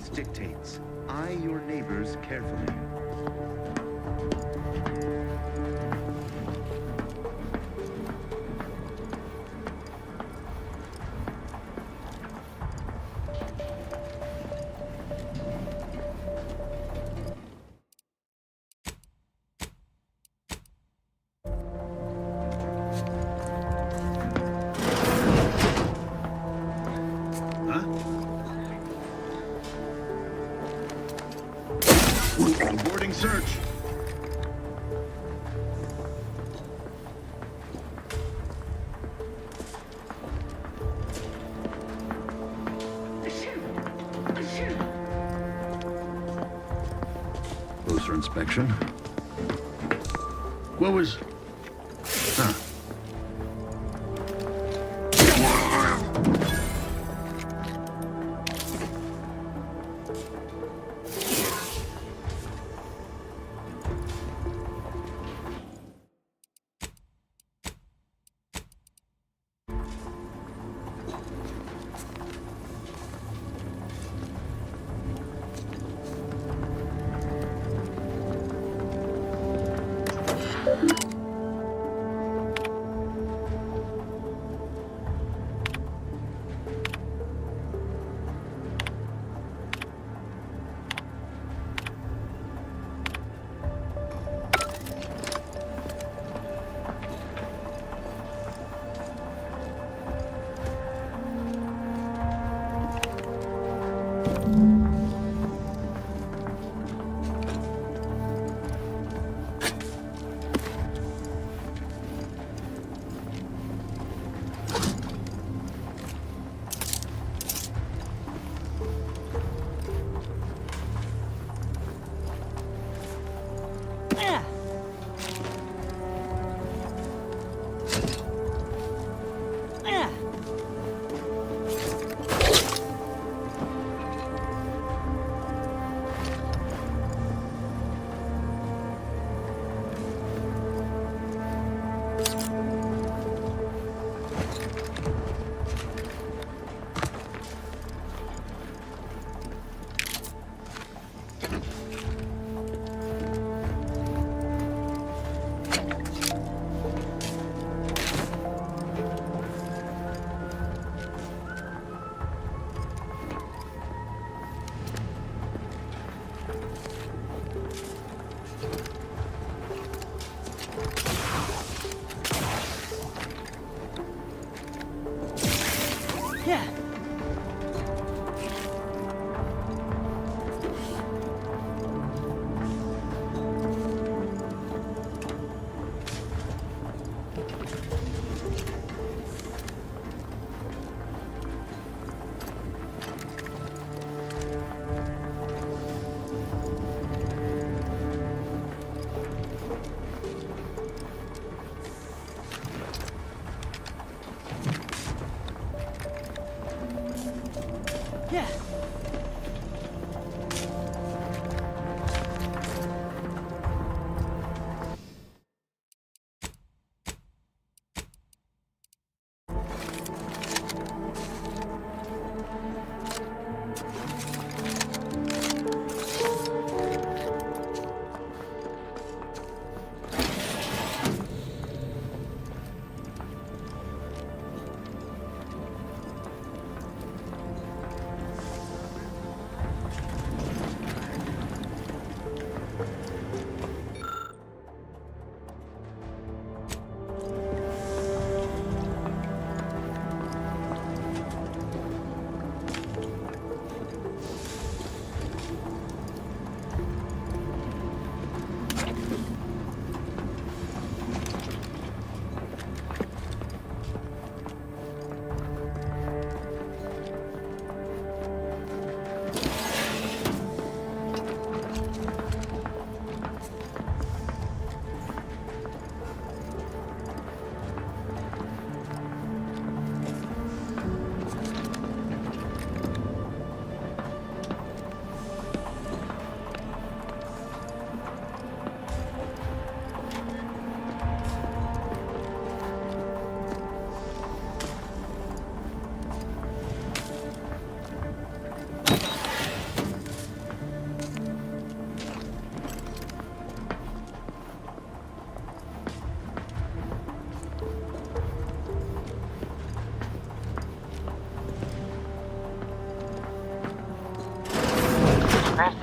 Prudence dictates, eye your neighbors carefully. Boarding search. Closer inspection. What was... Huh.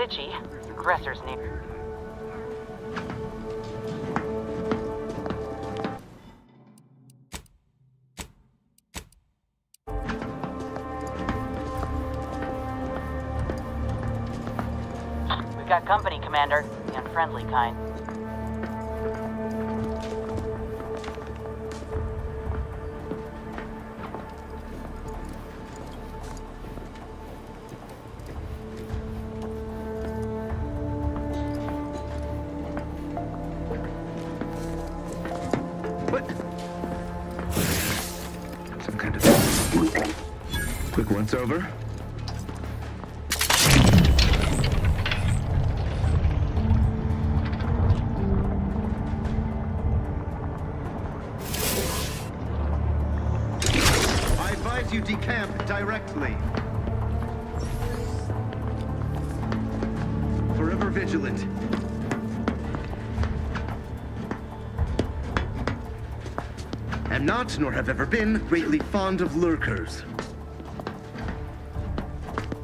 twitchy. Aggressor's near. We've got company, Commander. The unfriendly kind. Some kind of... Quick once over. I advise you decamp directly. Forever vigilant. Am not, nor have ever been, greatly fond of lurkers.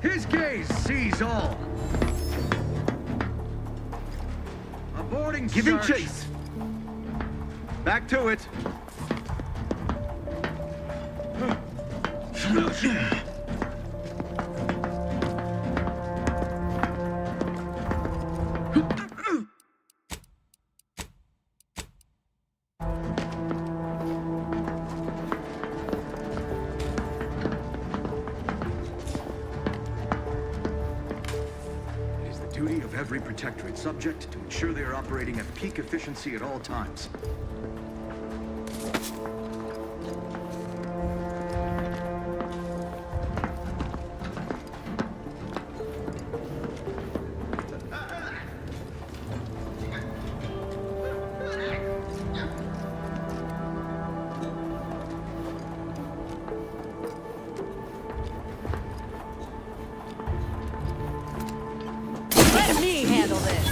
His gaze sees all. Aborting Giving search. Chase. Back to it. It is the duty of every Protectorate subject to ensure they are operating at peak efficiency at all times. Let me handle this.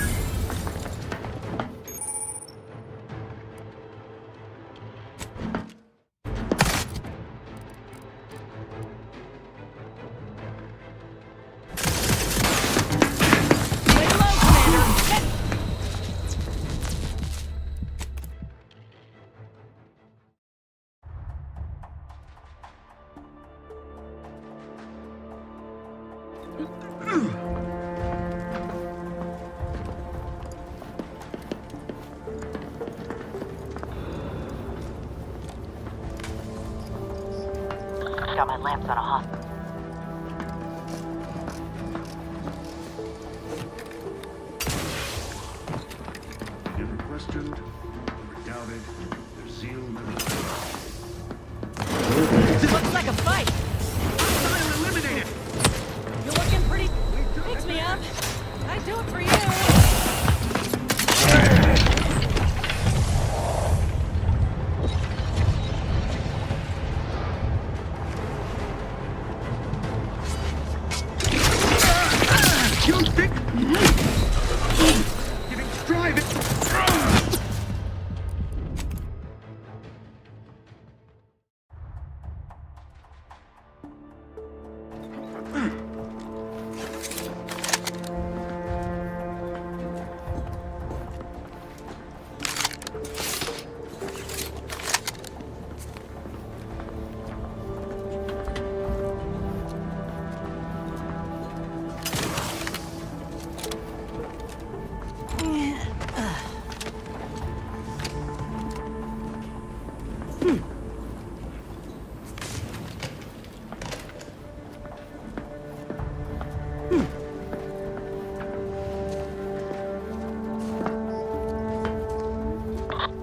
Lay low, Commander. Got my lamps on a hot. Never questioned, never doubted, their zeal never... Looks like a fight. Hostile eliminated! You're looking pretty... Picks me up. I'd do it for you. You think? Giving strive.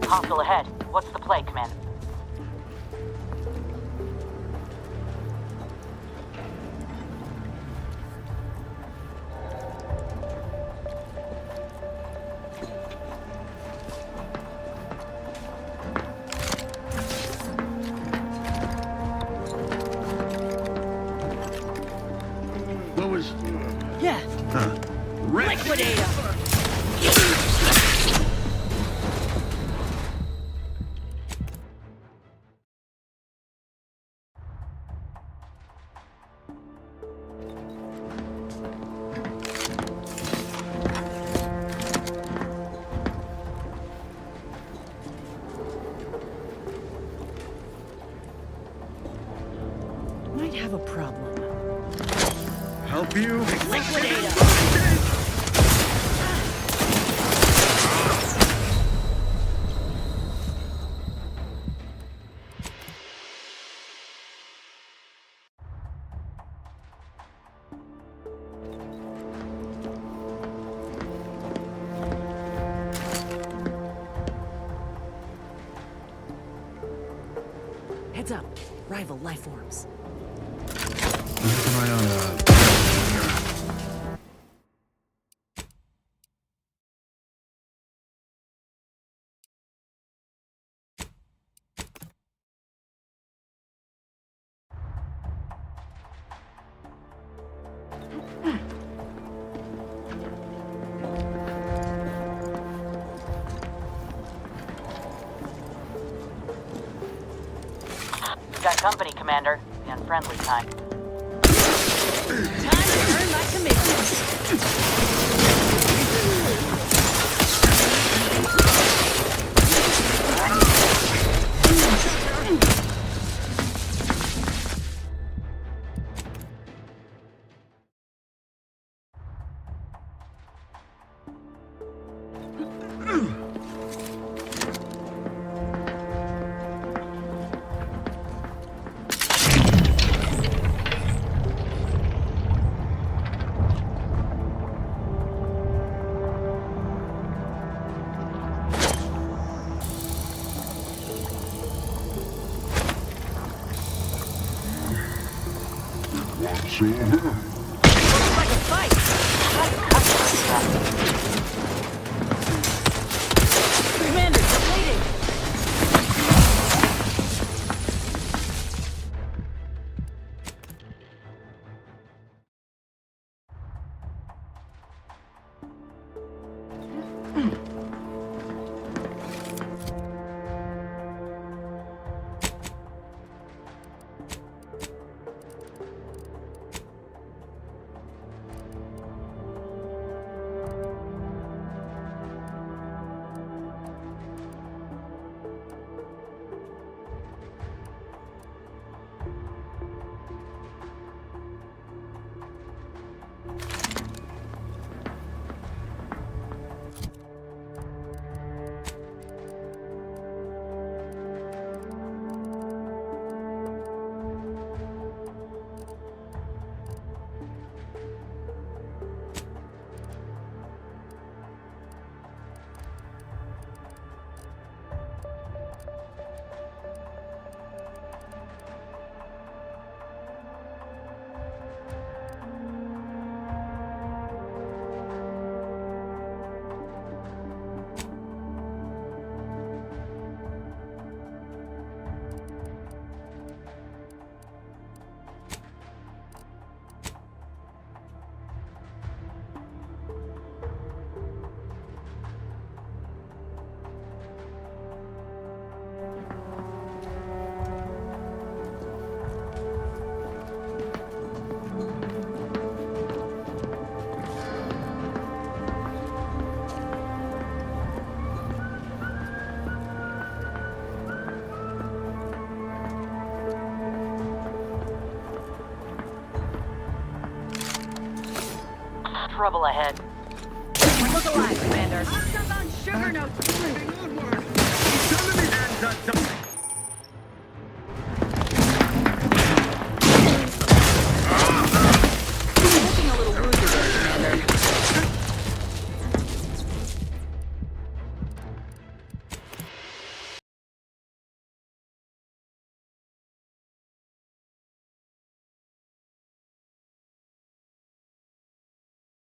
Hostile ahead. What's the play, Commander? What was... Yeah. Huh. Liquidator. have a problem. Help you? Heads up. Rival life forms. Keep an eye on, Got company, Commander. Be on friendly time. Time to earn my commission. What's over? Looks like a fight. Commander, they're waiting. Trouble ahead. Look alive, Commander. On sugar notes.